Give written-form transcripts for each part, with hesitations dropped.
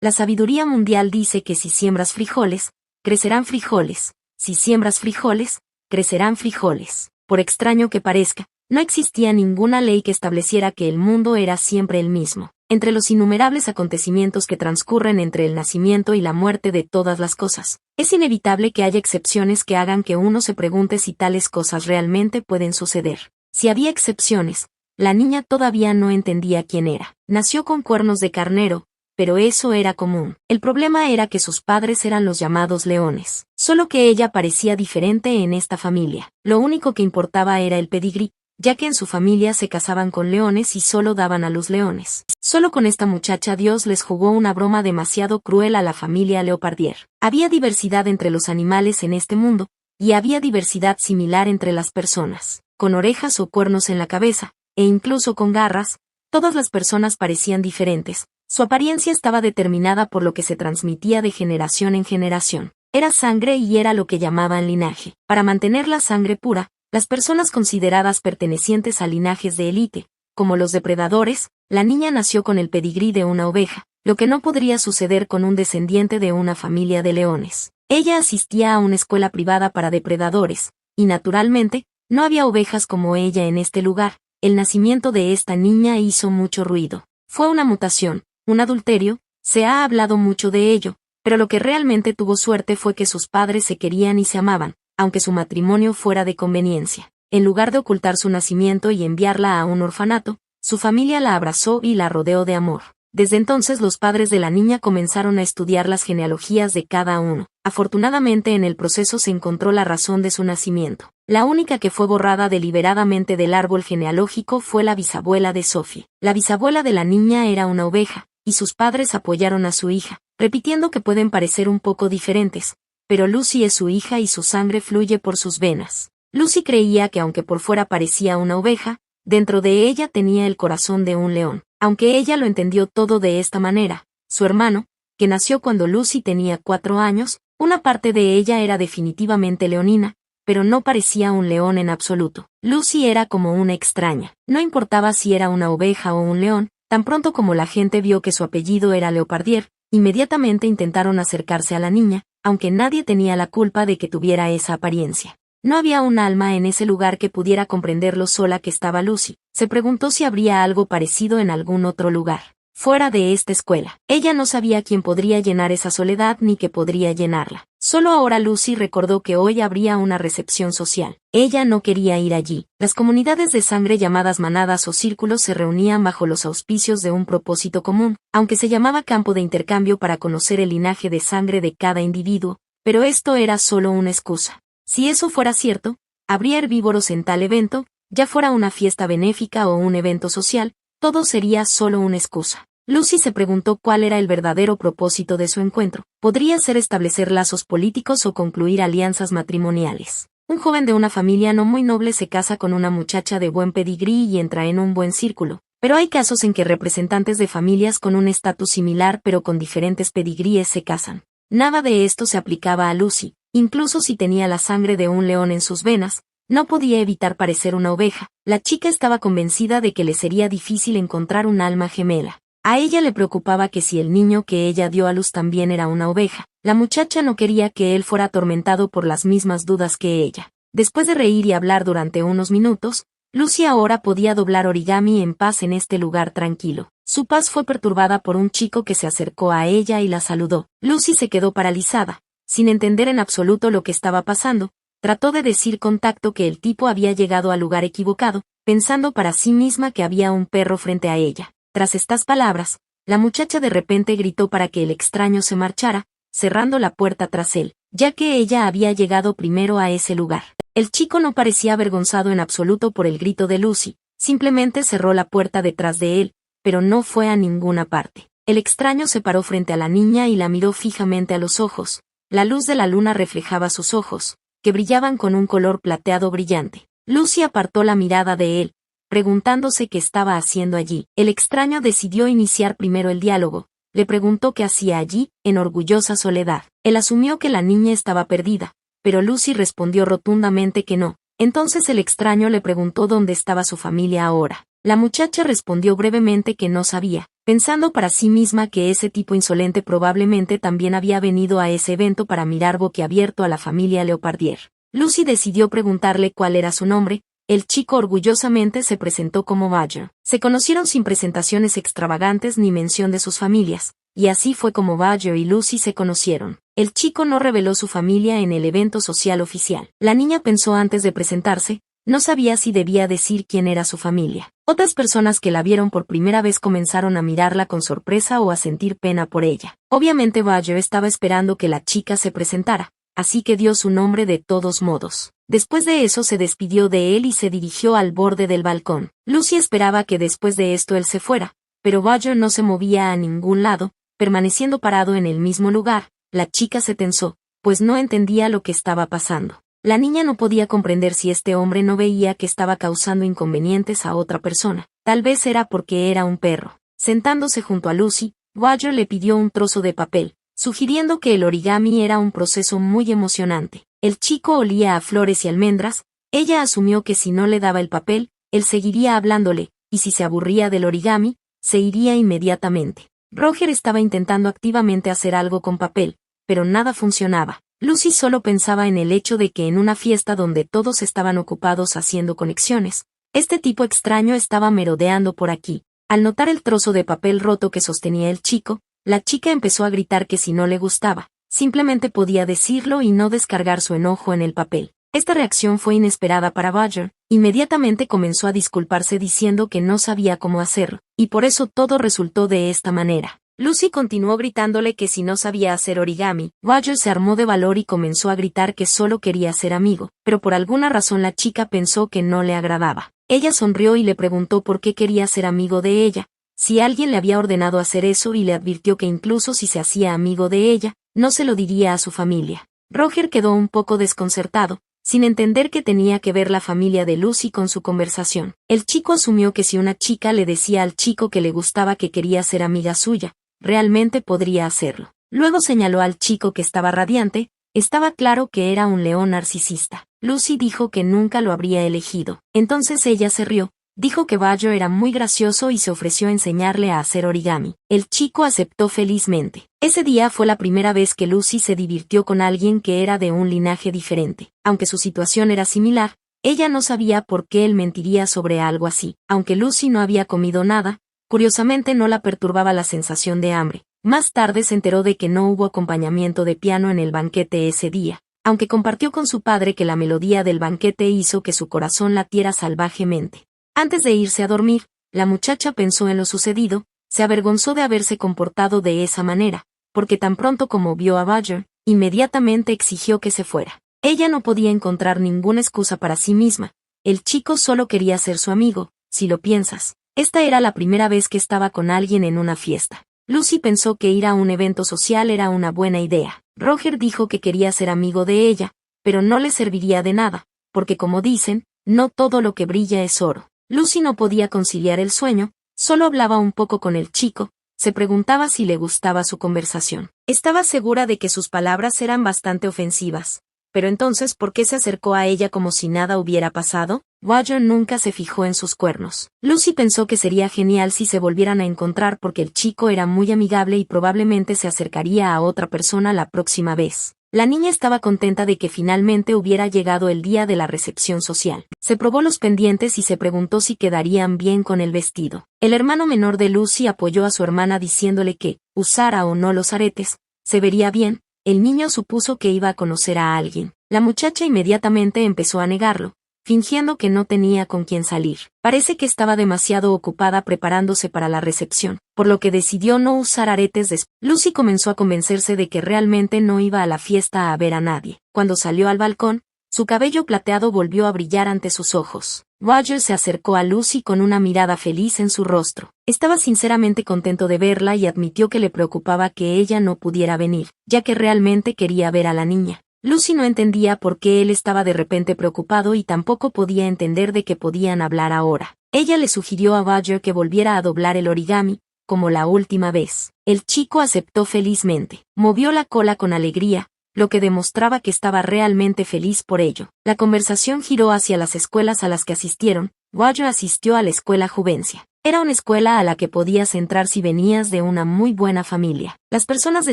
La sabiduría mundial dice que si siembras frijoles, crecerán frijoles, si siembras frijoles, crecerán frijoles. Por extraño que parezca, no existía ninguna ley que estableciera que el mundo era siempre el mismo. Entre los innumerables acontecimientos que transcurren entre el nacimiento y la muerte de todas las cosas, es inevitable que haya excepciones que hagan que uno se pregunte si tales cosas realmente pueden suceder. Si había excepciones, la niña todavía no entendía quién era. Nació con cuernos de carnero, pero eso era común. El problema era que sus padres eran los llamados leones. Solo que ella parecía diferente en esta familia. Lo único que importaba era el pedigrí, ya que en su familia se casaban con leones y solo daban a luz leones. Solo con esta muchacha Dios les jugó una broma demasiado cruel a la familia Leopardier. Había diversidad entre los animales en este mundo, y había diversidad similar entre las personas. Con orejas o cuernos en la cabeza, e incluso con garras, todas las personas parecían diferentes. Su apariencia estaba determinada por lo que se transmitía de generación en generación. Era sangre y era lo que llamaban linaje. Para mantener la sangre pura, las personas consideradas pertenecientes a linajes de élite, como los depredadores, la niña nació con el pedigrí de una oveja, lo que no podría suceder con un descendiente de una familia de leones. Ella asistía a una escuela privada para depredadores, y naturalmente, no había ovejas como ella en este lugar. El nacimiento de esta niña hizo mucho ruido. Fue una mutación, un adulterio, se ha hablado mucho de ello, pero lo que realmente tuvo suerte fue que sus padres se querían y se amaban, aunque su matrimonio fuera de conveniencia. En lugar de ocultar su nacimiento y enviarla a un orfanato, su familia la abrazó y la rodeó de amor. Desde entonces los padres de la niña comenzaron a estudiar las genealogías de cada uno. Afortunadamente en el proceso se encontró la razón de su nacimiento. La única que fue borrada deliberadamente del árbol genealógico fue la bisabuela de Sophie. La bisabuela de la niña era una oveja, y sus padres apoyaron a su hija, repitiendo que pueden parecer un poco diferentes, pero Lucy es su hija y su sangre fluye por sus venas. Lucy creía que aunque por fuera parecía una oveja, dentro de ella tenía el corazón de un león. Aunque ella lo entendió todo de esta manera, su hermano, que nació cuando Lucy tenía 4 años, una parte de ella era definitivamente leonina, pero no parecía un león en absoluto. Lucy era como una extraña. No importaba si era una oveja o un león, tan pronto como la gente vio que su apellido era Leopardier, inmediatamente intentaron acercarse a la niña, aunque nadie tenía la culpa de que tuviera esa apariencia. No había un alma en ese lugar que pudiera comprender lo sola que estaba Lucy. Se preguntó si habría algo parecido en algún otro lugar, fuera de esta escuela. Ella no sabía quién podría llenar esa soledad ni qué podría llenarla. Solo ahora Lucy recordó que hoy habría una recepción social. Ella no quería ir allí. Las comunidades de sangre llamadas manadas o círculos se reunían bajo los auspicios de un propósito común, aunque se llamaba campo de intercambio para conocer el linaje de sangre de cada individuo, pero esto era solo una excusa. Si eso fuera cierto, habría herbívoros en tal evento, ya fuera una fiesta benéfica o un evento social, todo sería solo una excusa. Lucy se preguntó cuál era el verdadero propósito de su encuentro. Podría ser establecer lazos políticos o concluir alianzas matrimoniales. Un joven de una familia no muy noble se casa con una muchacha de buen pedigrí y entra en un buen círculo, pero hay casos en que representantes de familias con un estatus similar pero con diferentes pedigríes se casan. Nada de esto se aplicaba a Lucy. Incluso si tenía la sangre de un león en sus venas, no podía evitar parecer una oveja. La chica estaba convencida de que le sería difícil encontrar un alma gemela. A ella le preocupaba que si el niño que ella dio a luz también era una oveja, la muchacha no quería que él fuera atormentado por las mismas dudas que ella. Después de reír y hablar durante unos minutos, Lucy ahora podía doblar origami en paz en este lugar tranquilo. Su paz fue perturbada por un chico que se acercó a ella y la saludó. Lucy se quedó paralizada. Sin entender en absoluto lo que estaba pasando, trató de decir con tacto que el tipo había llegado al lugar equivocado, pensando para sí misma que había un perro frente a ella. Tras estas palabras, la muchacha de repente gritó para que el extraño se marchara, cerrando la puerta tras él, ya que ella había llegado primero a ese lugar. El chico no parecía avergonzado en absoluto por el grito de Lucy, simplemente cerró la puerta detrás de él, pero no fue a ninguna parte. El extraño se paró frente a la niña y la miró fijamente a los ojos. La luz de la luna reflejaba sus ojos, que brillaban con un color plateado brillante. Lucy apartó la mirada de él, preguntándose qué estaba haciendo allí. El extraño decidió iniciar primero el diálogo. Le preguntó qué hacía allí, en orgullosa soledad. Él asumió que la niña estaba perdida, pero Lucy respondió rotundamente que no. Entonces el extraño le preguntó dónde estaba su familia ahora. La muchacha respondió brevemente que no sabía, pensando para sí misma que ese tipo insolente probablemente también había venido a ese evento para mirar boquiabierto a la familia Leopardier. Lucy decidió preguntarle cuál era su nombre. El chico orgullosamente se presentó como Badger. Se conocieron sin presentaciones extravagantes ni mención de sus familias, y así fue como Badger y Lucy se conocieron. El chico no reveló su familia en el evento social oficial. La niña pensó antes de presentarse, no sabía si debía decir quién era su familia. Otras personas que la vieron por primera vez comenzaron a mirarla con sorpresa o a sentir pena por ella. Obviamente Badger estaba esperando que la chica se presentara, así que dio su nombre de todos modos. Después de eso se despidió de él y se dirigió al borde del balcón. Lucy esperaba que después de esto él se fuera, pero Badger no se movía a ningún lado, permaneciendo parado en el mismo lugar. La chica se tensó, pues no entendía lo que estaba pasando. La niña no podía comprender si este hombre no veía que estaba causando inconvenientes a otra persona. Tal vez era porque era un perro. Sentándose junto a Lucy, Badger le pidió un trozo de papel, sugiriendo que el origami era un proceso muy emocionante. El chico olía a flores y almendras. Ella asumió que si no le daba el papel, él seguiría hablándole, y si se aburría del origami, se iría inmediatamente. Roger estaba intentando activamente hacer algo con papel, pero nada funcionaba. Lucy solo pensaba en el hecho de que en una fiesta donde todos estaban ocupados haciendo conexiones, este tipo extraño estaba merodeando por aquí. Al notar el trozo de papel roto que sostenía el chico, la chica empezó a gritar que si no le gustaba, simplemente podía decirlo y no descargar su enojo en el papel. Esta reacción fue inesperada para Badger. Inmediatamente comenzó a disculparse diciendo que no sabía cómo hacerlo, y por eso todo resultó de esta manera. Lucy continuó gritándole que si no sabía hacer origami. Badger se armó de valor y comenzó a gritar que solo quería ser amigo, pero por alguna razón la chica pensó que no le agradaba. Ella sonrió y le preguntó por qué quería ser amigo de ella, si alguien le había ordenado hacer eso, y le advirtió que incluso si se hacía amigo de ella, no se lo diría a su familia. Roger quedó un poco desconcertado, sin entender qué tenía que ver la familia de Lucy con su conversación. El chico asumió que si una chica le decía al chico que le gustaba que quería ser amiga suya, realmente podría hacerlo. Luego señaló al chico que estaba radiante. Estaba claro que era un león narcisista. Lucy dijo que nunca lo habría elegido. Entonces ella se rió, dijo que Badger era muy gracioso y se ofreció a enseñarle a hacer origami. El chico aceptó felizmente. Ese día fue la primera vez que Lucy se divirtió con alguien que era de un linaje diferente. Aunque su situación era similar, ella no sabía por qué él mentiría sobre algo así. Aunque Lucy no había comido nada, curiosamente no la perturbaba la sensación de hambre. Más tarde se enteró de que no hubo acompañamiento de piano en el banquete ese día, aunque compartió con su padre que la melodía del banquete hizo que su corazón latiera salvajemente. Antes de irse a dormir, la muchacha pensó en lo sucedido, se avergonzó de haberse comportado de esa manera, porque tan pronto como vio a Badger, inmediatamente exigió que se fuera. Ella no podía encontrar ninguna excusa para sí misma. El chico solo quería ser su amigo, si lo piensas. Esta era la primera vez que estaba con alguien en una fiesta. Lucy pensó que ir a un evento social era una buena idea. Roger dijo que quería ser amigo de ella, pero no le serviría de nada, porque como dicen, no todo lo que brilla es oro. Lucy no podía conciliar el sueño, solo hablaba un poco con el chico, se preguntaba si le gustaba su conversación. Estaba segura de que sus palabras eran bastante ofensivas. Pero entonces, ¿por qué se acercó a ella como si nada hubiera pasado? Badger nunca se fijó en sus cuernos. Lucy pensó que sería genial si se volvieran a encontrar porque el chico era muy amigable y probablemente se acercaría a otra persona la próxima vez. La niña estaba contenta de que finalmente hubiera llegado el día de la recepción social. Se probó los pendientes y se preguntó si quedarían bien con el vestido. El hermano menor de Lucy apoyó a su hermana diciéndole que, usara o no los aretes, se vería bien. El niño supuso que iba a conocer a alguien. La muchacha inmediatamente empezó a negarlo, fingiendo que no tenía con quién salir. Parece que estaba demasiado ocupada preparándose para la recepción, por lo que decidió no usar aretes después. Lucy comenzó a convencerse de que realmente no iba a la fiesta a ver a nadie. Cuando salió al balcón, su cabello plateado volvió a brillar ante sus ojos. Roger se acercó a Lucy con una mirada feliz en su rostro. Estaba sinceramente contento de verla y admitió que le preocupaba que ella no pudiera venir, ya que realmente quería ver a la niña. Lucy no entendía por qué él estaba de repente preocupado y tampoco podía entender de qué podían hablar ahora. Ella le sugirió a Badger que volviera a doblar el origami, como la última vez. El chico aceptó felizmente. Movió la cola con alegría, lo que demostraba que estaba realmente feliz por ello. La conversación giró hacia las escuelas a las que asistieron. Badger asistió a la escuela Juvencia. Era una escuela a la que podías entrar si venías de una muy buena familia. Las personas de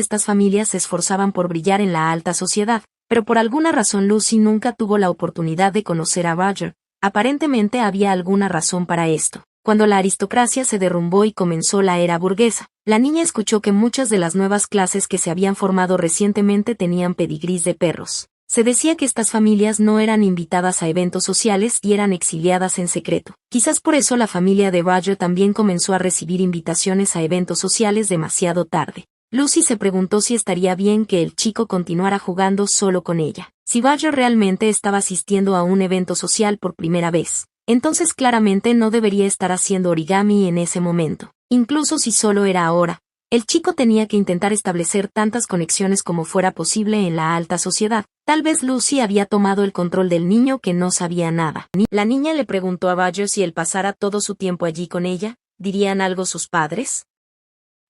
estas familias se esforzaban por brillar en la alta sociedad, pero por alguna razón Lucy nunca tuvo la oportunidad de conocer a Roger. Aparentemente había alguna razón para esto. Cuando la aristocracia se derrumbó y comenzó la era burguesa, la niña escuchó que muchas de las nuevas clases que se habían formado recientemente tenían pedigrís de perros. Se decía que estas familias no eran invitadas a eventos sociales y eran exiliadas en secreto. Quizás por eso la familia de Roger también comenzó a recibir invitaciones a eventos sociales demasiado tarde. Lucy se preguntó si estaría bien que el chico continuara jugando solo con ella. Si Roger realmente estaba asistiendo a un evento social por primera vez, entonces claramente no debería estar haciendo origami en ese momento. Incluso si solo era ahora, el chico tenía que intentar establecer tantas conexiones como fuera posible en la alta sociedad. Tal vez Lucy había tomado el control del niño que no sabía nada. La niña le preguntó a Roger si él pasara todo su tiempo allí con ella. ¿Dirían algo sus padres?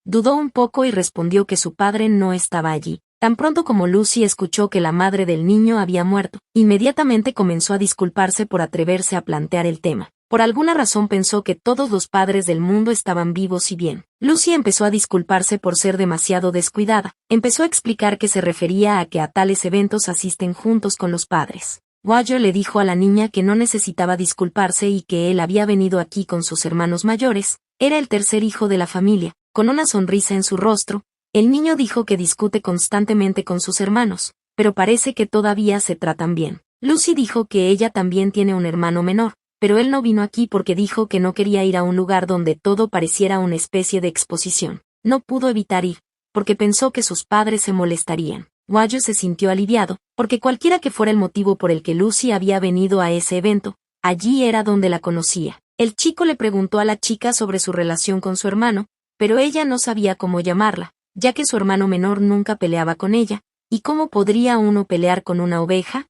Dudó un poco y respondió que su padre no estaba allí. Tan pronto como Lucy escuchó que la madre del niño había muerto, inmediatamente comenzó a disculparse por atreverse a plantear el tema. Por alguna razón pensó que todos los padres del mundo estaban vivos y bien. Lucy empezó a disculparse por ser demasiado descuidada. Empezó a explicar que se refería a que a tales eventos asisten juntos con los padres. Roger le dijo a la niña que no necesitaba disculparse y que él había venido aquí con sus hermanos mayores. Era el tercer hijo de la familia. Con una sonrisa en su rostro, el niño dijo que discute constantemente con sus hermanos, pero parece que todavía se tratan bien. Lucy dijo que ella también tiene un hermano menor, pero él no vino aquí porque dijo que no quería ir a un lugar donde todo pareciera una especie de exposición. No pudo evitar ir, porque pensó que sus padres se molestarían. Roger se sintió aliviado, porque cualquiera que fuera el motivo por el que Lucy había venido a ese evento, allí era donde la conocía. El chico le preguntó a la chica sobre su relación con su hermano, pero ella no sabía cómo llamarla, ya que su hermano menor nunca peleaba con ella, ¿y cómo podría uno pelear con una oveja?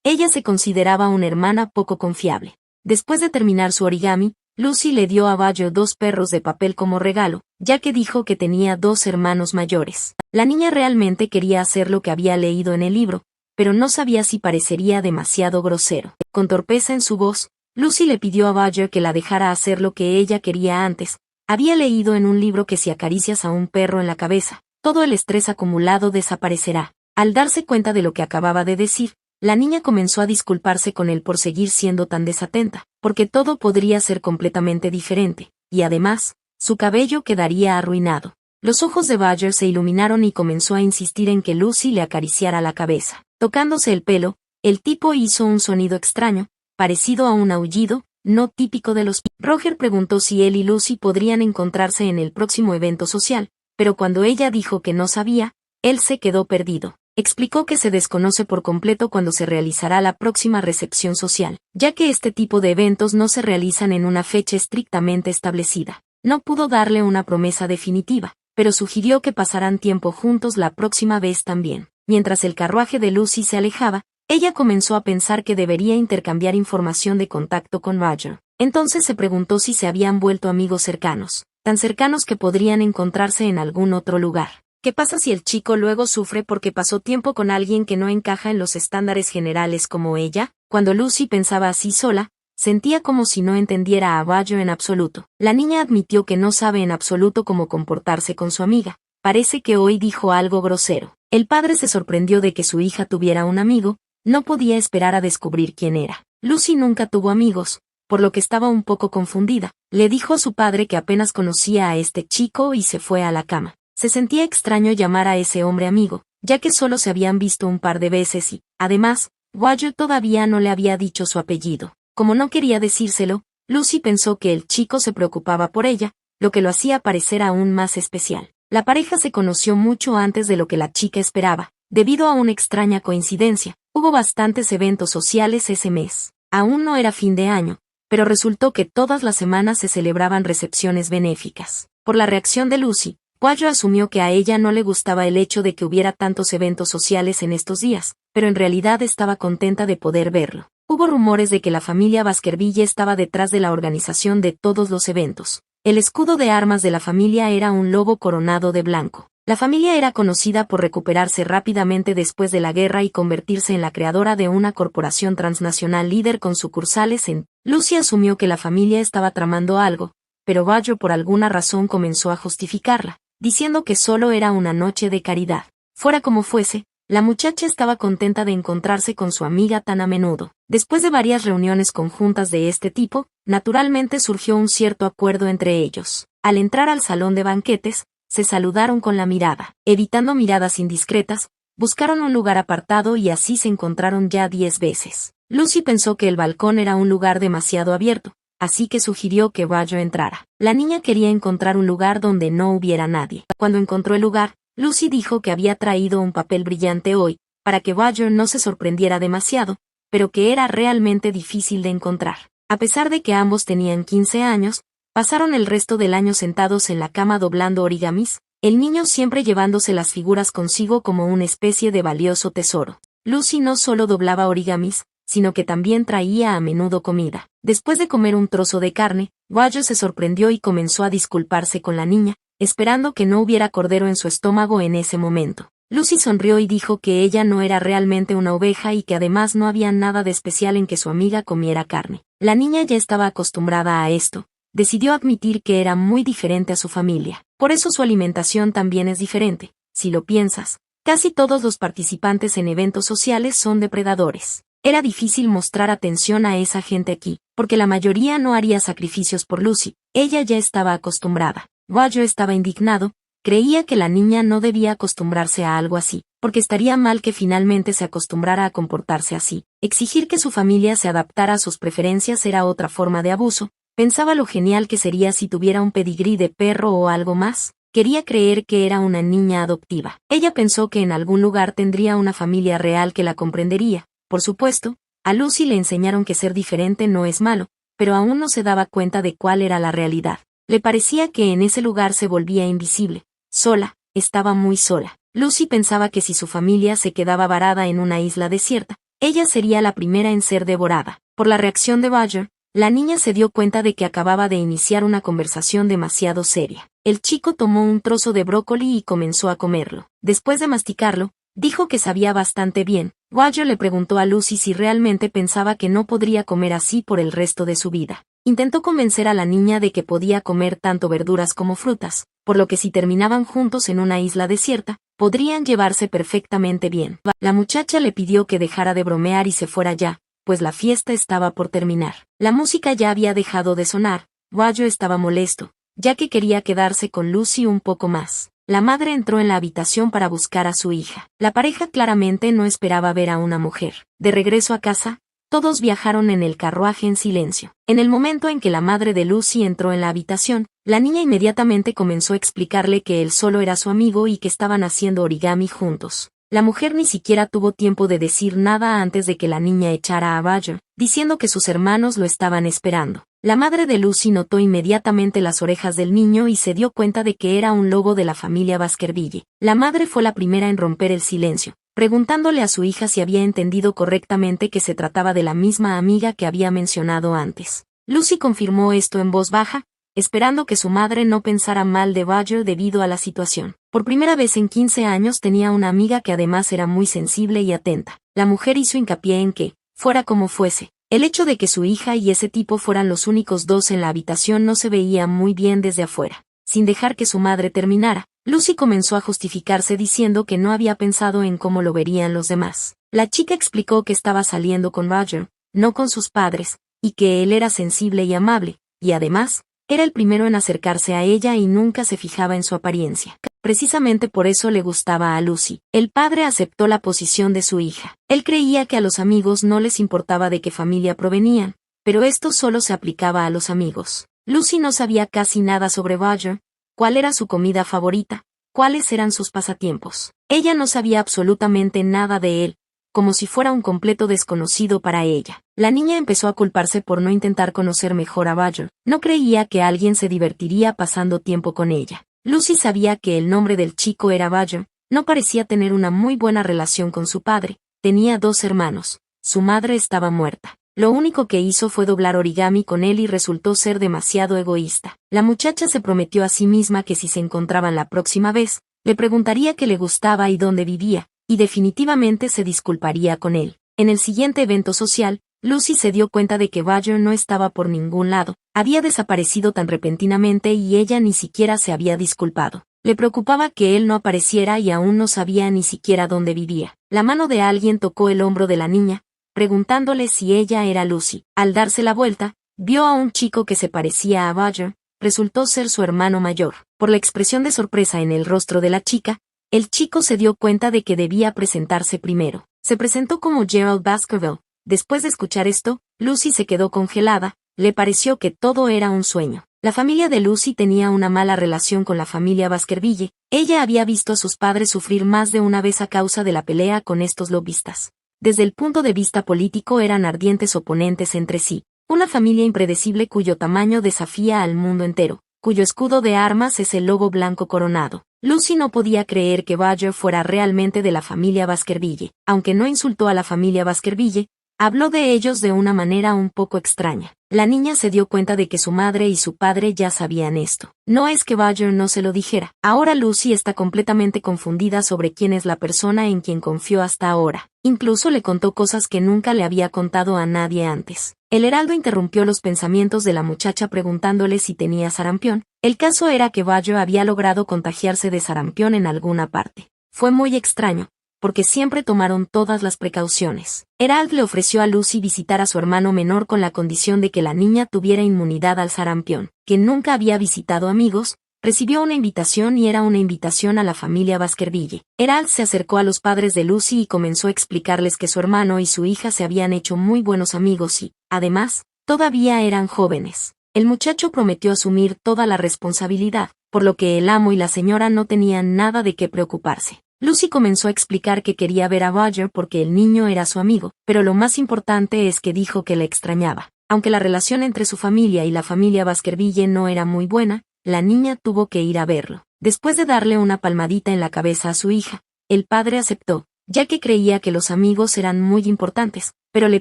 Ella se consideraba una hermana poco confiable. Después de terminar su origami, Lucy le dio a Roger 2 perros de papel como regalo, ya que dijo que tenía 2 hermanos mayores. La niña realmente quería hacer lo que había leído en el libro, pero no sabía si parecería demasiado grosero. Con torpeza en su voz, Lucy le pidió a Roger que la dejara hacer lo que ella quería antes. Había leído en un libro que si acaricias a un perro en la cabeza, todo el estrés acumulado desaparecerá. Al darse cuenta de lo que acababa de decir, la niña comenzó a disculparse con él por seguir siendo tan desatenta, porque todo podría ser completamente diferente, y además, su cabello quedaría arruinado. Los ojos de Roger se iluminaron y comenzó a insistir en que Lucy le acariciara la cabeza. Tocándose el pelo, el tipo hizo un sonido extraño, parecido a un aullido, no típico de los... Roger preguntó si él y Lucy podrían encontrarse en el próximo evento social, pero cuando ella dijo que no sabía, él se quedó perdido. Explicó que se desconoce por completo cuándo se realizará la próxima recepción social, ya que este tipo de eventos no se realizan en una fecha estrictamente establecida. No pudo darle una promesa definitiva, pero sugirió que pasarán tiempo juntos la próxima vez también. Mientras el carruaje de Lucy se alejaba, ella comenzó a pensar que debería intercambiar información de contacto con Roger. Entonces se preguntó si se habían vuelto amigos cercanos, tan cercanos que podrían encontrarse en algún otro lugar. ¿Qué pasa si el chico luego sufre porque pasó tiempo con alguien que no encaja en los estándares generales como ella? Cuando Lucy pensaba así sola, sentía como si no entendiera a Roger en absoluto. La niña admitió que no sabe en absoluto cómo comportarse con su amiga. Parece que hoy dijo algo grosero. El padre se sorprendió de que su hija tuviera un amigo. No podía esperar a descubrir quién era. Lucy nunca tuvo amigos, por lo que estaba un poco confundida. Le dijo a su padre que apenas conocía a este chico y se fue a la cama. Se sentía extraño llamar a ese hombre amigo, ya que solo se habían visto un par de veces y, además, Roger todavía no le había dicho su apellido. Como no quería decírselo, Lucy pensó que el chico se preocupaba por ella, lo que lo hacía parecer aún más especial. La pareja se conoció mucho antes de lo que la chica esperaba. Debido a una extraña coincidencia, hubo bastantes eventos sociales ese mes. Aún no era fin de año, pero resultó que todas las semanas se celebraban recepciones benéficas. Por la reacción de Lucy, Roger asumió que a ella no le gustaba el hecho de que hubiera tantos eventos sociales en estos días, pero en realidad estaba contenta de poder verlo. Hubo rumores de que la familia Baskerville estaba detrás de la organización de todos los eventos. El escudo de armas de la familia era un lobo coronado de blanco. La familia era conocida por recuperarse rápidamente después de la guerra y convertirse en la creadora de una corporación transnacional líder con sucursales en... Lucy asumió que la familia estaba tramando algo, pero Roger por alguna razón comenzó a justificarla, diciendo que solo era una noche de caridad. Fuera como fuese, la muchacha estaba contenta de encontrarse con su amiga tan a menudo. Después de varias reuniones conjuntas de este tipo, naturalmente surgió un cierto acuerdo entre ellos. Al entrar al salón de banquetes, se saludaron con la mirada. Evitando miradas indiscretas, buscaron un lugar apartado y así se encontraron ya 10 veces. Lucy pensó que el balcón era un lugar demasiado abierto, así que sugirió que Roger entrara. La niña quería encontrar un lugar donde no hubiera nadie. Cuando encontró el lugar, Lucy dijo que había traído un papel brillante hoy, para que Roger no se sorprendiera demasiado, pero que era realmente difícil de encontrar. A pesar de que ambos tenían 15 años, pasaron el resto del año sentados en la cama doblando origamis, el niño siempre llevándose las figuras consigo como una especie de valioso tesoro. Lucy no solo doblaba origamis, sino que también traía a menudo comida. Después de comer un trozo de carne, Roger se sorprendió y comenzó a disculparse con la niña, esperando que no hubiera cordero en su estómago en ese momento. Lucy sonrió y dijo que ella no era realmente una oveja y que además no había nada de especial en que su amiga comiera carne. La niña ya estaba acostumbrada a esto. Decidió admitir que era muy diferente a su familia. Por eso su alimentación también es diferente. Si lo piensas, casi todos los participantes en eventos sociales son depredadores. Era difícil mostrar atención a esa gente aquí, porque la mayoría no haría sacrificios por Lucy. Ella ya estaba acostumbrada. Roger estaba indignado, creía que la niña no debía acostumbrarse a algo así, porque estaría mal que finalmente se acostumbrara a comportarse así. Exigir que su familia se adaptara a sus preferencias era otra forma de abuso. Pensaba lo genial que sería si tuviera un pedigrí de perro o algo más. Quería creer que era una niña adoptiva. Ella pensó que en algún lugar tendría una familia real que la comprendería. Por supuesto, a Lucy le enseñaron que ser diferente no es malo, pero aún no se daba cuenta de cuál era la realidad. Le parecía que en ese lugar se volvía invisible. Sola, estaba muy sola. Lucy pensaba que si su familia se quedaba varada en una isla desierta, ella sería la primera en ser devorada. Por la reacción de Roger, la niña se dio cuenta de que acababa de iniciar una conversación demasiado seria. El chico tomó un trozo de brócoli y comenzó a comerlo. Después de masticarlo, dijo que sabía bastante bien. Roger le preguntó a Lucy si realmente pensaba que no podría comer así por el resto de su vida. Intentó convencer a la niña de que podía comer tanto verduras como frutas, por lo que si terminaban juntos en una isla desierta, podrían llevarse perfectamente bien. La muchacha le pidió que dejara de bromear y se fuera ya, pues la fiesta estaba por terminar. La música ya había dejado de sonar. Roger estaba molesto, ya que quería quedarse con Lucy un poco más. La madre entró en la habitación para buscar a su hija. La pareja claramente no esperaba ver a una mujer. De regreso a casa, todos viajaron en el carruaje en silencio. En el momento en que la madre de Lucy entró en la habitación, la niña inmediatamente comenzó a explicarle que él solo era su amigo y que estaban haciendo origami juntos. La mujer ni siquiera tuvo tiempo de decir nada antes de que la niña echara a Roger, diciendo que sus hermanos lo estaban esperando. La madre de Lucy notó inmediatamente las orejas del niño y se dio cuenta de que era un lobo de la familia Baskerville. La madre fue la primera en romper el silencio, preguntándole a su hija si había entendido correctamente que se trataba de la misma amiga que había mencionado antes. Lucy confirmó esto en voz baja, esperando que su madre no pensara mal de Roger debido a la situación. Por primera vez en 15 años tenía una amiga que además era muy sensible y atenta. La mujer hizo hincapié en que, fuera como fuese, el hecho de que su hija y ese tipo fueran los únicos dos en la habitación no se veía muy bien desde afuera. Sin dejar que su madre terminara, Lucy comenzó a justificarse diciendo que no había pensado en cómo lo verían los demás. La chica explicó que estaba saliendo con Roger, no con sus padres, y que él era sensible y amable, y además, era el primero en acercarse a ella y nunca se fijaba en su apariencia. Precisamente por eso le gustaba a Lucy. El padre aceptó la posición de su hija. Él creía que a los amigos no les importaba de qué familia provenían, pero esto solo se aplicaba a los amigos. Lucy no sabía casi nada sobre Roger, cuál era su comida favorita, cuáles eran sus pasatiempos. Ella no sabía absolutamente nada de él, como si fuera un completo desconocido para ella. La niña empezó a culparse por no intentar conocer mejor a Roger. No creía que alguien se divertiría pasando tiempo con ella. Lucy sabía que el nombre del chico era Roger, no parecía tener una muy buena relación con su padre, tenía 2 hermanos, su madre estaba muerta. Lo único que hizo fue doblar origami con él y resultó ser demasiado egoísta. La muchacha se prometió a sí misma que si se encontraban la próxima vez, le preguntaría qué le gustaba y dónde vivía, y definitivamente se disculparía con él. En el siguiente evento social, Lucy se dio cuenta de que Roger no estaba por ningún lado, había desaparecido tan repentinamente y ella ni siquiera se había disculpado. Le preocupaba que él no apareciera y aún no sabía ni siquiera dónde vivía. La mano de alguien tocó el hombro de la niña, preguntándole si ella era Lucy. Al darse la vuelta, vio a un chico que se parecía a Roger, resultó ser su hermano mayor. Por la expresión de sorpresa en el rostro de la chica, el chico se dio cuenta de que debía presentarse primero. Se presentó como Gerald Baskerville. Después de escuchar esto, Lucy se quedó congelada, le pareció que todo era un sueño. La familia de Lucy tenía una mala relación con la familia Baskerville. Ella había visto a sus padres sufrir más de una vez a causa de la pelea con estos lobistas. Desde el punto de vista político eran ardientes oponentes entre sí. Una familia impredecible cuyo tamaño desafía al mundo entero, cuyo escudo de armas es el lobo blanco coronado. Lucy no podía creer que Roger fuera realmente de la familia Baskerville. Aunque no insultó a la familia Baskerville, habló de ellos de una manera un poco extraña. La niña se dio cuenta de que su madre y su padre ya sabían esto. No es que Roger no se lo dijera. Ahora Lucy está completamente confundida sobre quién es la persona en quien confió hasta ahora. Incluso le contó cosas que nunca le había contado a nadie antes. El heraldo interrumpió los pensamientos de la muchacha preguntándole si tenía sarampión. El caso era que Roger había logrado contagiarse de sarampión en alguna parte. Fue muy extraño, porque siempre tomaron todas las precauciones. Herald le ofreció a Lucy visitar a su hermano menor con la condición de que la niña tuviera inmunidad al sarampión. Que nunca había visitado amigos, recibió una invitación y era una invitación a la familia Baskerville. Herald se acercó a los padres de Lucy y comenzó a explicarles que su hermano y su hija se habían hecho muy buenos amigos y, además, todavía eran jóvenes. El muchacho prometió asumir toda la responsabilidad, por lo que el amo y la señora no tenían nada de qué preocuparse. Lucy comenzó a explicar que quería ver a Roger porque el niño era su amigo, pero lo más importante es que dijo que le extrañaba. Aunque la relación entre su familia y la familia Baskerville no era muy buena, la niña tuvo que ir a verlo. Después de darle una palmadita en la cabeza a su hija, el padre aceptó, ya que creía que los amigos eran muy importantes, pero le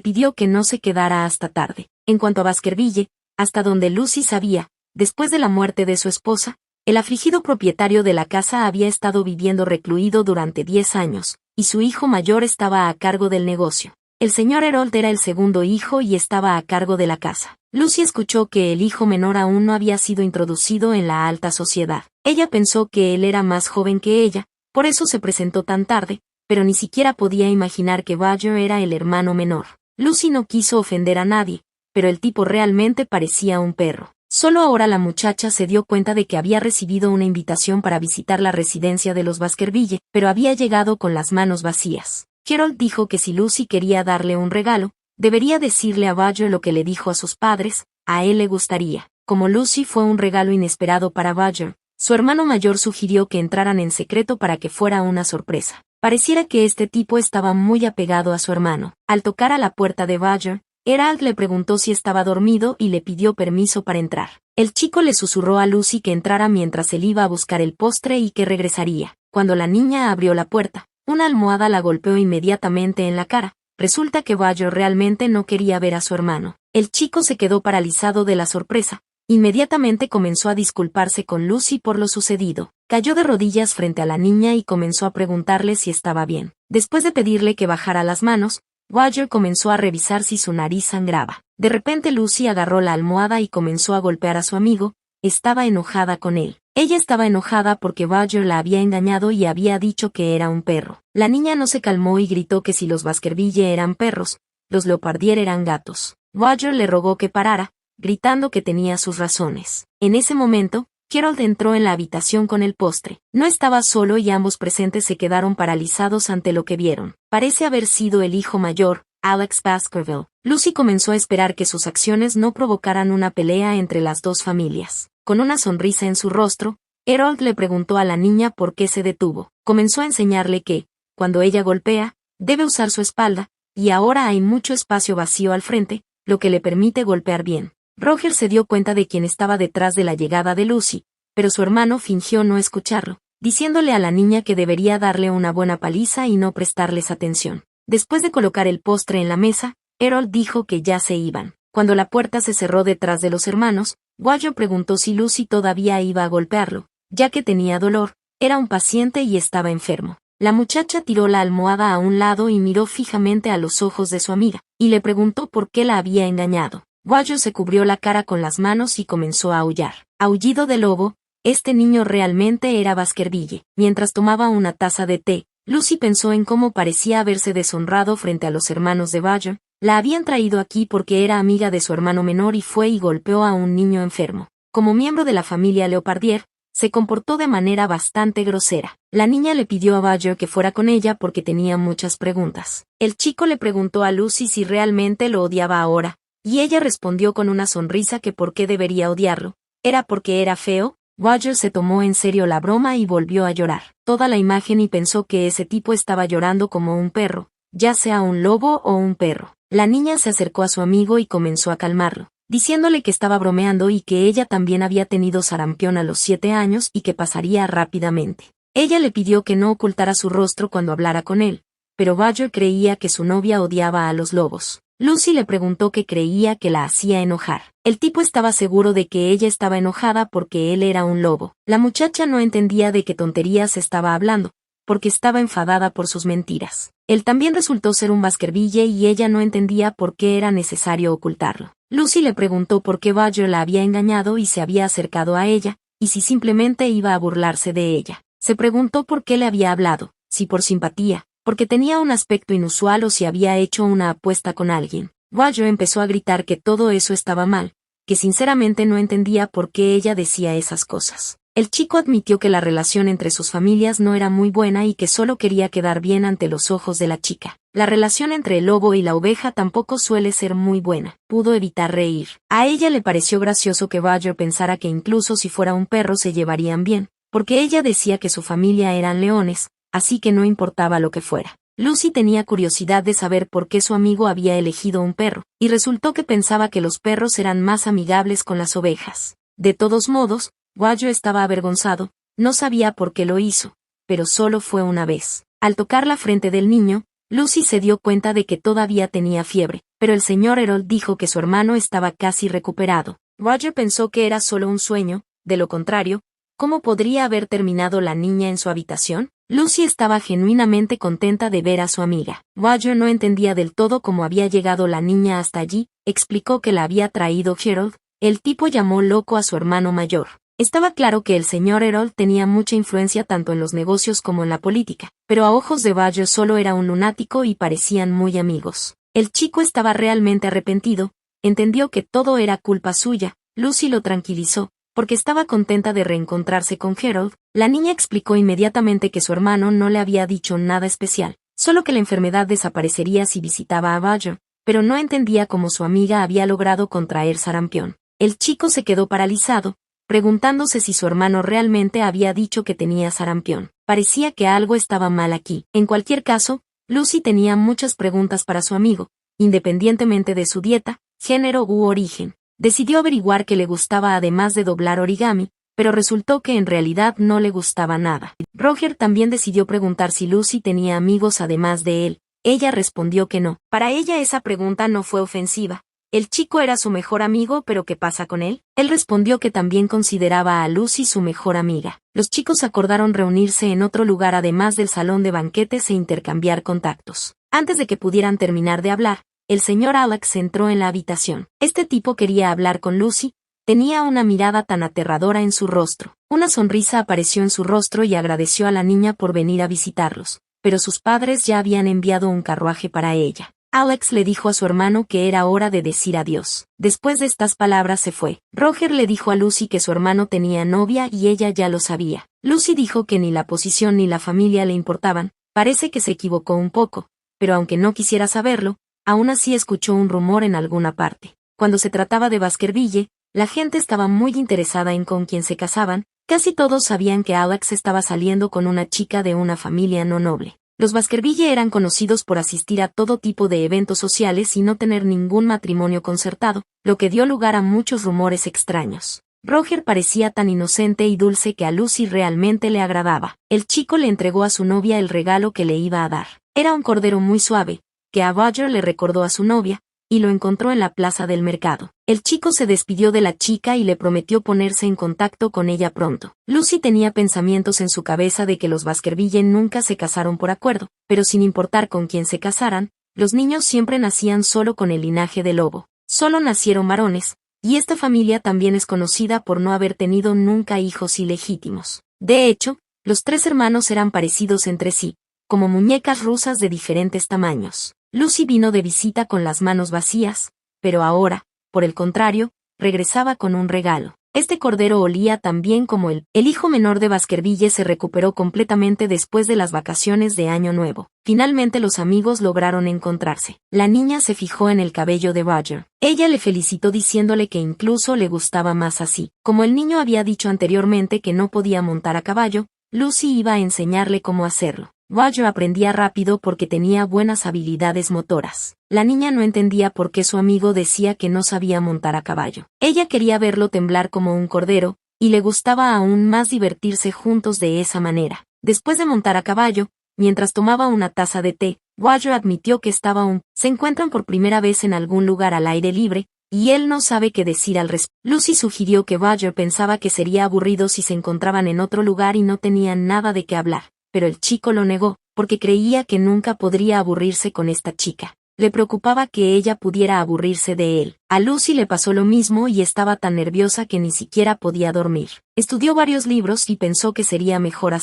pidió que no se quedara hasta tarde. En cuanto a Baskerville, hasta donde Lucy sabía, después de la muerte de su esposa, el afligido propietario de la casa había estado viviendo recluido durante 10 años, y su hijo mayor estaba a cargo del negocio. El señor Herold era el segundo hijo y estaba a cargo de la casa. Lucy escuchó que el hijo menor aún no había sido introducido en la alta sociedad. Ella pensó que él era más joven que ella, por eso se presentó tan tarde, pero ni siquiera podía imaginar que Roger era el hermano menor. Lucy no quiso ofender a nadie, pero el tipo realmente parecía un perro. Solo ahora la muchacha se dio cuenta de que había recibido una invitación para visitar la residencia de los Baskerville, pero había llegado con las manos vacías. Harold dijo que si Lucy quería darle un regalo, debería decirle a Roger lo que le dijo a sus padres, a él le gustaría. Como Lucy fue un regalo inesperado para Roger, su hermano mayor sugirió que entraran en secreto para que fuera una sorpresa. Pareciera que este tipo estaba muy apegado a su hermano. Al tocar a la puerta de Roger, Herald le preguntó si estaba dormido y le pidió permiso para entrar. El chico le susurró a Lucy que entrara mientras él iba a buscar el postre y que regresaría. Cuando la niña abrió la puerta, una almohada la golpeó inmediatamente en la cara. Resulta que Roger realmente no quería ver a su hermano. El chico se quedó paralizado de la sorpresa. Inmediatamente comenzó a disculparse con Lucy por lo sucedido. Cayó de rodillas frente a la niña y comenzó a preguntarle si estaba bien. Después de pedirle que bajara las manos, Roger comenzó a revisar si su nariz sangraba. De repente Lucy agarró la almohada y comenzó a golpear a su amigo. Estaba enojada con él. Ella estaba enojada porque Roger la había engañado y había dicho que era un perro. La niña no se calmó y gritó que si los Baskerville eran perros, los Leopardier eran gatos. Roger le rogó que parara, gritando que tenía sus razones. En ese momento, Harold entró en la habitación con el postre. No estaba solo y ambos presentes se quedaron paralizados ante lo que vieron. Parece haber sido el hijo mayor, Alex Baskerville. Lucy comenzó a esperar que sus acciones no provocaran una pelea entre las dos familias. Con una sonrisa en su rostro, Harold le preguntó a la niña por qué se detuvo. Comenzó a enseñarle que, cuando ella golpea, debe usar su espalda, y ahora hay mucho espacio vacío al frente, lo que le permite golpear bien. Roger se dio cuenta de quién estaba detrás de la llegada de Lucy, pero su hermano fingió no escucharlo, diciéndole a la niña que debería darle una buena paliza y no prestarles atención. Después de colocar el postre en la mesa, Harold dijo que ya se iban. Cuando la puerta se cerró detrás de los hermanos, Roger preguntó si Lucy todavía iba a golpearlo, ya que tenía dolor, era un paciente y estaba enfermo. La muchacha tiró la almohada a un lado y miró fijamente a los ojos de su amiga, y le preguntó por qué la había engañado. Guayo se cubrió la cara con las manos y comenzó a aullar. Aullido de lobo. Este niño realmente era Baskerville. Mientras tomaba una taza de té, Lucy pensó en cómo parecía haberse deshonrado frente a los hermanos de Badger. La habían traído aquí porque era amiga de su hermano menor y fue y golpeó a un niño enfermo. Como miembro de la familia Leopardier, se comportó de manera bastante grosera. La niña le pidió a Badger que fuera con ella porque tenía muchas preguntas. El chico le preguntó a Lucy si realmente lo odiaba ahora, y ella respondió con una sonrisa que por qué debería odiarlo. ¿Era porque era feo? Badger se tomó en serio la broma y volvió a llorar. Toda la imagen y pensó que ese tipo estaba llorando como un perro, ya sea un lobo o un perro. La niña se acercó a su amigo y comenzó a calmarlo, diciéndole que estaba bromeando y que ella también había tenido sarampión a los 7 años y que pasaría rápidamente. Ella le pidió que no ocultara su rostro cuando hablara con él, pero Badger creía que su novia odiaba a los lobos. Lucy le preguntó qué creía que la hacía enojar. El tipo estaba seguro de que ella estaba enojada porque él era un lobo. La muchacha no entendía de qué tonterías estaba hablando, porque estaba enfadada por sus mentiras. Él también resultó ser un Baskerville y ella no entendía por qué era necesario ocultarlo. Lucy le preguntó por qué Badger la había engañado y se había acercado a ella, y si simplemente iba a burlarse de ella. Se preguntó por qué le había hablado, si por simpatía, porque tenía un aspecto inusual o si había hecho una apuesta con alguien. Badger empezó a gritar que todo eso estaba mal, que sinceramente no entendía por qué ella decía esas cosas. El chico admitió que la relación entre sus familias no era muy buena y que solo quería quedar bien ante los ojos de la chica. La relación entre el lobo y la oveja tampoco suele ser muy buena. Pudo evitar reír. A ella le pareció gracioso que Badger pensara que incluso si fuera un perro se llevarían bien, porque ella decía que su familia eran leones, así que no importaba lo que fuera. Lucy tenía curiosidad de saber por qué su amigo había elegido un perro, y resultó que pensaba que los perros eran más amigables con las ovejas. De todos modos, Badger estaba avergonzado, no sabía por qué lo hizo, pero solo fue una vez. Al tocar la frente del niño, Lucy se dio cuenta de que todavía tenía fiebre, pero el señor Herold dijo que su hermano estaba casi recuperado. Badger pensó que era solo un sueño, de lo contrario, ¿cómo podría haber terminado la niña en su habitación? Lucy estaba genuinamente contenta de ver a su amiga. Badger no entendía del todo cómo había llegado la niña hasta allí, explicó que la había traído Herold. El tipo llamó loco a su hermano mayor. Estaba claro que el señor Herold tenía mucha influencia tanto en los negocios como en la política, pero a ojos de Badger solo era un lunático y parecían muy amigos. El chico estaba realmente arrepentido, entendió que todo era culpa suya. Lucy lo tranquilizó, porque estaba contenta de reencontrarse con Herold. La niña explicó inmediatamente que su hermano no le había dicho nada especial, solo que la enfermedad desaparecería si visitaba a Badger, pero no entendía cómo su amiga había logrado contraer sarampión. El chico se quedó paralizado, preguntándose si su hermano realmente había dicho que tenía sarampión. Parecía que algo estaba mal aquí. En cualquier caso, Lucy tenía muchas preguntas para su amigo, independientemente de su dieta, género u origen. Decidió averiguar qué le gustaba además de doblar origami, pero resultó que en realidad no le gustaba nada. Roger también decidió preguntar si Lucy tenía amigos además de él. Ella respondió que no. Para ella esa pregunta no fue ofensiva. El chico era su mejor amigo, pero ¿qué pasa con él? Él respondió que también consideraba a Lucy su mejor amiga. Los chicos acordaron reunirse en otro lugar además del salón de banquetes e intercambiar contactos. Antes de que pudieran terminar de hablar, el señor Alex entró en la habitación. Este tipo quería hablar con Lucy, tenía una mirada tan aterradora en su rostro. Una sonrisa apareció en su rostro y agradeció a la niña por venir a visitarlos, pero sus padres ya habían enviado un carruaje para ella. Alex le dijo a su hermano que era hora de decir adiós. Después de estas palabras se fue. Roger le dijo a Lucy que su hermano tenía novia y ella ya lo sabía. Lucy dijo que ni la posición ni la familia le importaban, parece que se equivocó un poco, pero aunque no quisiera saberlo, aún así escuchó un rumor en alguna parte. Cuando se trataba de Baskerville, la gente estaba muy interesada en con quién se casaban, casi todos sabían que Alex estaba saliendo con una chica de una familia no noble. Los Baskerville eran conocidos por asistir a todo tipo de eventos sociales y no tener ningún matrimonio concertado, lo que dio lugar a muchos rumores extraños. Roger parecía tan inocente y dulce que a Lucy realmente le agradaba. El chico le entregó a su novia el regalo que le iba a dar. Era un cordero muy suave, que a Roger le recordó a su novia, y lo encontró en la plaza del mercado. El chico se despidió de la chica y le prometió ponerse en contacto con ella pronto. Lucy tenía pensamientos en su cabeza de que los Baskerville nunca se casaron por acuerdo, pero sin importar con quién se casaran, los niños siempre nacían solo con el linaje del lobo. Solo nacieron varones, y esta familia también es conocida por no haber tenido nunca hijos ilegítimos. De hecho, los tres hermanos eran parecidos entre sí, como muñecas rusas de diferentes tamaños. Lucy vino de visita con las manos vacías, pero ahora, por el contrario, regresaba con un regalo. Este cordero olía tan bien como él. El hijo menor de Baskerville se recuperó completamente después de las vacaciones de Año Nuevo. Finalmente los amigos lograron encontrarse. La niña se fijó en el cabello de Roger. Ella le felicitó diciéndole que incluso le gustaba más así. Como el niño había dicho anteriormente que no podía montar a caballo, Lucy iba a enseñarle cómo hacerlo. Roger aprendía rápido porque tenía buenas habilidades motoras. La niña no entendía por qué su amigo decía que no sabía montar a caballo. Ella quería verlo temblar como un cordero, y le gustaba aún más divertirse juntos de esa manera. Después de montar a caballo, mientras tomaba una taza de té, Roger admitió que se encuentran por primera vez en algún lugar al aire libre, y él no sabe qué decir al respecto. Lucy sugirió que Roger pensaba que sería aburrido si se encontraban en otro lugar y no tenían nada de qué hablar. Pero el chico lo negó, porque creía que nunca podría aburrirse con esta chica. Le preocupaba que ella pudiera aburrirse de él. A Lucy le pasó lo mismo y estaba tan nerviosa que ni siquiera podía dormir. Estudió varios libros y pensó que sería mejor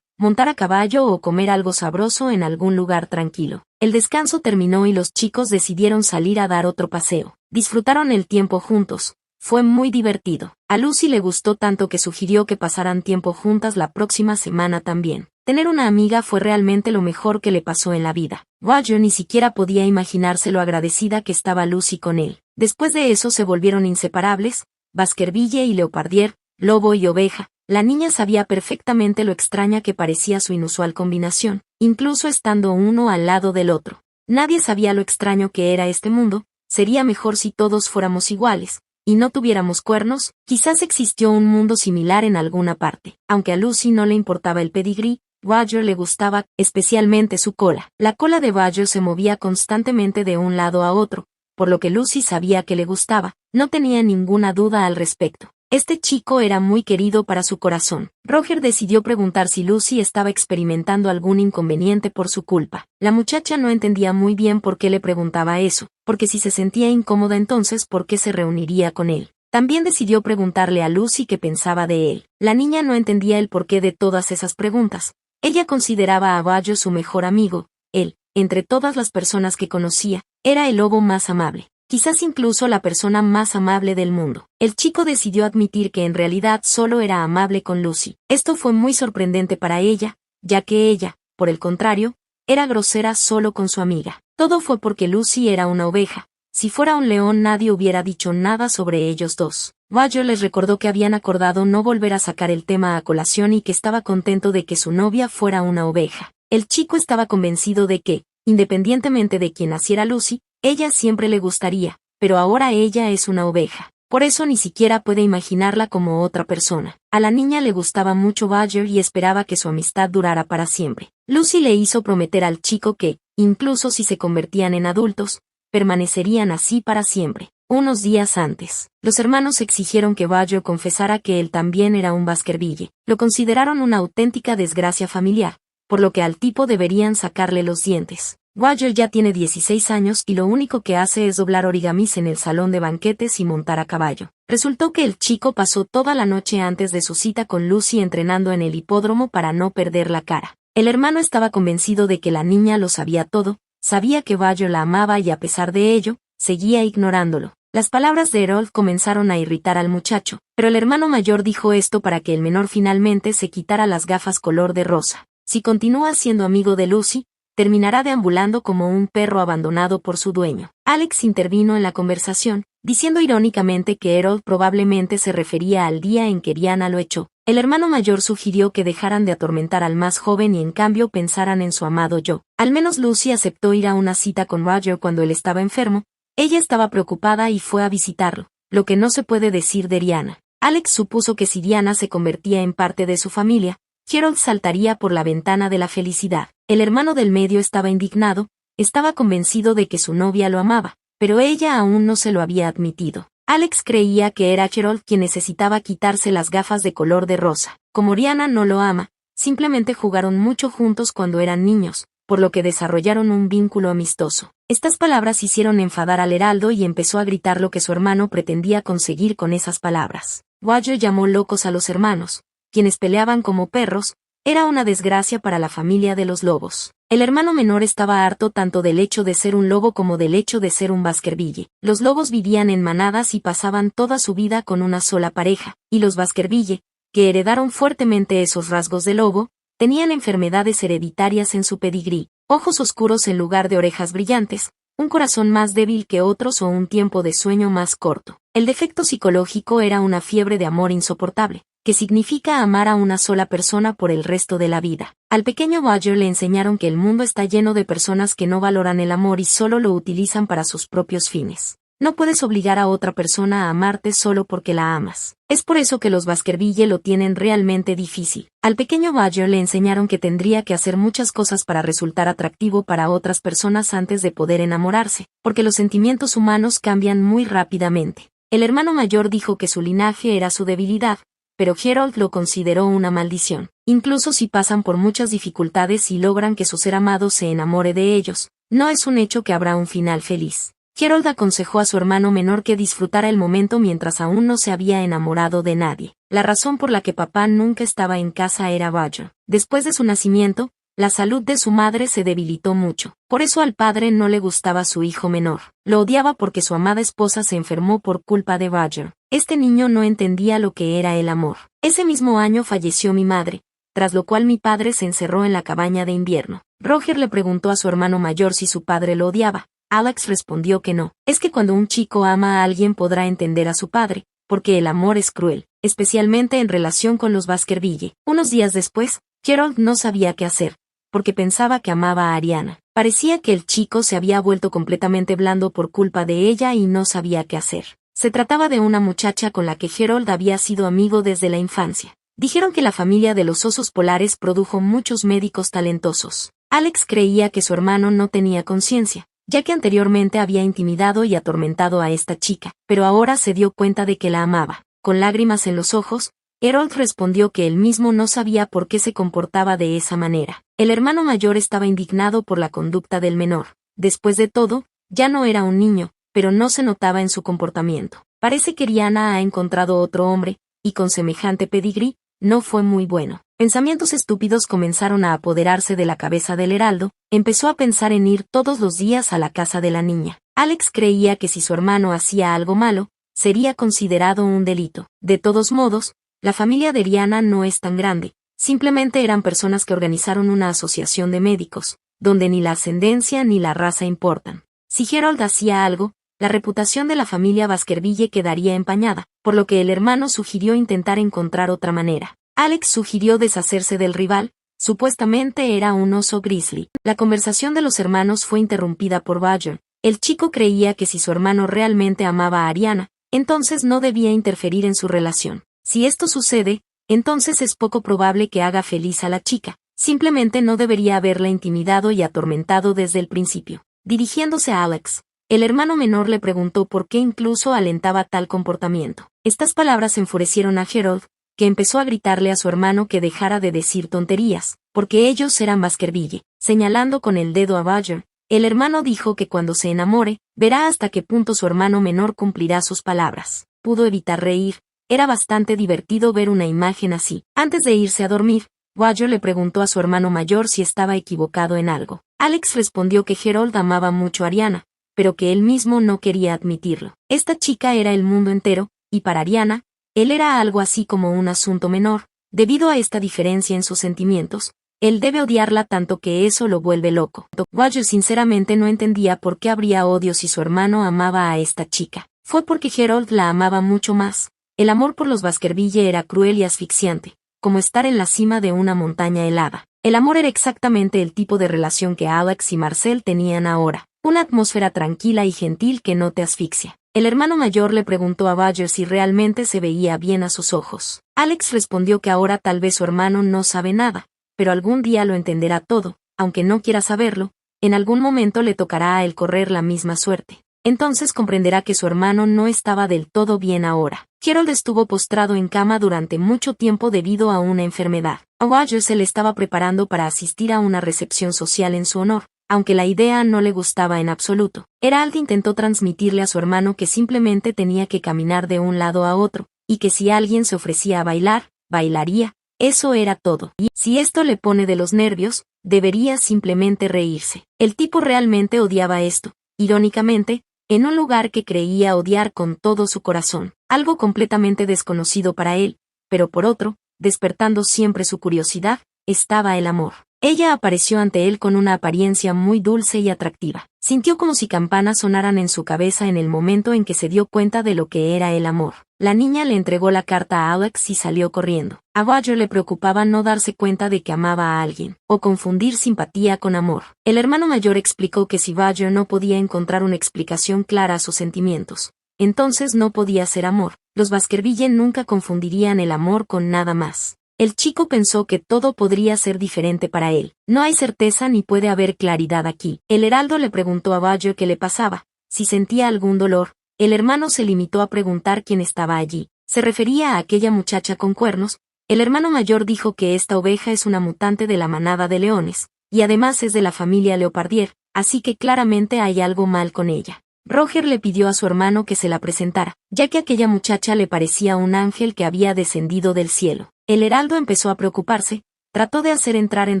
montar a caballo o comer algo sabroso en algún lugar tranquilo. El descanso terminó y los chicos decidieron salir a dar otro paseo. Disfrutaron el tiempo juntos. Fue muy divertido. A Lucy le gustó tanto que sugirió que pasaran tiempo juntas la próxima semana también. Tener una amiga fue realmente lo mejor que le pasó en la vida. Roger ni siquiera podía imaginarse lo agradecida que estaba Lucy con él. Después de eso se volvieron inseparables, Baskerville y Leopardier, lobo y oveja. La niña sabía perfectamente lo extraña que parecía su inusual combinación, incluso estando uno al lado del otro. Nadie sabía lo extraño que era este mundo. Sería mejor si todos fuéramos iguales y no tuviéramos cuernos. Quizás existió un mundo similar en alguna parte. Aunque a Lucy no le importaba el pedigrí, Roger le gustaba, especialmente su cola. La cola de Roger se movía constantemente de un lado a otro, por lo que Lucy sabía que le gustaba, no tenía ninguna duda al respecto. Este chico era muy querido para su corazón. Roger decidió preguntar si Lucy estaba experimentando algún inconveniente por su culpa. La muchacha no entendía muy bien por qué le preguntaba eso, porque si se sentía incómoda entonces ¿por qué se reuniría con él? También decidió preguntarle a Lucy qué pensaba de él. La niña no entendía el porqué de todas esas preguntas. Ella consideraba a Roger su mejor amigo. Él, entre todas las personas que conocía, era el lobo más amable. Quizás incluso la persona más amable del mundo. El chico decidió admitir que en realidad solo era amable con Lucy. Esto fue muy sorprendente para ella, ya que ella, por el contrario, era grosera solo con su amiga. Todo fue porque Lucy era una oveja. Si fuera un león nadie hubiera dicho nada sobre ellos dos. Roger les recordó que habían acordado no volver a sacar el tema a colación y que estaba contento de que su novia fuera una oveja. El chico estaba convencido de que, independientemente de quién naciera Lucy, ella siempre le gustaría, pero ahora ella es una oveja. Por eso ni siquiera puede imaginarla como otra persona. A la niña le gustaba mucho Roger y esperaba que su amistad durara para siempre. Lucy le hizo prometer al chico que, incluso si se convertían en adultos, permanecerían así para siempre. Unos días antes, los hermanos exigieron que Roger confesara que él también era un Baskerville. Lo consideraron una auténtica desgracia familiar, por lo que al tipo deberían sacarle los dientes. Roger ya tiene 16 años y lo único que hace es doblar origamis en el salón de banquetes y montar a caballo. Resultó que el chico pasó toda la noche antes de su cita con Lucy entrenando en el hipódromo para no perder la cara. El hermano estaba convencido de que la niña lo sabía todo, sabía que Roger la amaba y a pesar de ello, seguía ignorándolo. Las palabras de Harold comenzaron a irritar al muchacho, pero el hermano mayor dijo esto para que el menor finalmente se quitara las gafas color de rosa. Si continúa siendo amigo de Lucy, terminará deambulando como un perro abandonado por su dueño. Alex intervino en la conversación, diciendo irónicamente que Harold probablemente se refería al día en que Diana lo echó. El hermano mayor sugirió que dejaran de atormentar al más joven y en cambio pensaran en su amado yo. Al menos Lucy aceptó ir a una cita con Roger cuando él estaba enfermo. Ella estaba preocupada y fue a visitarlo, lo que no se puede decir de Diana. Alex supuso que si Diana se convertía en parte de su familia, Harold saltaría por la ventana de la felicidad. El hermano del medio estaba indignado, estaba convencido de que su novia lo amaba, pero ella aún no se lo había admitido. Alex creía que era Gerald quien necesitaba quitarse las gafas de color de rosa. Como Rihanna no lo ama, simplemente jugaron mucho juntos cuando eran niños, por lo que desarrollaron un vínculo amistoso. Estas palabras hicieron enfadar al heraldo y empezó a gritar lo que su hermano pretendía conseguir con esas palabras. Roger llamó locos a los hermanos, quienes peleaban como perros. Era una desgracia para la familia de los lobos. El hermano menor estaba harto tanto del hecho de ser un lobo como del hecho de ser un Baskerville. Los lobos vivían en manadas y pasaban toda su vida con una sola pareja, y los Baskerville, que heredaron fuertemente esos rasgos de lobo, tenían enfermedades hereditarias en su pedigrí, ojos oscuros en lugar de orejas brillantes, un corazón más débil que otros o un tiempo de sueño más corto. El defecto psicológico era una fiebre de amor insoportable, que significa amar a una sola persona por el resto de la vida. Al pequeño Roger le enseñaron que el mundo está lleno de personas que no valoran el amor y solo lo utilizan para sus propios fines. No puedes obligar a otra persona a amarte solo porque la amas. Es por eso que los Baskerville lo tienen realmente difícil. Al pequeño Roger le enseñaron que tendría que hacer muchas cosas para resultar atractivo para otras personas antes de poder enamorarse, porque los sentimientos humanos cambian muy rápidamente. El hermano mayor dijo que su linaje era su debilidad, pero Gerald lo consideró una maldición. Incluso si pasan por muchas dificultades y logran que su ser amado se enamore de ellos, no es un hecho que habrá un final feliz. Gerald aconsejó a su hermano menor que disfrutara el momento mientras aún no se había enamorado de nadie. La razón por la que papá nunca estaba en casa era Roger. Después de su nacimiento, la salud de su madre se debilitó mucho. Por eso al padre no le gustaba su hijo menor. Lo odiaba porque su amada esposa se enfermó por culpa de Roger. Este niño no entendía lo que era el amor. Ese mismo año falleció mi madre, tras lo cual mi padre se encerró en la cabaña de invierno. Roger le preguntó a su hermano mayor si su padre lo odiaba. Alex respondió que no. Es que cuando un chico ama a alguien podrá entender a su padre, porque el amor es cruel, especialmente en relación con los Baskerville. Unos días después, Gerald no sabía qué hacer, porque pensaba que amaba a Ariana. Parecía que el chico se había vuelto completamente blando por culpa de ella y no sabía qué hacer. Se trataba de una muchacha con la que Gerald había sido amigo desde la infancia. Dijeron que la familia de los osos polares produjo muchos médicos talentosos. Alex creía que su hermano no tenía conciencia, ya que anteriormente había intimidado y atormentado a esta chica, pero ahora se dio cuenta de que la amaba. Con lágrimas en los ojos, Gerald respondió que él mismo no sabía por qué se comportaba de esa manera. El hermano mayor estaba indignado por la conducta del menor. Después de todo, ya no era un niño, pero no se notaba en su comportamiento. Parece que Rihanna ha encontrado otro hombre, y con semejante pedigrí, no fue muy bueno. Pensamientos estúpidos comenzaron a apoderarse de la cabeza del heraldo. Empezó a pensar en ir todos los días a la casa de la niña. Alex creía que si su hermano hacía algo malo, sería considerado un delito. De todos modos, la familia de Rihanna no es tan grande, simplemente eran personas que organizaron una asociación de médicos, donde ni la ascendencia ni la raza importan. Si Gerald hacía algo, la reputación de la familia Baskerville quedaría empañada, por lo que el hermano sugirió intentar encontrar otra manera. Alex sugirió deshacerse del rival, supuestamente era un oso grizzly. La conversación de los hermanos fue interrumpida por Roger. El chico creía que si su hermano realmente amaba a Ariana, entonces no debía interferir en su relación. Si esto sucede, entonces es poco probable que haga feliz a la chica. Simplemente no debería haberla intimidado y atormentado desde el principio. Dirigiéndose a Alex, el hermano menor le preguntó por qué incluso alentaba tal comportamiento. Estas palabras enfurecieron a Gerald, que empezó a gritarle a su hermano que dejara de decir tonterías, porque ellos eran Baskerville. Señalando con el dedo a Roger, el hermano dijo que cuando se enamore, verá hasta qué punto su hermano menor cumplirá sus palabras. Pudo evitar reír. Era bastante divertido ver una imagen así. Antes de irse a dormir, Roger le preguntó a su hermano mayor si estaba equivocado en algo. Alex respondió que Gerald amaba mucho a Ariana, pero que él mismo no quería admitirlo. Esta chica era el mundo entero, y para Ariana, él era algo así como un asunto menor. Debido a esta diferencia en sus sentimientos, él debe odiarla tanto que eso lo vuelve loco. Roger sinceramente no entendía por qué habría odio si su hermano amaba a esta chica. Fue porque Gerald la amaba mucho más. El amor por los Baskerville era cruel y asfixiante, como estar en la cima de una montaña helada. El amor era exactamente el tipo de relación que Alex y Marcel tenían ahora, una atmósfera tranquila y gentil que no te asfixia. El hermano mayor le preguntó a Roger si realmente se veía bien a sus ojos. Alex respondió que ahora tal vez su hermano no sabe nada, pero algún día lo entenderá todo, aunque no quiera saberlo, en algún momento le tocará a él correr la misma suerte. entonces comprenderá que su hermano no estaba del todo bien ahora. Harold estuvo postrado en cama durante mucho tiempo debido a una enfermedad. A Roger se le estaba preparando para asistir a una recepción social en su honor, aunque la idea no le gustaba en absoluto. Herald intentó transmitirle a su hermano que simplemente tenía que caminar de un lado a otro, y que si alguien se ofrecía a bailar, bailaría, eso era todo. Y si esto le pone de los nervios, debería simplemente reírse. El tipo realmente odiaba esto, irónicamente, en un lugar que creía odiar con todo su corazón, algo completamente desconocido para él, pero por otro, despertando siempre su curiosidad, estaba el amor. Ella apareció ante él con una apariencia muy dulce y atractiva. Sintió como si campanas sonaran en su cabeza en el momento en que se dio cuenta de lo que era el amor. La niña le entregó la carta a Alex y salió corriendo. A Roger le preocupaba no darse cuenta de que amaba a alguien, o confundir simpatía con amor. El hermano mayor explicó que si Roger no podía encontrar una explicación clara a sus sentimientos, entonces no podía ser amor. Los Baskerville nunca confundirían el amor con nada más. El chico pensó que todo podría ser diferente para él. No hay certeza ni puede haber claridad aquí. El heraldo le preguntó a Roger qué le pasaba, si sentía algún dolor. El hermano se limitó a preguntar quién estaba allí. Se refería a aquella muchacha con cuernos. El hermano mayor dijo que esta oveja es una mutante de la manada de leones, y además es de la familia Leopardier, así que claramente hay algo mal con ella. Roger le pidió a su hermano que se la presentara, ya que aquella muchacha le parecía un ángel que había descendido del cielo. El heraldo empezó a preocuparse, trató de hacer entrar en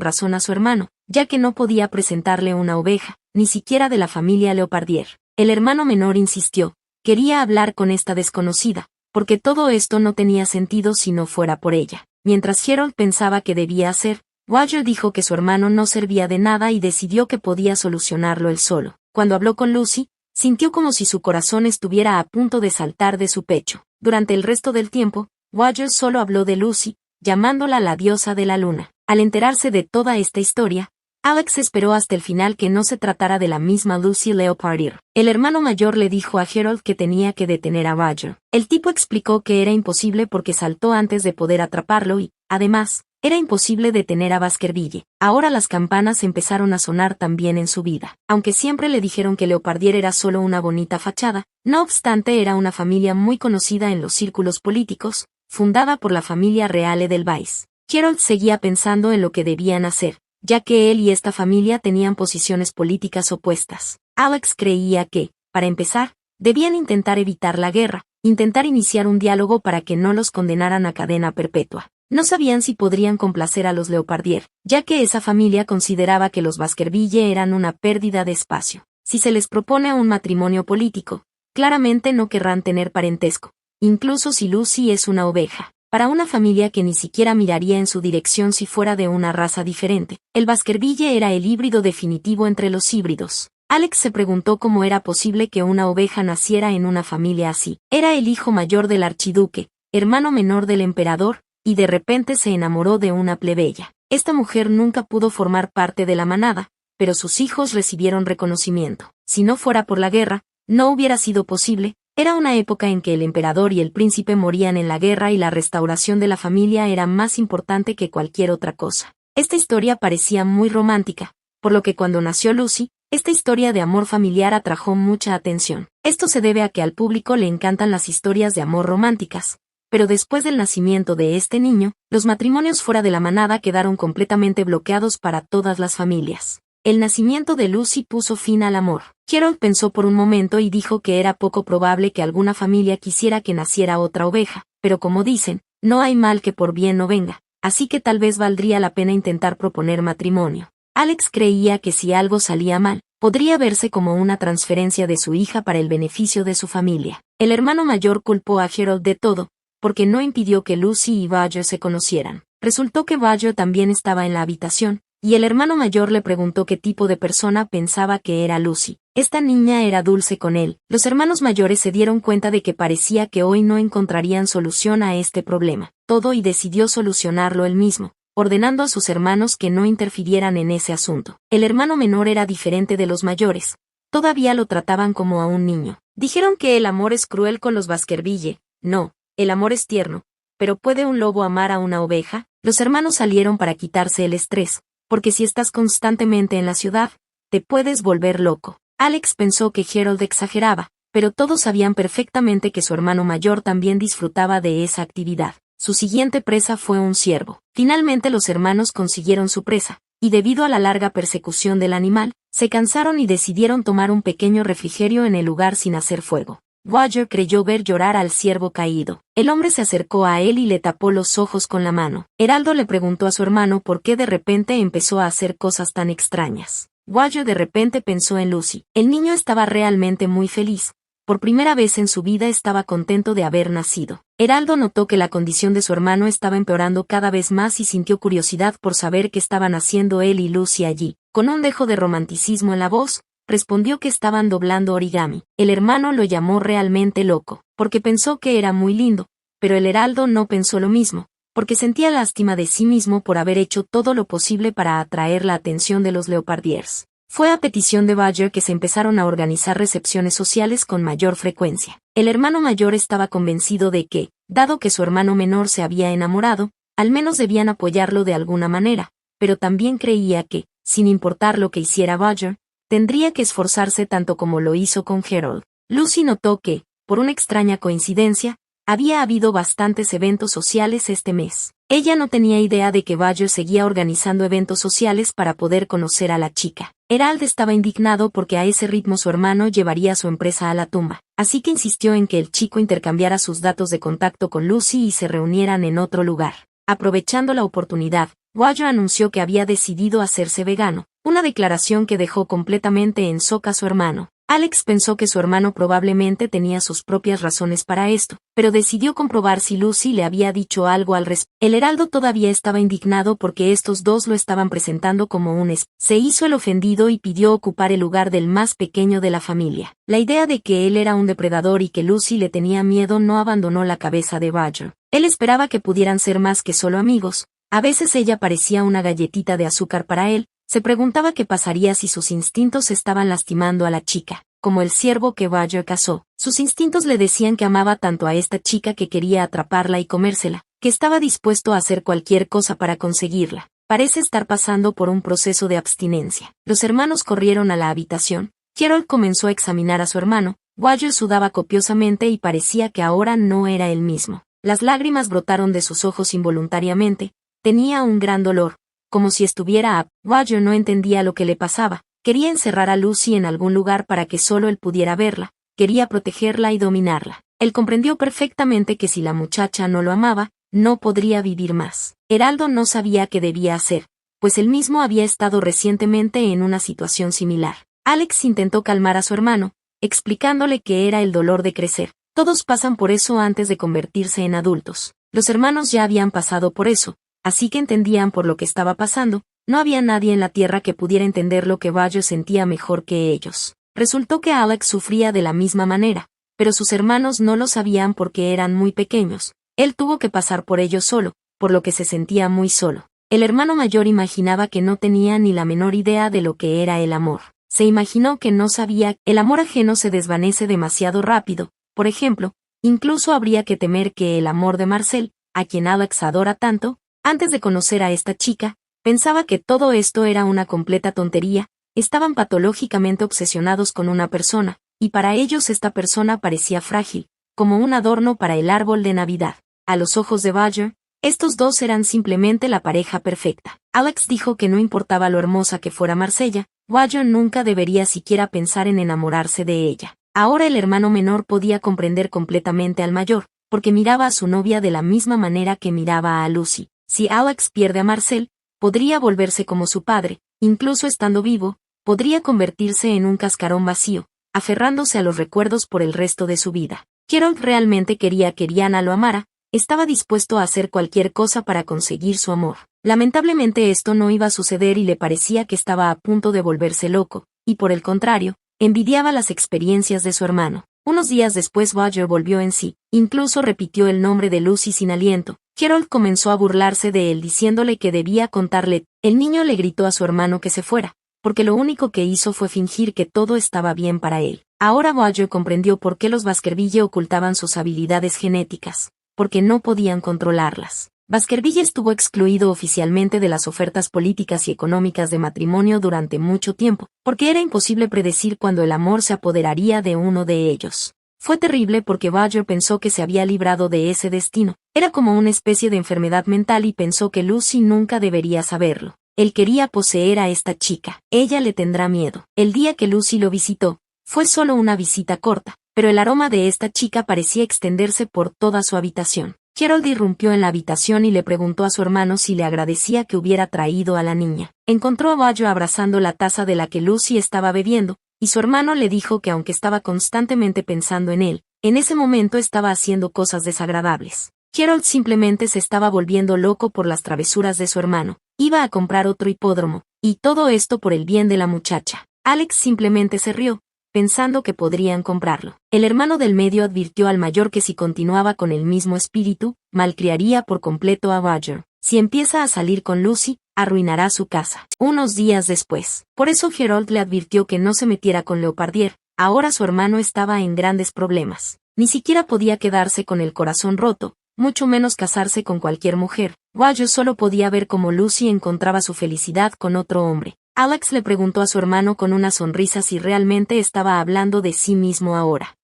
razón a su hermano, ya que no podía presentarle una oveja, ni siquiera de la familia Leopardier. El hermano menor insistió, quería hablar con esta desconocida, porque todo esto no tenía sentido si no fuera por ella. Mientras Harold pensaba qué debía hacer, Roger dijo que su hermano no servía de nada y decidió que podía solucionarlo él solo. Cuando habló con Lucy, sintió como si su corazón estuviera a punto de saltar de su pecho. Durante el resto del tiempo, Roger solo habló de Lucy, llamándola la diosa de la luna. Al enterarse de toda esta historia, Alex esperó hasta el final que no se tratara de la misma Lucy Leopardier. El hermano mayor le dijo a Harold que tenía que detener a Roger. El tipo explicó que era imposible porque saltó antes de poder atraparlo y, además, era imposible detener a Baskerville. Ahora las campanas empezaron a sonar también en su vida. Aunque siempre le dijeron que Leopardier era solo una bonita fachada, no obstante era una familia muy conocida en los círculos políticos, fundada por la familia real Edelweiss. Harold seguía pensando en lo que debían hacer, ya que él y esta familia tenían posiciones políticas opuestas. Alex creía que, para empezar, debían intentar evitar la guerra, intentar iniciar un diálogo para que no los condenaran a cadena perpetua. No sabían si podrían complacer a los Leopardier, ya que esa familia consideraba que los Baskerville eran una pérdida de espacio. Si se les propone un matrimonio político, claramente no querrán tener parentesco, incluso si Lucy es una oveja. Para una familia que ni siquiera miraría en su dirección si fuera de una raza diferente, el Baskerville era el híbrido definitivo entre los híbridos. Alex se preguntó cómo era posible que una oveja naciera en una familia así. Era el hijo mayor del archiduque, hermano menor del emperador, y de repente se enamoró de una plebeya. Esta mujer nunca pudo formar parte de la manada, pero sus hijos recibieron reconocimiento. Si no fuera por la guerra, no hubiera sido posible. Era una época en que el emperador y el príncipe morían en la guerra y la restauración de la familia era más importante que cualquier otra cosa. Esta historia parecía muy romántica, por lo que cuando nació Lucy, esta historia de amor familiar atrajo mucha atención. Esto se debe a que al público le encantan las historias de amor románticas. Pero después del nacimiento de este niño, los matrimonios fuera de la manada quedaron completamente bloqueados para todas las familias. El nacimiento de Lucy puso fin al amor. Harold pensó por un momento y dijo que era poco probable que alguna familia quisiera que naciera otra oveja, pero como dicen, no hay mal que por bien no venga, así que tal vez valdría la pena intentar proponer matrimonio. Alex creía que si algo salía mal, podría verse como una transferencia de su hija para el beneficio de su familia. El hermano mayor culpó a Harold de todo, porque no impidió que Lucy y Roger se conocieran. Resultó que Roger también estaba en la habitación, y el hermano mayor le preguntó qué tipo de persona pensaba que era Lucy. Esta niña era dulce con él. Los hermanos mayores se dieron cuenta de que parecía que hoy no encontrarían solución a este problema. Todo y decidió solucionarlo él mismo, ordenando a sus hermanos que no interfirieran en ese asunto. El hermano menor era diferente de los mayores. Todavía lo trataban como a un niño. Dijeron que el amor es cruel con los Baskerville. No. El amor es tierno, pero ¿puede un lobo amar a una oveja? Los hermanos salieron para quitarse el estrés, porque si estás constantemente en la ciudad, te puedes volver loco. Alex pensó que Harold exageraba, pero todos sabían perfectamente que su hermano mayor también disfrutaba de esa actividad. Su siguiente presa fue un ciervo. Finalmente los hermanos consiguieron su presa, y debido a la larga persecución del animal, se cansaron y decidieron tomar un pequeño refrigerio en el lugar sin hacer fuego. Roger creyó ver llorar al ciervo caído. El hombre se acercó a él y le tapó los ojos con la mano. Heraldo le preguntó a su hermano por qué de repente empezó a hacer cosas tan extrañas. Roger de repente pensó en Lucy. El niño estaba realmente muy feliz. Por primera vez en su vida estaba contento de haber nacido. Heraldo notó que la condición de su hermano estaba empeorando cada vez más y sintió curiosidad por saber qué estaban haciendo él y Lucy allí. Con un dejo de romanticismo en la voz, respondió que estaban doblando origami. El hermano lo llamó realmente loco, porque pensó que era muy lindo, pero el heraldo no pensó lo mismo, porque sentía lástima de sí mismo por haber hecho todo lo posible para atraer la atención de los Leopardiers. Fue a petición de Badger que se empezaron a organizar recepciones sociales con mayor frecuencia. El hermano mayor estaba convencido de que, dado que su hermano menor se había enamorado, al menos debían apoyarlo de alguna manera, pero también creía que, sin importar lo que hiciera Badger, tendría que esforzarse tanto como lo hizo con Harold. Lucy notó que, por una extraña coincidencia, había habido bastantes eventos sociales este mes. Ella no tenía idea de que Badger seguía organizando eventos sociales para poder conocer a la chica. Herald estaba indignado porque a ese ritmo su hermano llevaría su empresa a la tumba, así que insistió en que el chico intercambiara sus datos de contacto con Lucy y se reunieran en otro lugar. Aprovechando la oportunidad, Badger anunció que había decidido hacerse vegano, una declaración que dejó completamente en shock a su hermano. Alex pensó que su hermano probablemente tenía sus propias razones para esto, pero decidió comprobar si Lucy le había dicho algo al respecto. El heraldo todavía estaba indignado porque estos dos lo estaban presentando como un se hizo el ofendido y pidió ocupar el lugar del más pequeño de la familia. La idea de que él era un depredador y que Lucy le tenía miedo no abandonó la cabeza de Badger. Él esperaba que pudieran ser más que solo amigos. A veces ella parecía una galletita de azúcar para él. Se preguntaba qué pasaría si sus instintos estaban lastimando a la chica. Como el ciervo que Badger cazó, sus instintos le decían que amaba tanto a esta chica que quería atraparla y comérsela, que estaba dispuesto a hacer cualquier cosa para conseguirla. Parece estar pasando por un proceso de abstinencia. Los hermanos corrieron a la habitación. Harold comenzó a examinar a su hermano. Badger sudaba copiosamente y parecía que ahora no era el mismo. Las lágrimas brotaron de sus ojos involuntariamente. Tenía un gran dolor, como si estuviera Badger no entendía lo que le pasaba. Quería encerrar a Lucy en algún lugar para que solo él pudiera verla, quería protegerla y dominarla. Él comprendió perfectamente que si la muchacha no lo amaba, no podría vivir más. Heraldo no sabía qué debía hacer, pues él mismo había estado recientemente en una situación similar. Alex intentó calmar a su hermano, explicándole que era el dolor de crecer. Todos pasan por eso antes de convertirse en adultos. Los hermanos ya habían pasado por eso, así que entendían por lo que estaba pasando. No había nadie en la tierra que pudiera entender lo que Badger sentía mejor que ellos. Resultó que Alex sufría de la misma manera, pero sus hermanos no lo sabían porque eran muy pequeños. Él tuvo que pasar por ello solo, por lo que se sentía muy solo. El hermano mayor imaginaba que no tenía ni la menor idea de lo que era el amor. Se imaginó que no sabía. El amor ajeno se desvanece demasiado rápido. Por ejemplo, incluso habría que temer que el amor de Marcel, a quien Alex adora tanto, antes de conocer a esta chica, pensaba que todo esto era una completa tontería. Estaban patológicamente obsesionados con una persona, y para ellos esta persona parecía frágil, como un adorno para el árbol de Navidad. A los ojos de Badger, estos dos eran simplemente la pareja perfecta. Alex dijo que no importaba lo hermosa que fuera Marcella, Badger nunca debería siquiera pensar en enamorarse de ella. Ahora el hermano menor podía comprender completamente al mayor, porque miraba a su novia de la misma manera que miraba a Lucy. Si Alex pierde a Marcel, podría volverse como su padre, incluso estando vivo, podría convertirse en un cascarón vacío, aferrándose a los recuerdos por el resto de su vida. Harold realmente quería que Diana lo amara, estaba dispuesto a hacer cualquier cosa para conseguir su amor. Lamentablemente esto no iba a suceder y le parecía que estaba a punto de volverse loco, y por el contrario, envidiaba las experiencias de su hermano. Unos días después Badger volvió en sí, incluso repitió el nombre de Lucy sin aliento. Harold comenzó a burlarse de él diciéndole que debía contarle. El niño le gritó a su hermano que se fuera, porque lo único que hizo fue fingir que todo estaba bien para él. Ahora Badger comprendió por qué los Baskerville ocultaban sus habilidades genéticas, porque no podían controlarlas. Baskerville estuvo excluido oficialmente de las ofertas políticas y económicas de matrimonio durante mucho tiempo, porque era imposible predecir cuándo el amor se apoderaría de uno de ellos. Fue terrible porque Badger pensó que se había librado de ese destino. Era como una especie de enfermedad mental y pensó que Lucy nunca debería saberlo. Él quería poseer a esta chica. Ella le tendrá miedo. El día que Lucy lo visitó, fue solo una visita corta, pero el aroma de esta chica parecía extenderse por toda su habitación. Harold irrumpió en la habitación y le preguntó a su hermano si le agradecía que hubiera traído a la niña. Encontró a Badger abrazando la taza de la que Lucy estaba bebiendo, y su hermano le dijo que aunque estaba constantemente pensando en él, en ese momento estaba haciendo cosas desagradables. Harold simplemente se estaba volviendo loco por las travesuras de su hermano. Iba a comprar otro hipódromo, y todo esto por el bien de la muchacha. Alex simplemente se rió, pensando que podrían comprarlo. El hermano del medio advirtió al mayor que si continuaba con el mismo espíritu, malcriaría por completo a Badger. Si empieza a salir con Lucy, arruinará su casa. Unos días después. Por eso Harold le advirtió que no se metiera con Leopardier. Ahora su hermano estaba en grandes problemas. Ni siquiera podía quedarse con el corazón roto, mucho menos casarse con cualquier mujer. Badger solo podía ver cómo Lucy encontraba su felicidad con otro hombre. Alex le preguntó a su hermano con una sonrisa si realmente estaba hablando de sí mismo ahora.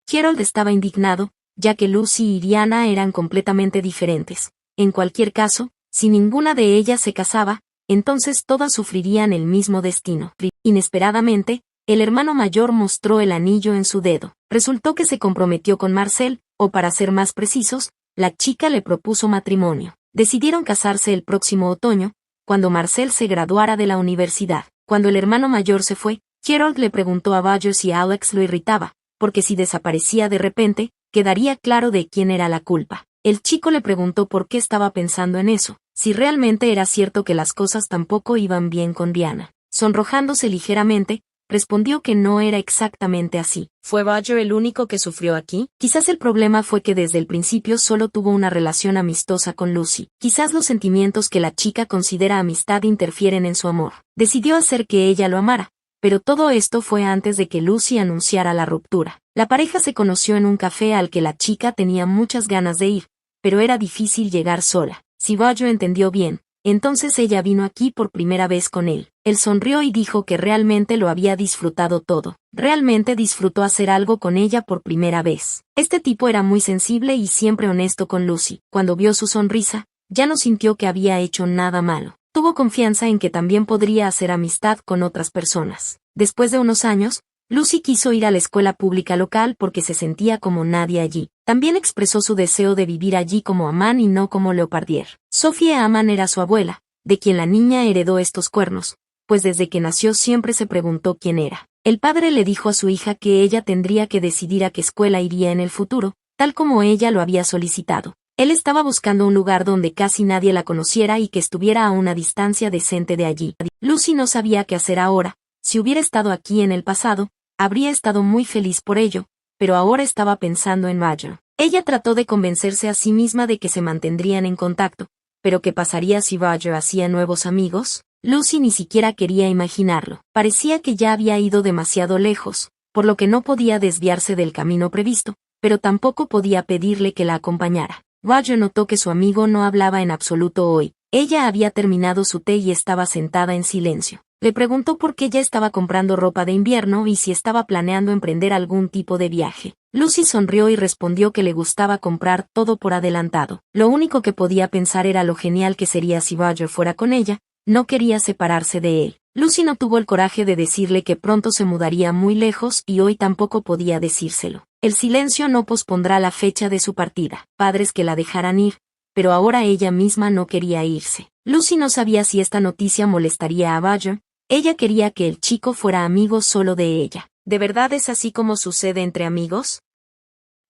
Harold estaba indignado, ya que Lucy y Diana eran completamente diferentes. En cualquier caso, si ninguna de ellas se casaba, entonces todas sufrirían el mismo destino. Inesperadamente, el hermano mayor mostró el anillo en su dedo. Resultó que se comprometió con Marcel, o para ser más precisos, la chica le propuso matrimonio. Decidieron casarse el próximo otoño, cuando Marcel se graduara de la universidad. Cuando el hermano mayor se fue, Harold le preguntó a Badger si Alex lo irritaba, porque si desaparecía de repente, quedaría claro de quién era la culpa. El chico le preguntó por qué estaba pensando en eso, si realmente era cierto que las cosas tampoco iban bien con Diana. Sonrojándose ligeramente, respondió que no era exactamente así. ¿Fue Badger el único que sufrió aquí? Quizás el problema fue que desde el principio solo tuvo una relación amistosa con Lucy. Quizás los sentimientos que la chica considera amistad interfieren en su amor. Decidió hacer que ella lo amara, pero todo esto fue antes de que Lucy anunciara la ruptura. La pareja se conoció en un café al que la chica tenía muchas ganas de ir, pero era difícil llegar sola. Si Badger entendió bien, entonces ella vino aquí por primera vez con él. Él sonrió y dijo que realmente lo había disfrutado todo. Realmente disfrutó hacer algo con ella por primera vez. Este tipo era muy sensible y siempre honesto con Lucy. Cuando vio su sonrisa, ya no sintió que había hecho nada malo. Tuvo confianza en que también podría hacer amistad con otras personas. Después de unos años, Lucy quiso ir a la escuela pública local porque se sentía como nadie allí. También expresó su deseo de vivir allí como Aman y no como Leopardier. Sophie Aman era su abuela, de quien la niña heredó estos cuernos, pues desde que nació siempre se preguntó quién era. El padre le dijo a su hija que ella tendría que decidir a qué escuela iría en el futuro, tal como ella lo había solicitado. Él estaba buscando un lugar donde casi nadie la conociera y que estuviera a una distancia decente de allí. Lucy no sabía qué hacer ahora. Si hubiera estado aquí en el pasado, habría estado muy feliz por ello, pero ahora estaba pensando en Badger. Ella trató de convencerse a sí misma de que se mantendrían en contacto, pero ¿qué pasaría si Badger hacía nuevos amigos? Lucy ni siquiera quería imaginarlo. Parecía que ya había ido demasiado lejos, por lo que no podía desviarse del camino previsto, pero tampoco podía pedirle que la acompañara. Badger notó que su amigo no hablaba en absoluto hoy. Ella había terminado su té y estaba sentada en silencio. Le preguntó por qué ya estaba comprando ropa de invierno y si estaba planeando emprender algún tipo de viaje. Lucy sonrió y respondió que le gustaba comprar todo por adelantado. Lo único que podía pensar era lo genial que sería si Badger fuera con ella. No quería separarse de él. Lucy no tuvo el coraje de decirle que pronto se mudaría muy lejos y hoy tampoco podía decírselo. El silencio no pospondrá la fecha de su partida. Padres que la dejaran ir, pero ahora ella misma no quería irse. Lucy no sabía si esta noticia molestaría a Badger. Ella quería que el chico fuera amigo solo de ella. ¿De verdad es así como sucede entre amigos?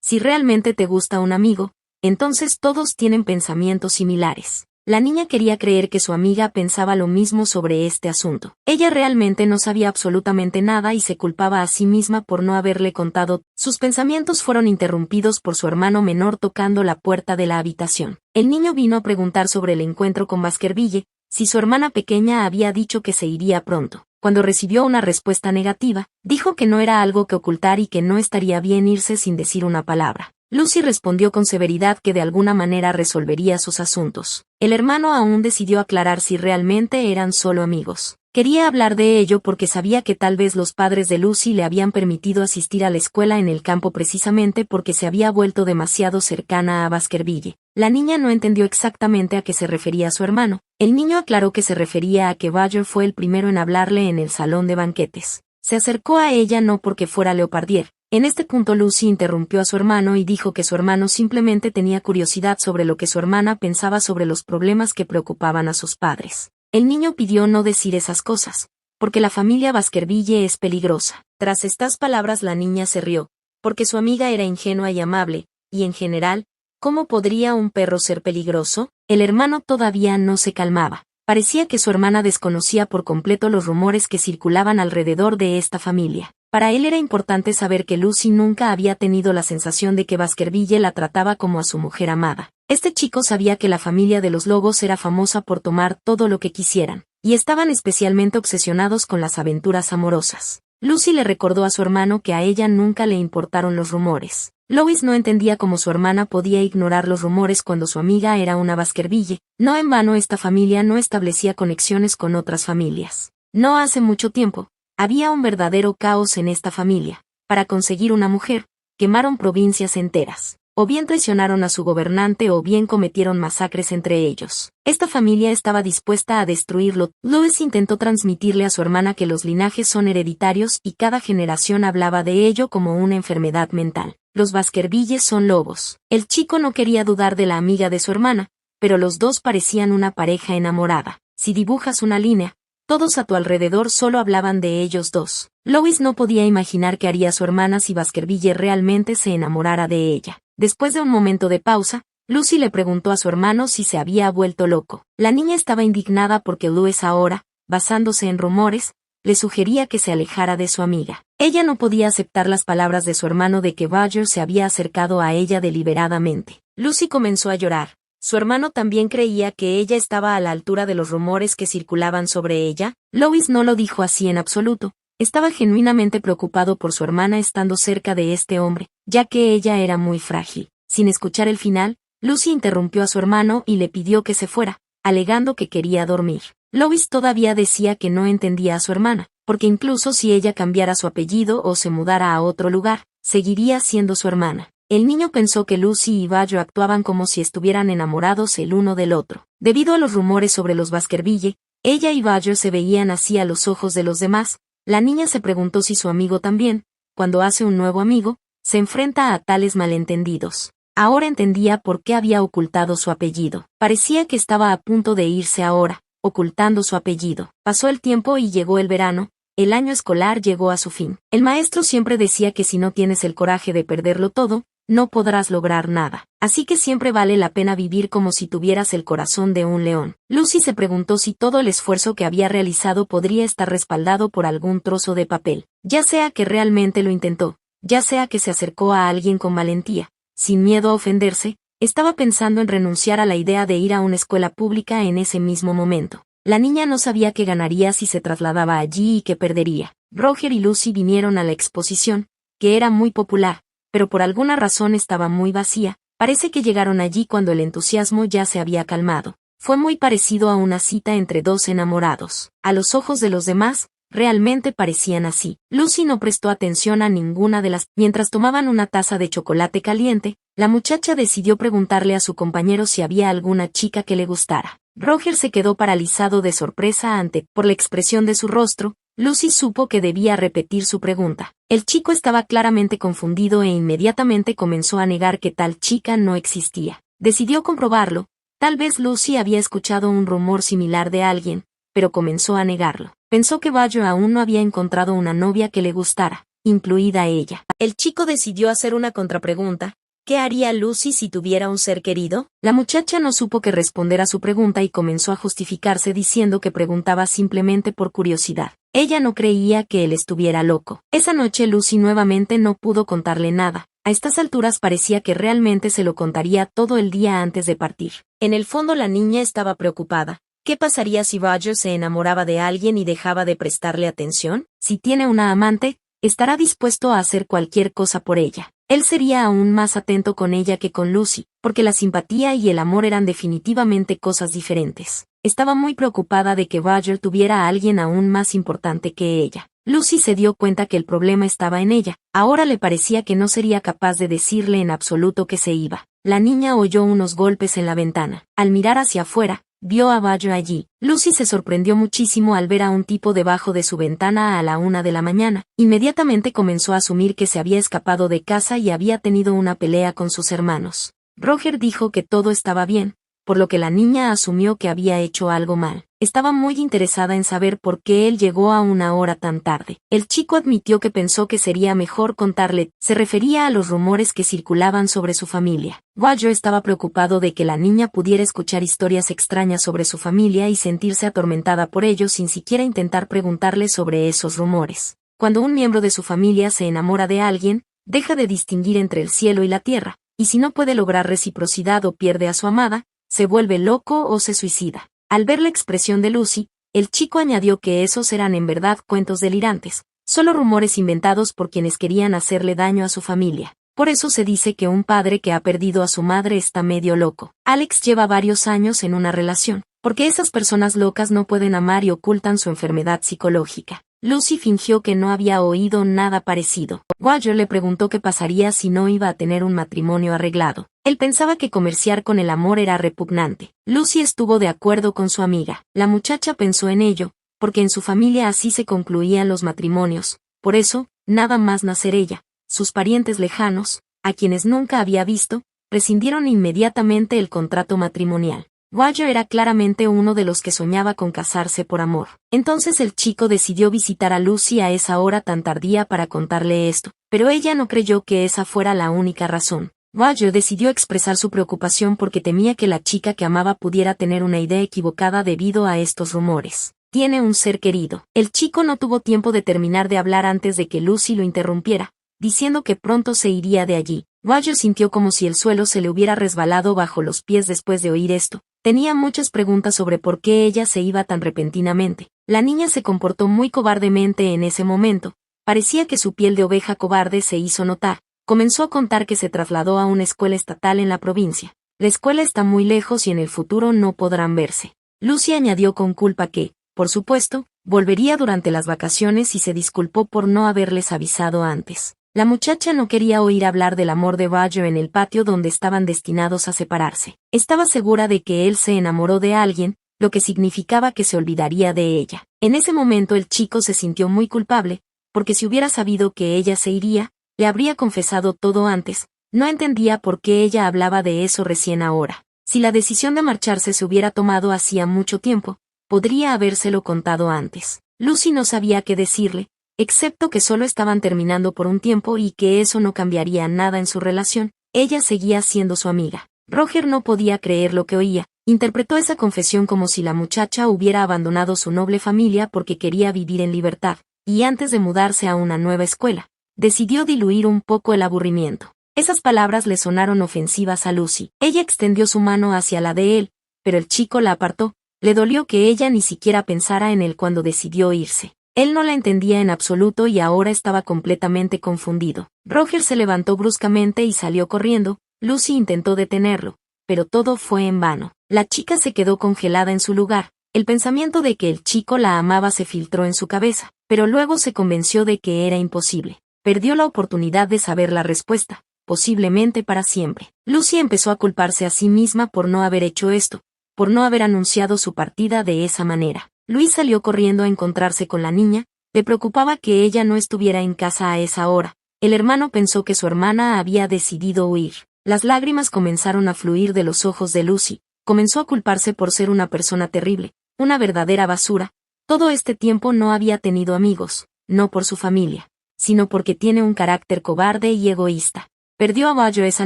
Si realmente te gusta un amigo, entonces todos tienen pensamientos similares. La niña quería creer que su amiga pensaba lo mismo sobre este asunto. Ella realmente no sabía absolutamente nada y se culpaba a sí misma por no haberle contado. Sus pensamientos fueron interrumpidos por su hermano menor tocando la puerta de la habitación. El niño vino a preguntar sobre el encuentro con Baskerville, si su hermana pequeña había dicho que se iría pronto. Cuando recibió una respuesta negativa, dijo que no era algo que ocultar y que no estaría bien irse sin decir una palabra. Lucy respondió con severidad que de alguna manera resolvería sus asuntos. El hermano aún decidió aclarar si realmente eran solo amigos. Quería hablar de ello porque sabía que tal vez los padres de Lucy le habían permitido asistir a la escuela en el campo precisamente porque se había vuelto demasiado cercana a Baskerville. La niña no entendió exactamente a qué se refería su hermano. El niño aclaró que se refería a que Badger fue el primero en hablarle en el salón de banquetes. Se acercó a ella no porque fuera Leopardier. En este punto Lucy interrumpió a su hermano y dijo que su hermano simplemente tenía curiosidad sobre lo que su hermana pensaba sobre los problemas que preocupaban a sus padres. El niño pidió no decir esas cosas, porque la familia Baskerville es peligrosa. Tras estas palabras la niña se rió, porque su amiga era ingenua y amable, y en general, ¿cómo podría un perro ser peligroso? El hermano todavía no se calmaba. Parecía que su hermana desconocía por completo los rumores que circulaban alrededor de esta familia. Para él era importante saber que Lucy nunca había tenido la sensación de que Baskerville la trataba como a su mujer amada. Este chico sabía que la familia de los Lobos era famosa por tomar todo lo que quisieran, y estaban especialmente obsesionados con las aventuras amorosas. Lucy le recordó a su hermano que a ella nunca le importaron los rumores. Lois no entendía cómo su hermana podía ignorar los rumores cuando su amiga era una Baskerville. No en vano esta familia no establecía conexiones con otras familias. No hace mucho tiempo, había un verdadero caos en esta familia. Para conseguir una mujer, quemaron provincias enteras. O bien traicionaron a su gobernante o bien cometieron masacres entre ellos. Esta familia estaba dispuesta a destruirlo. Lois intentó transmitirle a su hermana que los linajes son hereditarios y cada generación hablaba de ello como una enfermedad mental. Los Baskerville son lobos. El chico no quería dudar de la amiga de su hermana, pero los dos parecían una pareja enamorada. Si dibujas una línea, todos a tu alrededor solo hablaban de ellos dos. Lois no podía imaginar qué haría su hermana si Baskerville realmente se enamorara de ella. Después de un momento de pausa, Lucy le preguntó a su hermano si se había vuelto loco. La niña estaba indignada porque Louis ahora, basándose en rumores, le sugería que se alejara de su amiga. Ella no podía aceptar las palabras de su hermano de que Badger se había acercado a ella deliberadamente. Lucy comenzó a llorar. Su hermano también creía que ella estaba a la altura de los rumores que circulaban sobre ella. Lois no lo dijo así en absoluto. Estaba genuinamente preocupado por su hermana estando cerca de este hombre, ya que ella era muy frágil. Sin escuchar el final, Lucy interrumpió a su hermano y le pidió que se fuera, alegando que quería dormir. Lois todavía decía que no entendía a su hermana, porque incluso si ella cambiara su apellido o se mudara a otro lugar, seguiría siendo su hermana. El niño pensó que Lucy y Badger actuaban como si estuvieran enamorados el uno del otro. Debido a los rumores sobre los Baskerville, ella y Badger se veían así a los ojos de los demás. La niña se preguntó si su amigo también, cuando hace un nuevo amigo, se enfrenta a tales malentendidos. Ahora entendía por qué había ocultado su apellido. Parecía que estaba a punto de irse ahora, ocultando su apellido. Pasó el tiempo y llegó el verano. El año escolar llegó a su fin. El maestro siempre decía que si no tienes el coraje de perderlo todo, no podrás lograr nada. Así que siempre vale la pena vivir como si tuvieras el corazón de un león. Lucy se preguntó si todo el esfuerzo que había realizado podría estar respaldado por algún trozo de papel. Ya sea que realmente lo intentó, ya sea que se acercó a alguien con valentía, sin miedo a ofenderse, estaba pensando en renunciar a la idea de ir a una escuela pública en ese mismo momento. La niña no sabía qué ganaría si se trasladaba allí y qué perdería. Roger y Lucy vinieron a la exposición, que era muy popular, pero por alguna razón estaba muy vacía. Parece que llegaron allí cuando el entusiasmo ya se había calmado. Fue muy parecido a una cita entre dos enamorados. A los ojos de los demás, realmente parecían así. Lucy no prestó atención a ninguna de las. Mientras tomaban una taza de chocolate caliente, la muchacha decidió preguntarle a su compañero si había alguna chica que le gustara. Roger se quedó paralizado de sorpresa por la expresión de su rostro. Lucy supo que debía repetir su pregunta. El chico estaba claramente confundido e inmediatamente comenzó a negar que tal chica no existía. Decidió comprobarlo. Tal vez Lucy había escuchado un rumor similar de alguien, pero comenzó a negarlo. Pensó que Badger aún no había encontrado una novia que le gustara, incluida ella. El chico decidió hacer una contrapregunta. ¿Qué haría Lucy si tuviera un ser querido? La muchacha no supo qué responder a su pregunta y comenzó a justificarse diciendo que preguntaba simplemente por curiosidad. Ella no creía que él estuviera loco. Esa noche Lucy nuevamente no pudo contarle nada. A estas alturas parecía que realmente se lo contaría todo el día antes de partir. En el fondo la niña estaba preocupada. ¿Qué pasaría si Badger se enamoraba de alguien y dejaba de prestarle atención? Si tiene una amante, estará dispuesto a hacer cualquier cosa por ella. Él sería aún más atento con ella que con Lucy, porque la simpatía y el amor eran definitivamente cosas diferentes. Estaba muy preocupada de que Roger tuviera a alguien aún más importante que ella. Lucy se dio cuenta que el problema estaba en ella. Ahora le parecía que no sería capaz de decirle en absoluto que se iba. La niña oyó unos golpes en la ventana. Al mirar hacia afuera, vio a Roger allí. Lucy se sorprendió muchísimo al ver a un tipo debajo de su ventana a la 1 de la mañana. Inmediatamente comenzó a asumir que se había escapado de casa y había tenido una pelea con sus hermanos. Roger dijo que todo estaba bien, por lo que la niña asumió que había hecho algo mal. Estaba muy interesada en saber por qué él llegó a una hora tan tarde. El chico admitió que pensó que sería mejor contarle. Se refería a los rumores que circulaban sobre su familia. Roger estaba preocupado de que la niña pudiera escuchar historias extrañas sobre su familia y sentirse atormentada por ello sin siquiera intentar preguntarle sobre esos rumores. Cuando un miembro de su familia se enamora de alguien, deja de distinguir entre el cielo y la tierra, y si no puede lograr reciprocidad o pierde a su amada, se vuelve loco o se suicida. Al ver la expresión de Lucy, el chico añadió que esos eran en verdad cuentos delirantes, solo rumores inventados por quienes querían hacerle daño a su familia. Por eso se dice que un padre que ha perdido a su madre está medio loco. Alex lleva varios años en una relación, porque esas personas locas no pueden amar y ocultan su enfermedad psicológica. Lucy fingió que no había oído nada parecido. Roger le preguntó qué pasaría si no iba a tener un matrimonio arreglado. Él pensaba que comerciar con el amor era repugnante. Lucy estuvo de acuerdo con su amiga. La muchacha pensó en ello, porque en su familia así se concluían los matrimonios. Por eso, nada más nacer ella, sus parientes lejanos, a quienes nunca había visto, rescindieron inmediatamente el contrato matrimonial. Roger era claramente uno de los que soñaba con casarse por amor. Entonces el chico decidió visitar a Lucy a esa hora tan tardía para contarle esto, pero ella no creyó que esa fuera la única razón. Roger decidió expresar su preocupación porque temía que la chica que amaba pudiera tener una idea equivocada debido a estos rumores. Tiene un ser querido. El chico no tuvo tiempo de terminar de hablar antes de que Lucy lo interrumpiera, diciendo que pronto se iría de allí. Roger sintió como si el suelo se le hubiera resbalado bajo los pies después de oír esto. Tenía muchas preguntas sobre por qué ella se iba tan repentinamente. La niña se comportó muy cobardemente en ese momento. Parecía que su piel de oveja cobarde se hizo notar. Comenzó a contar que se trasladó a una escuela estatal en la provincia. La escuela está muy lejos y en el futuro no podrán verse. Lucy añadió con culpa que, por supuesto, volvería durante las vacaciones y se disculpó por no haberles avisado antes. La muchacha no quería oír hablar del amor de Roger en el patio donde estaban destinados a separarse. Estaba segura de que él se enamoró de alguien, lo que significaba que se olvidaría de ella. En ese momento el chico se sintió muy culpable, porque si hubiera sabido que ella se iría, le habría confesado todo antes. No entendía por qué ella hablaba de eso recién ahora. Si la decisión de marcharse se hubiera tomado hacía mucho tiempo, podría habérselo contado antes. Lucy no sabía qué decirle, excepto que solo estaban terminando por un tiempo y que eso no cambiaría nada en su relación. Ella seguía siendo su amiga. Roger no podía creer lo que oía. Interpretó esa confesión como si la muchacha hubiera abandonado su noble familia porque quería vivir en libertad, y antes de mudarse a una nueva escuela, decidió diluir un poco el aburrimiento. Esas palabras le sonaron ofensivas a Lucy. Ella extendió su mano hacia la de él, pero el chico la apartó. Le dolió que ella ni siquiera pensara en él cuando decidió irse. Él no la entendía en absoluto y ahora estaba completamente confundido. Roger se levantó bruscamente y salió corriendo. Lucy intentó detenerlo, pero todo fue en vano. La chica se quedó congelada en su lugar. El pensamiento de que el chico la amaba se filtró en su cabeza, pero luego se convenció de que era imposible. Perdió la oportunidad de saber la respuesta, posiblemente para siempre. Lucy empezó a culparse a sí misma por no haber hecho esto, por no haber anunciado su partida de esa manera. Luis salió corriendo a encontrarse con la niña. Le preocupaba que ella no estuviera en casa a esa hora. El hermano pensó que su hermana había decidido huir. Las lágrimas comenzaron a fluir de los ojos de Lucy. Comenzó a culparse por ser una persona terrible, una verdadera basura. Todo este tiempo no había tenido amigos, no por su familia, sino porque tiene un carácter cobarde y egoísta. Perdió a Bayo esa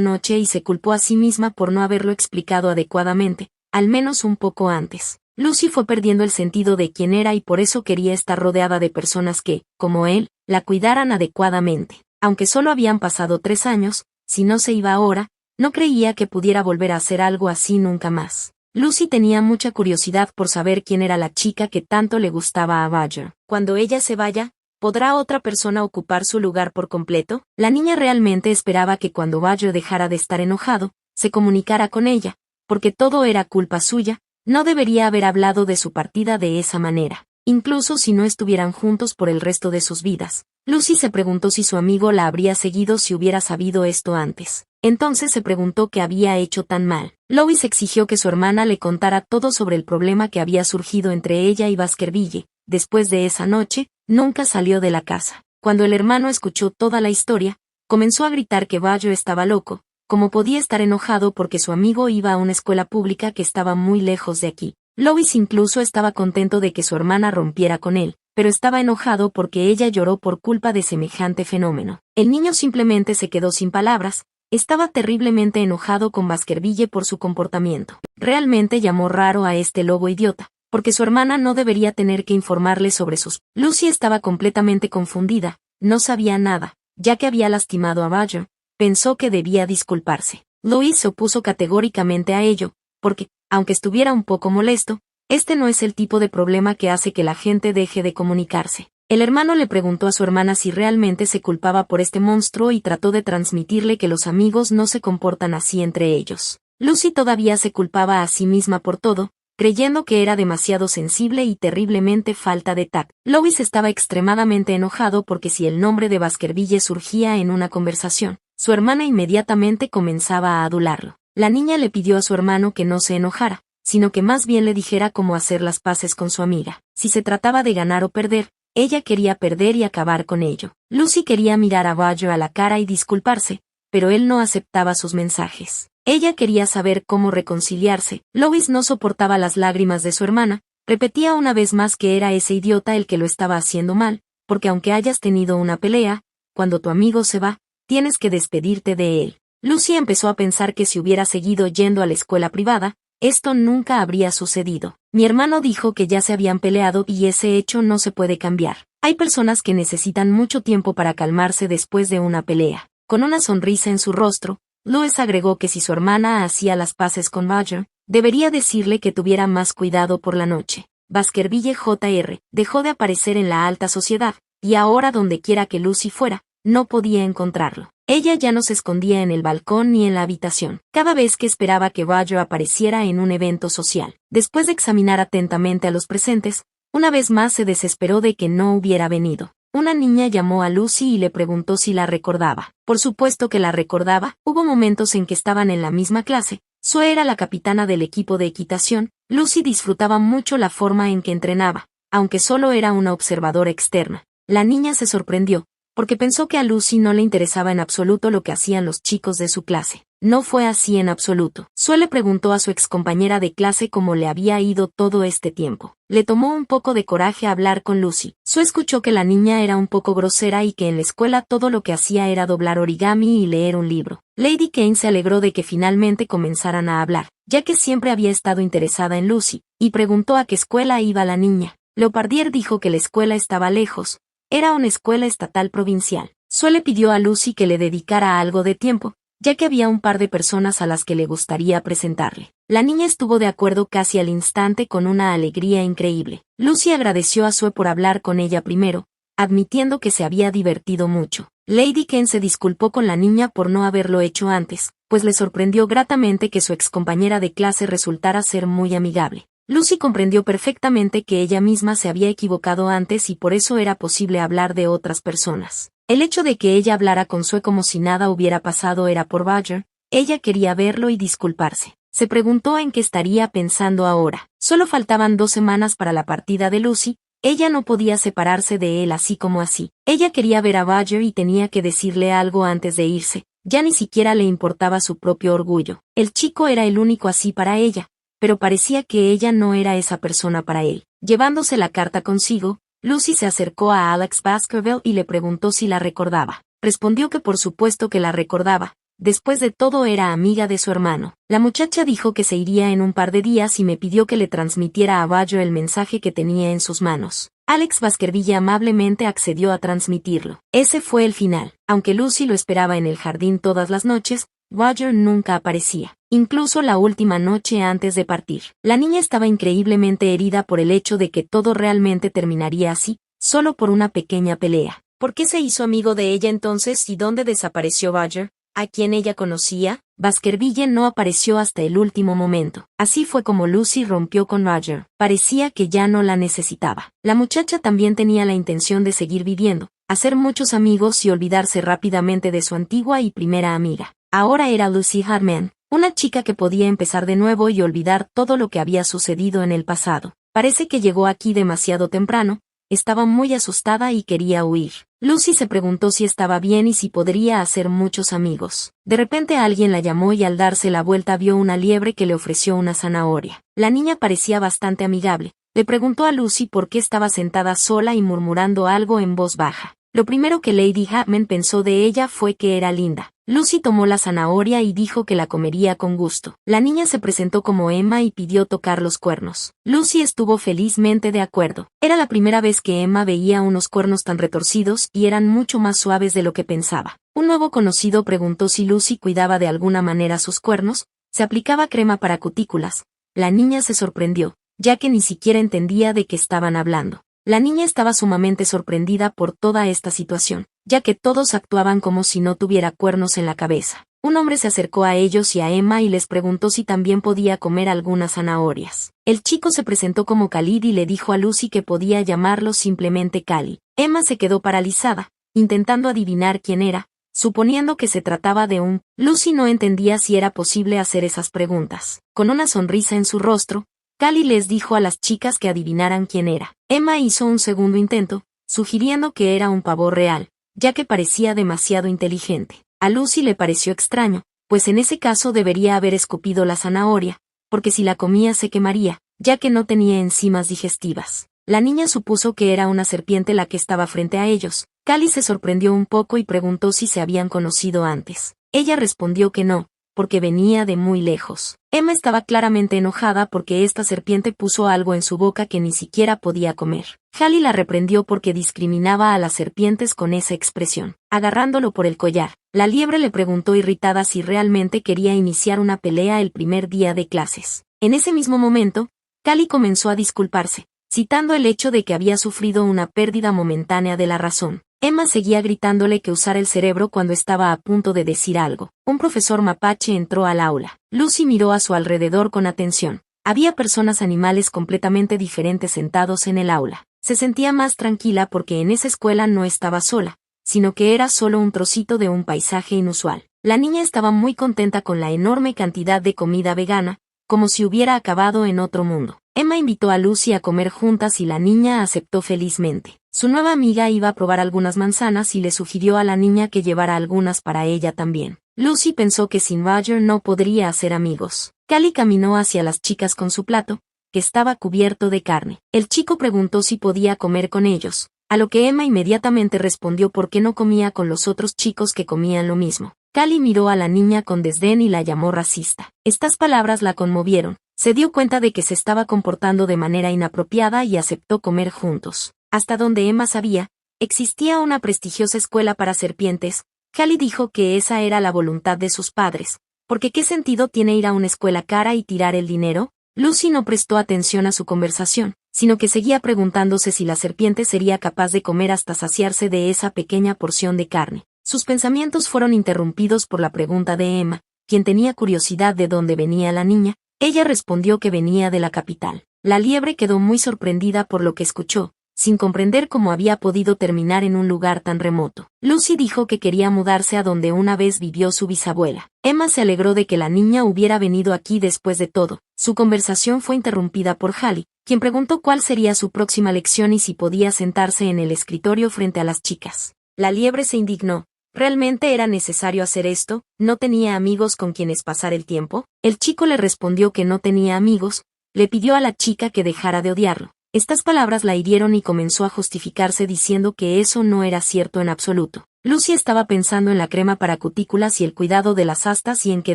noche y se culpó a sí misma por no haberlo explicado adecuadamente, al menos un poco antes. Lucy fue perdiendo el sentido de quién era y por eso quería estar rodeada de personas que, como él, la cuidaran adecuadamente. Aunque solo habían pasado 3 años, si no se iba ahora, no creía que pudiera volver a hacer algo así nunca más. Lucy tenía mucha curiosidad por saber quién era la chica que tanto le gustaba a Badger. Cuando ella se vaya, ¿Podrá otra persona ocupar su lugar por completo? La niña realmente esperaba que cuando Badger dejara de estar enojado, se comunicara con ella, porque todo era culpa suya, no debería haber hablado de su partida de esa manera, incluso si no estuvieran juntos por el resto de sus vidas. Lucy se preguntó si su amigo la habría seguido si hubiera sabido esto antes. Entonces se preguntó qué había hecho tan mal. Lois exigió que su hermana le contara todo sobre el problema que había surgido entre ella y Baskerville. Después de esa noche, nunca salió de la casa. Cuando el hermano escuchó toda la historia, comenzó a gritar que Badger estaba loco, como podía estar enojado porque su amigo iba a una escuela pública que estaba muy lejos de aquí. Lois incluso estaba contento de que su hermana rompiera con él, pero estaba enojado porque ella lloró por culpa de semejante fenómeno. El niño simplemente se quedó sin palabras. Estaba terriblemente enojado con Baskerville por su comportamiento. Realmente llamó raro a este lobo idiota, porque su hermana no debería tener que informarle sobre sus... Lucy estaba completamente confundida, no sabía nada, ya que había lastimado a Badger, pensó que debía disculparse. Louis se opuso categóricamente a ello, porque, aunque estuviera un poco molesto, este no es el tipo de problema que hace que la gente deje de comunicarse. El hermano le preguntó a su hermana si realmente se culpaba por este monstruo y trató de transmitirle que los amigos no se comportan así entre ellos. Lucy todavía se culpaba a sí misma por todo, creyendo que era demasiado sensible y terriblemente falta de tacto. Louis estaba extremadamente enojado porque si el nombre de Baskerville surgía en una conversación, su hermana inmediatamente comenzaba a adularlo. La niña le pidió a su hermano que no se enojara, sino que más bien le dijera cómo hacer las paces con su amiga. Si se trataba de ganar o perder, ella quería perder y acabar con ello. Lucy quería mirar a Badger a la cara y disculparse, pero él no aceptaba sus mensajes. Ella quería saber cómo reconciliarse. Lois no soportaba las lágrimas de su hermana, repetía una vez más que era ese idiota el que lo estaba haciendo mal, porque aunque hayas tenido una pelea, cuando tu amigo se va, tienes que despedirte de él. Lucy empezó a pensar que si hubiera seguido yendo a la escuela privada, esto nunca habría sucedido. Mi hermano dijo que ya se habían peleado y ese hecho no se puede cambiar. Hay personas que necesitan mucho tiempo para calmarse después de una pelea. Con una sonrisa en su rostro, Lois agregó que si su hermana hacía las paces con Badger, debería decirle que tuviera más cuidado por la noche. Baskerville Jr. dejó de aparecer en la alta sociedad, y ahora donde quiera que Lucy fuera, no podía encontrarlo. Ella ya no se escondía en el balcón ni en la habitación, cada vez que esperaba que Badger apareciera en un evento social. Después de examinar atentamente a los presentes, una vez más se desesperó de que no hubiera venido. Una niña llamó a Lucy y le preguntó si la recordaba. Por supuesto que la recordaba, hubo momentos en que estaban en la misma clase. Sue era la capitana del equipo de equitación. Lucy disfrutaba mucho la forma en que entrenaba, aunque solo era una observadora externa. La niña se sorprendió, porque pensó que a Lucy no le interesaba en absoluto lo que hacían los chicos de su clase. No fue así en absoluto. Sue le preguntó a su excompañera de clase cómo le había ido todo este tiempo. Le tomó un poco de coraje hablar con Lucy. Sue escuchó que la niña era un poco grosera y que en la escuela todo lo que hacía era doblar origami y leer un libro. Lady Kane se alegró de que finalmente comenzaran a hablar, ya que siempre había estado interesada en Lucy, y preguntó a qué escuela iba la niña. Leopardier dijo que la escuela estaba lejos. Era una escuela estatal provincial. Sue le pidió a Lucy que le dedicara algo de tiempo, ya que había un par de personas a las que le gustaría presentarle. La niña estuvo de acuerdo casi al instante con una alegría increíble. Lucy agradeció a Sue por hablar con ella primero, admitiendo que se había divertido mucho. Lady Kane se disculpó con la niña por no haberlo hecho antes, pues le sorprendió gratamente que su excompañera de clase resultara ser muy amigable. Lucy comprendió perfectamente que ella misma se había equivocado antes y por eso era posible hablar de otras personas. El hecho de que ella hablara con Sue como si nada hubiera pasado era por Badger. Ella quería verlo y disculparse. Se preguntó en qué estaría pensando ahora. Solo faltaban 2 semanas para la partida de Lucy. Ella no podía separarse de él así como así. Ella quería ver a Badger y tenía que decirle algo antes de irse. Ya ni siquiera le importaba su propio orgullo. El chico era el único así para ella, pero parecía que ella no era esa persona para él. Llevándose la carta consigo, Lucy se acercó a Alex Baskerville y le preguntó si la recordaba. Respondió que por supuesto que la recordaba. Después de todo era amiga de su hermano. La muchacha dijo que se iría en un par de días y me pidió que le transmitiera a Badger el mensaje que tenía en sus manos. Alex Baskerville amablemente accedió a transmitirlo. Ese fue el final. Aunque Lucy lo esperaba en el jardín todas las noches, Badger nunca aparecía. Incluso la última noche antes de partir. La niña estaba increíblemente herida por el hecho de que todo realmente terminaría así, solo por una pequeña pelea. ¿Por qué se hizo amigo de ella entonces y dónde desapareció Roger, a quien ella conocía? Baskerville no apareció hasta el último momento. Así fue como Lucy rompió con Roger. Parecía que ya no la necesitaba. La muchacha también tenía la intención de seguir viviendo, hacer muchos amigos y olvidarse rápidamente de su antigua y primera amiga. Ahora era Lucy Hartman, una chica que podía empezar de nuevo y olvidar todo lo que había sucedido en el pasado. Parece que llegó aquí demasiado temprano. Estaba muy asustada y quería huir. Lucy se preguntó si estaba bien y si podría hacer muchos amigos. De repente alguien la llamó y al darse la vuelta vio una liebre que le ofreció una zanahoria. La niña parecía bastante amigable. Le preguntó a Lucy por qué estaba sentada sola y murmurando algo en voz baja. Lo primero que Lady Hartman pensó de ella fue que era linda. Lucy tomó la zanahoria y dijo que la comería con gusto. La niña se presentó como Emma y pidió tocar los cuernos. Lucy estuvo felizmente de acuerdo. Era la primera vez que Emma veía unos cuernos tan retorcidos y eran mucho más suaves de lo que pensaba. Un nuevo conocido preguntó si Lucy cuidaba de alguna manera sus cuernos, se aplicaba crema para cutículas. La niña se sorprendió, ya que ni siquiera entendía de qué estaban hablando. La niña estaba sumamente sorprendida por toda esta situación, ya que todos actuaban como si no tuviera cuernos en la cabeza. Un hombre se acercó a ellos y a Emma y les preguntó si también podía comer algunas zanahorias. El chico se presentó como Khalid y le dijo a Lucy que podía llamarlo simplemente Cali. Emma se quedó paralizada, intentando adivinar quién era, suponiendo que se trataba de un... Lucy no entendía si era posible hacer esas preguntas. Con una sonrisa en su rostro, Cali les dijo a las chicas que adivinaran quién era. Emma hizo un segundo intento, sugiriendo que era un pavo real, ya que parecía demasiado inteligente. A Lucy le pareció extraño, pues en ese caso debería haber escupido la zanahoria, porque si la comía se quemaría, ya que no tenía enzimas digestivas. La niña supuso que era una serpiente la que estaba frente a ellos. Cali se sorprendió un poco y preguntó si se habían conocido antes. Ella respondió que no, porque venía de muy lejos. Emma estaba claramente enojada porque esta serpiente puso algo en su boca que ni siquiera podía comer. Cali la reprendió porque discriminaba a las serpientes con esa expresión. Agarrándolo por el collar, la liebre le preguntó irritada si realmente quería iniciar una pelea el primer día de clases. En ese mismo momento, Cali comenzó a disculparse, citando el hecho de que había sufrido una pérdida momentánea de la razón. Emma seguía gritándole que usara el cerebro cuando estaba a punto de decir algo. Un profesor mapache entró al aula. Lucy miró a su alrededor con atención. Había personas animales completamente diferentes sentados en el aula. Se sentía más tranquila porque en esa escuela no estaba sola, sino que era solo un trocito de un paisaje inusual. La niña estaba muy contenta con la enorme cantidad de comida vegana, como si hubiera acabado en otro mundo. Emma invitó a Lucy a comer juntas y la niña aceptó felizmente. Su nueva amiga iba a probar algunas manzanas y le sugirió a la niña que llevara algunas para ella también. Lucy pensó que sin Roger no podría hacer amigos. Cali caminó hacia las chicas con su plato, que estaba cubierto de carne. El chico preguntó si podía comer con ellos, a lo que Emma inmediatamente respondió por qué no comía con los otros chicos que comían lo mismo. Cali miró a la niña con desdén y la llamó racista. Estas palabras la conmovieron. Se dio cuenta de que se estaba comportando de manera inapropiada y aceptó comer juntos. Hasta donde Emma sabía, existía una prestigiosa escuela para serpientes. Cali dijo que esa era la voluntad de sus padres, porque ¿qué sentido tiene ir a una escuela cara y tirar el dinero? Lucy no prestó atención a su conversación, sino que seguía preguntándose si la serpiente sería capaz de comer hasta saciarse de esa pequeña porción de carne. Sus pensamientos fueron interrumpidos por la pregunta de Emma, quien tenía curiosidad de dónde venía la niña. Ella respondió que venía de la capital. La liebre quedó muy sorprendida por lo que escuchó, sin comprender cómo había podido terminar en un lugar tan remoto. Lucy dijo que quería mudarse a donde una vez vivió su bisabuela. Emma se alegró de que la niña hubiera venido aquí después de todo. Su conversación fue interrumpida por Hallie, quien preguntó cuál sería su próxima lección y si podía sentarse en el escritorio frente a las chicas. La liebre se indignó. ¿Realmente era necesario hacer esto? ¿No tenía amigos con quienes pasar el tiempo? El chico le respondió que no tenía amigos, le pidió a la chica que dejara de odiarlo. Estas palabras la hirieron y comenzó a justificarse diciendo que eso no era cierto en absoluto. Lucy estaba pensando en la crema para cutículas y el cuidado de las astas y en que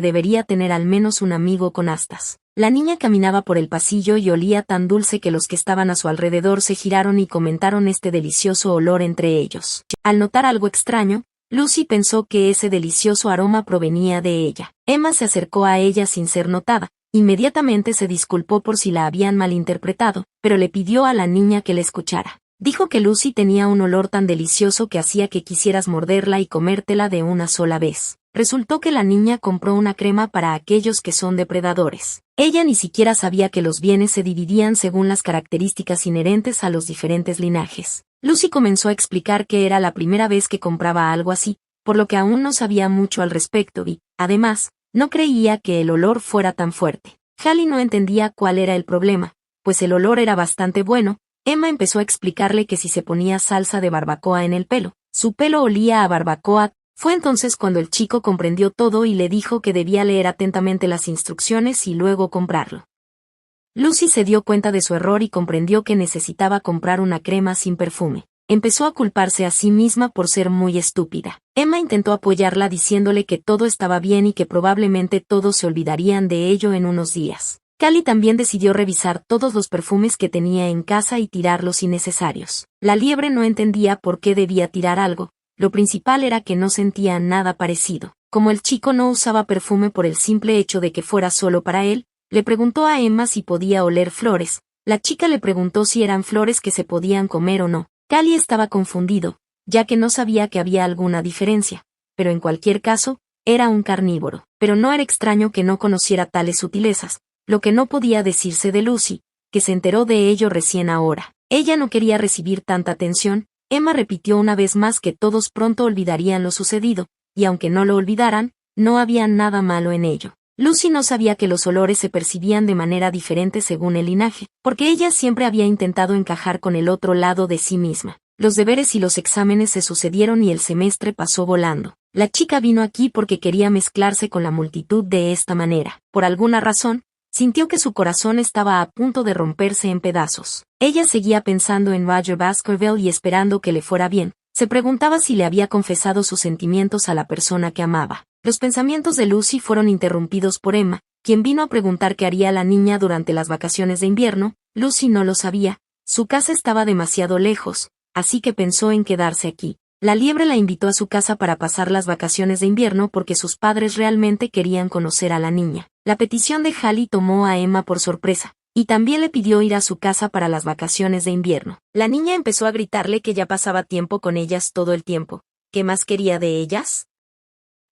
debería tener al menos un amigo con astas. La niña caminaba por el pasillo y olía tan dulce que los que estaban a su alrededor se giraron y comentaron este delicioso olor entre ellos. Al notar algo extraño, Lucy pensó que ese delicioso aroma provenía de ella. Emma se acercó a ella sin ser notada. Inmediatamente se disculpó por si la habían malinterpretado, pero le pidió a la niña que le escuchara. Dijo que Lucy tenía un olor tan delicioso que hacía que quisieras morderla y comértela de una sola vez. Resultó que la niña compró una crema para aquellos que son depredadores. Ella ni siquiera sabía que los bienes se dividían según las características inherentes a los diferentes linajes. Lucy comenzó a explicar que era la primera vez que compraba algo así, por lo que aún no sabía mucho al respecto y, además, no creía que el olor fuera tan fuerte. Hallie no entendía cuál era el problema, pues el olor era bastante bueno. Emma empezó a explicarle que si se ponía salsa de barbacoa en el pelo, su pelo olía a barbacoa. Fue entonces cuando el chico comprendió todo y le dijo que debía leer atentamente las instrucciones y luego comprarlo. Lucy se dio cuenta de su error y comprendió que necesitaba comprar una crema sin perfume. Empezó a culparse a sí misma por ser muy estúpida. Emma intentó apoyarla diciéndole que todo estaba bien y que probablemente todos se olvidarían de ello en unos días. Callie también decidió revisar todos los perfumes que tenía en casa y tirar los innecesarios. La liebre no entendía por qué debía tirar algo. Lo principal era que no sentía nada parecido. Como el chico no usaba perfume por el simple hecho de que fuera solo para él, le preguntó a Emma si podía oler flores. La chica le preguntó si eran flores que se podían comer o no. Callie estaba confundido, ya que no sabía que había alguna diferencia, pero en cualquier caso, era un carnívoro. Pero no era extraño que no conociera tales sutilezas, lo que no podía decirse de Lucy, que se enteró de ello recién ahora. Ella no quería recibir tanta atención. Emma repitió una vez más que todos pronto olvidarían lo sucedido, y aunque no lo olvidaran, no había nada malo en ello. Lucy no sabía que los olores se percibían de manera diferente según el linaje, porque ella siempre había intentado encajar con el otro lado de sí misma. Los deberes y los exámenes se sucedieron y el semestre pasó volando. La chica vino aquí porque quería mezclarse con la multitud de esta manera. Por alguna razón, sintió que su corazón estaba a punto de romperse en pedazos. Ella seguía pensando en Roger Baskerville y esperando que le fuera bien. Se preguntaba si le había confesado sus sentimientos a la persona que amaba. Los pensamientos de Lucy fueron interrumpidos por Emma, quien vino a preguntar qué haría la niña durante las vacaciones de invierno. Lucy no lo sabía. Su casa estaba demasiado lejos, así que pensó en quedarse aquí. La liebre la invitó a su casa para pasar las vacaciones de invierno porque sus padres realmente querían conocer a la niña. La petición de Hallie tomó a Emma por sorpresa, y también le pidió ir a su casa para las vacaciones de invierno. La niña empezó a gritarle que ya pasaba tiempo con ellas todo el tiempo. ¿Qué más quería de ellas?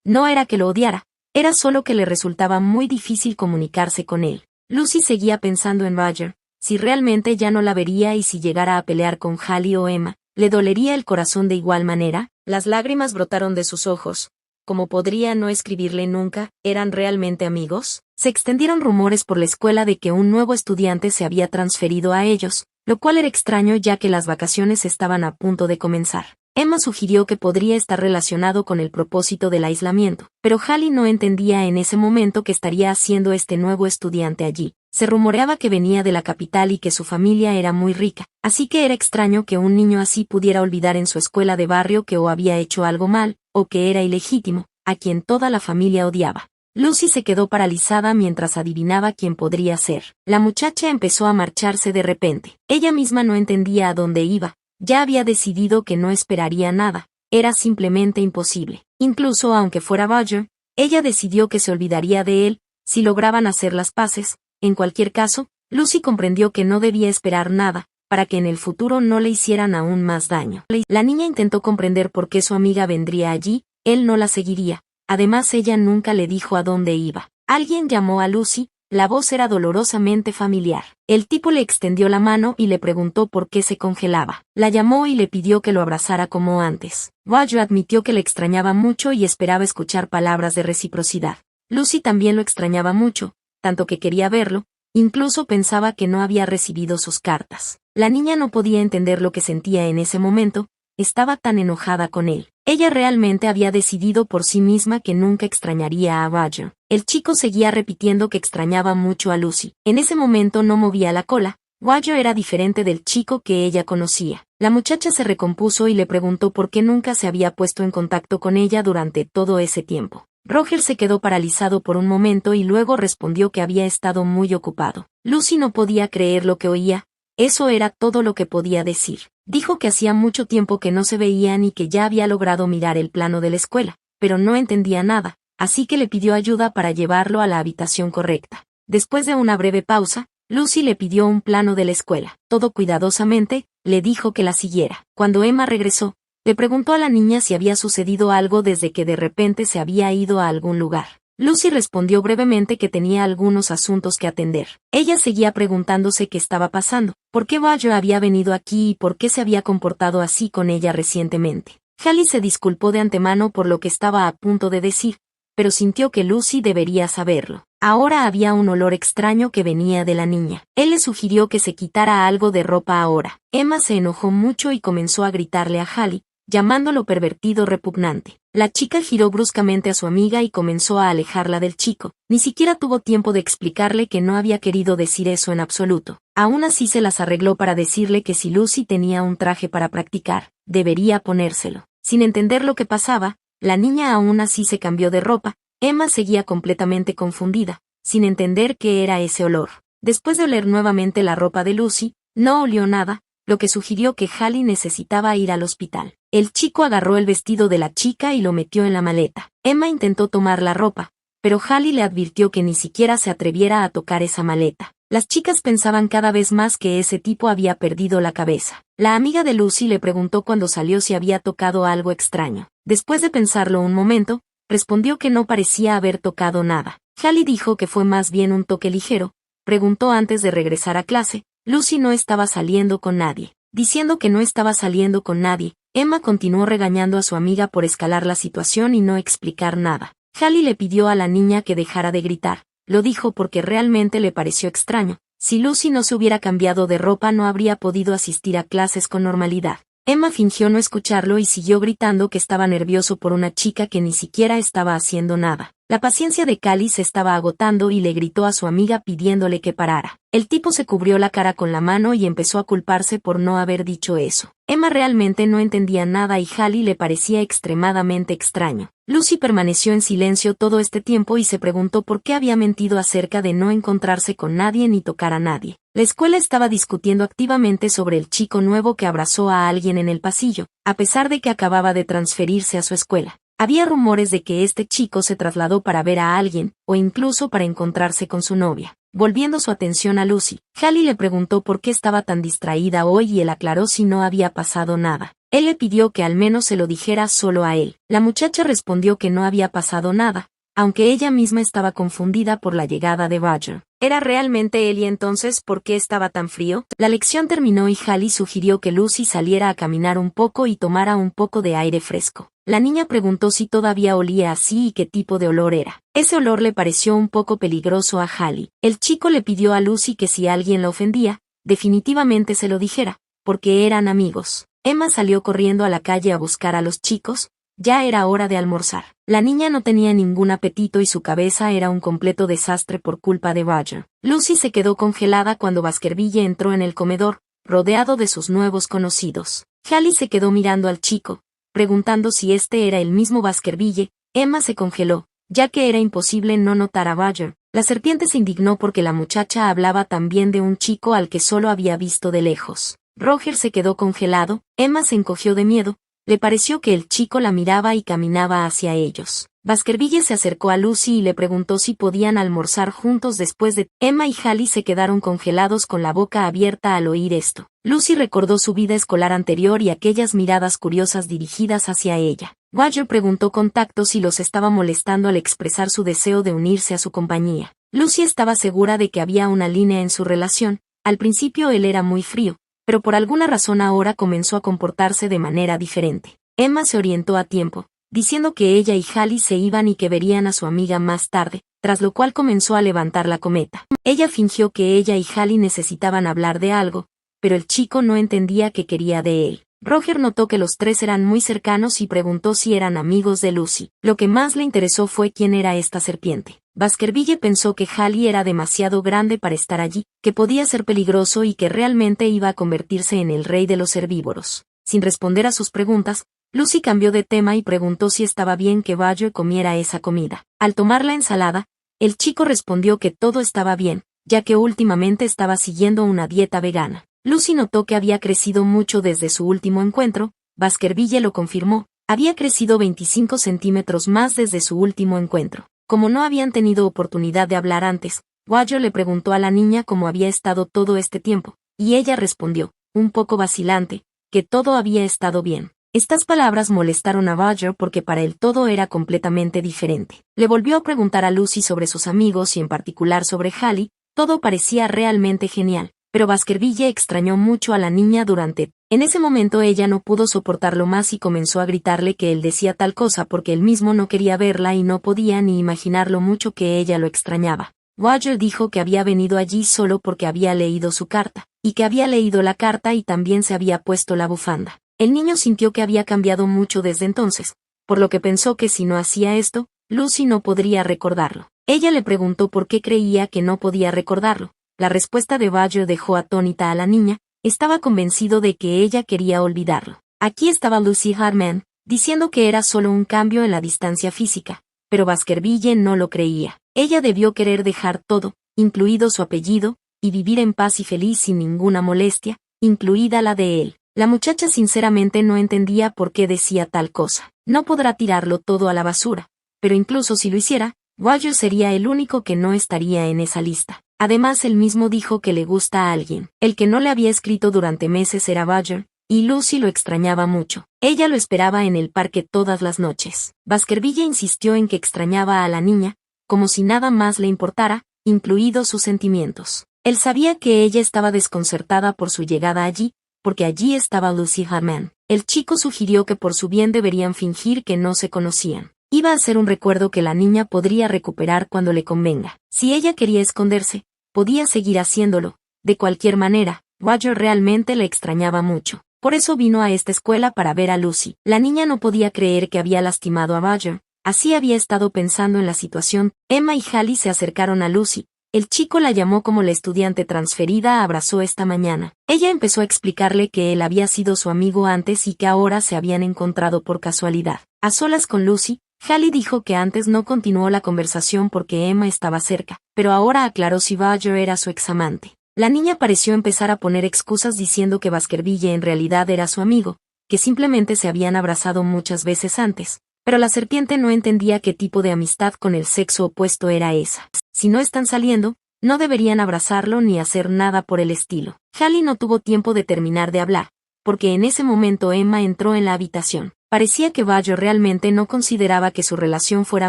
No era que lo odiara, era solo que le resultaba muy difícil comunicarse con él. Lucy seguía pensando en Roger, si realmente ya no la vería y si llegara a pelear con Hallie o Emma, ¿le dolería el corazón de igual manera? Las lágrimas brotaron de sus ojos. ¿Cómo podría no escribirle nunca? ¿Eran realmente amigos? Se extendieron rumores por la escuela de que un nuevo estudiante se había transferido a ellos, lo cual era extraño ya que las vacaciones estaban a punto de comenzar. Emma sugirió que podría estar relacionado con el propósito del aislamiento, pero Hallie no entendía en ese momento qué estaría haciendo este nuevo estudiante allí. Se rumoreaba que venía de la capital y que su familia era muy rica, así que era extraño que un niño así pudiera olvidar en su escuela de barrio que o había hecho algo mal, o que era ilegítimo, a quien toda la familia odiaba. Lucy se quedó paralizada mientras adivinaba quién podría ser. La muchacha empezó a marcharse de repente. Ella misma no entendía a dónde iba. Ya había decidido que no esperaría nada, era simplemente imposible. Incluso aunque fuera Roger, ella decidió que se olvidaría de él, si lograban hacer las paces. En cualquier caso, Lucy comprendió que no debía esperar nada, para que en el futuro no le hicieran aún más daño. La niña intentó comprender por qué su amiga vendría allí, él no la seguiría. Además ella nunca le dijo a dónde iba. Alguien llamó a Lucy. La voz era dolorosamente familiar. El tipo le extendió la mano y le preguntó por qué se congelaba. La llamó y le pidió que lo abrazara como antes. Roger admitió que le extrañaba mucho y esperaba escuchar palabras de reciprocidad. Lucy también lo extrañaba mucho, tanto que quería verlo, incluso pensaba que no había recibido sus cartas. La niña no podía entender lo que sentía en ese momento, estaba tan enojada con él. Ella realmente había decidido por sí misma que nunca extrañaría a Roger. El chico seguía repitiendo que extrañaba mucho a Lucy. En ese momento no movía la cola. Roger era diferente del chico que ella conocía. La muchacha se recompuso y le preguntó por qué nunca se había puesto en contacto con ella durante todo ese tiempo. Roger se quedó paralizado por un momento y luego respondió que había estado muy ocupado. Lucy no podía creer lo que oía. Eso era todo lo que podía decir. Dijo que hacía mucho tiempo que no se veían y que ya había logrado mirar el plano de la escuela, pero no entendía nada, así que le pidió ayuda para llevarlo a la habitación correcta. Después de una breve pausa, Lucy le pidió un plano de la escuela. Todo cuidadosamente, le dijo que la siguiera. Cuando Emma regresó, le preguntó a la niña si había sucedido algo desde que de repente se había ido a algún lugar. Lucy respondió brevemente que tenía algunos asuntos que atender. Ella seguía preguntándose qué estaba pasando, por qué Roger había venido aquí y por qué se había comportado así con ella recientemente. Hallie se disculpó de antemano por lo que estaba a punto de decir, pero sintió que Lucy debería saberlo. Ahora había un olor extraño que venía de la niña. Él le sugirió que se quitara algo de ropa ahora. Emma se enojó mucho y comenzó a gritarle a Hallie, llamándolo pervertido repugnante. La chica giró bruscamente a su amiga y comenzó a alejarla del chico. Ni siquiera tuvo tiempo de explicarle que no había querido decir eso en absoluto. Aún así se las arregló para decirle que si Lucy tenía un traje para practicar, debería ponérselo. Sin entender lo que pasaba, la niña aún así se cambió de ropa. Emma seguía completamente confundida, sin entender qué era ese olor. Después de oler nuevamente la ropa de Lucy, no olió nada, lo que sugirió que Hallie necesitaba ir al hospital. El chico agarró el vestido de la chica y lo metió en la maleta. Emma intentó tomar la ropa, pero Hallie le advirtió que ni siquiera se atreviera a tocar esa maleta. Las chicas pensaban cada vez más que ese tipo había perdido la cabeza. La amiga de Lucy le preguntó cuando salió si había tocado algo extraño. Después de pensarlo un momento, respondió que no parecía haber tocado nada. Hallie dijo que fue más bien un toque ligero. Preguntó antes de regresar a clase. Lucy no estaba saliendo con nadie. Diciendo que no estaba saliendo con nadie, Emma continuó regañando a su amiga por escalar la situación y no explicar nada. Hallie le pidió a la niña que dejara de gritar. Lo dijo porque realmente le pareció extraño. Si Lucy no se hubiera cambiado de ropa no habría podido asistir a clases con normalidad. Emma fingió no escucharlo y siguió gritando que estaba nervioso por una chica que ni siquiera estaba haciendo nada. La paciencia de Callie se estaba agotando y le gritó a su amiga pidiéndole que parara. El tipo se cubrió la cara con la mano y empezó a culparse por no haber dicho eso. Emma realmente no entendía nada y Hallie le parecía extremadamente extraño. Lucy permaneció en silencio todo este tiempo y se preguntó por qué había mentido acerca de no encontrarse con nadie ni tocar a nadie. La escuela estaba discutiendo activamente sobre el chico nuevo que abrazó a alguien en el pasillo, a pesar de que acababa de transferirse a su escuela. Había rumores de que este chico se trasladó para ver a alguien, o incluso para encontrarse con su novia. Volviendo su atención a Lucy, Hallie le preguntó por qué estaba tan distraída hoy y él aclaró si no había pasado nada. Él le pidió que al menos se lo dijera solo a él. La muchacha respondió que no había pasado nada, aunque ella misma estaba confundida por la llegada de Roger. ¿Era realmente él y entonces por qué estaba tan frío? La lección terminó y Hallie sugirió que Lucy saliera a caminar un poco y tomara un poco de aire fresco. La niña preguntó si todavía olía así y qué tipo de olor era. Ese olor le pareció un poco peligroso a Hallie. El chico le pidió a Lucy que si alguien la ofendía, definitivamente se lo dijera, porque eran amigos. Emma salió corriendo a la calle a buscar a los chicos. Ya era hora de almorzar. La niña no tenía ningún apetito y su cabeza era un completo desastre por culpa de Roger. Lucy se quedó congelada cuando Baskerville entró en el comedor, rodeado de sus nuevos conocidos. Hallie se quedó mirando al chico, preguntando si este era el mismo Baskerville. Emma se congeló, ya que era imposible no notar a Roger. La serpiente se indignó porque la muchacha hablaba también de un chico al que solo había visto de lejos. Roger se quedó congelado. Emma se encogió de miedo. Le pareció que el chico la miraba y caminaba hacia ellos. Baskerville se acercó a Lucy y le preguntó si podían almorzar juntos después de... Emma y Hallie se quedaron congelados con la boca abierta al oír esto. Lucy recordó su vida escolar anterior y aquellas miradas curiosas dirigidas hacia ella. Roger preguntó con tacto si los estaba molestando al expresar su deseo de unirse a su compañía. Lucy estaba segura de que había una línea en su relación. Al principio él era muy frío, pero por alguna razón ahora comenzó a comportarse de manera diferente. Emma se orientó a tiempo, diciendo que ella y Hallie se iban y que verían a su amiga más tarde, tras lo cual comenzó a levantar la cometa. Ella fingió que ella y Hallie necesitaban hablar de algo, pero el chico no entendía qué quería de él. Roger notó que los tres eran muy cercanos y preguntó si eran amigos de Lucy. Lo que más le interesó fue quién era esta serpiente. Baskerville pensó que Hallie era demasiado grande para estar allí, que podía ser peligroso y que realmente iba a convertirse en el rey de los herbívoros. Sin responder a sus preguntas, Lucy cambió de tema y preguntó si estaba bien que Roger comiera esa comida. Al tomar la ensalada, el chico respondió que todo estaba bien, ya que últimamente estaba siguiendo una dieta vegana. Lucy notó que había crecido mucho desde su último encuentro. Baskerville lo confirmó, había crecido 25 centímetros más desde su último encuentro. Como no habían tenido oportunidad de hablar antes, Roger le preguntó a la niña cómo había estado todo este tiempo, y ella respondió, un poco vacilante, que todo había estado bien. Estas palabras molestaron a Roger porque para él todo era completamente diferente. Le volvió a preguntar a Lucy sobre sus amigos y en particular sobre Hallie. Todo parecía realmente genial, pero Baskerville extrañó mucho a la niña durante. En ese momento ella no pudo soportarlo más y comenzó a gritarle que él decía tal cosa porque él mismo no quería verla y no podía ni imaginar lo mucho que ella lo extrañaba. Roger dijo que había venido allí solo porque había leído su carta, y que había leído la carta y también se había puesto la bufanda. El niño sintió que había cambiado mucho desde entonces, por lo que pensó que si no hacía esto, Lucy no podría recordarlo. Ella le preguntó por qué creía que no podía recordarlo. La respuesta de Roger dejó atónita a la niña. Estaba convencido de que ella quería olvidarlo. Aquí estaba Lucy Hartman, diciendo que era solo un cambio en la distancia física, pero Baskerville no lo creía. Ella debió querer dejar todo, incluido su apellido, y vivir en paz y feliz sin ninguna molestia, incluida la de él. La muchacha sinceramente no entendía por qué decía tal cosa. No podrá tirarlo todo a la basura, pero incluso si lo hiciera, Roger sería el único que no estaría en esa lista. Además él mismo dijo que le gusta a alguien. El que no le había escrito durante meses era Roger, y Lucy lo extrañaba mucho. Ella lo esperaba en el parque todas las noches. Baskerville insistió en que extrañaba a la niña, como si nada más le importara, incluidos sus sentimientos. Él sabía que ella estaba desconcertada por su llegada allí, porque allí estaba Lucy Hartman. El chico sugirió que por su bien deberían fingir que no se conocían. Iba a ser un recuerdo que la niña podría recuperar cuando le convenga. Si ella quería esconderse, podía seguir haciéndolo. De cualquier manera, Roger realmente le extrañaba mucho. Por eso vino a esta escuela para ver a Lucy. La niña no podía creer que había lastimado a Roger. Así había estado pensando en la situación. Emma y Hallie se acercaron a Lucy. El chico la llamó como la estudiante transferida abrazó esta mañana. Ella empezó a explicarle que él había sido su amigo antes y que ahora se habían encontrado por casualidad. A solas con Lucy, Hallie dijo que antes no continuó la conversación porque Emma estaba cerca, pero ahora aclaró si Roger era su examante. La niña pareció empezar a poner excusas diciendo que Baskerville en realidad era su amigo, que simplemente se habían abrazado muchas veces antes. Pero la serpiente no entendía qué tipo de amistad con el sexo opuesto era esa. Si no están saliendo, no deberían abrazarlo ni hacer nada por el estilo. Hallie no tuvo tiempo de terminar de hablar, porque en ese momento Emma entró en la habitación. Parecía que Roger realmente no consideraba que su relación fuera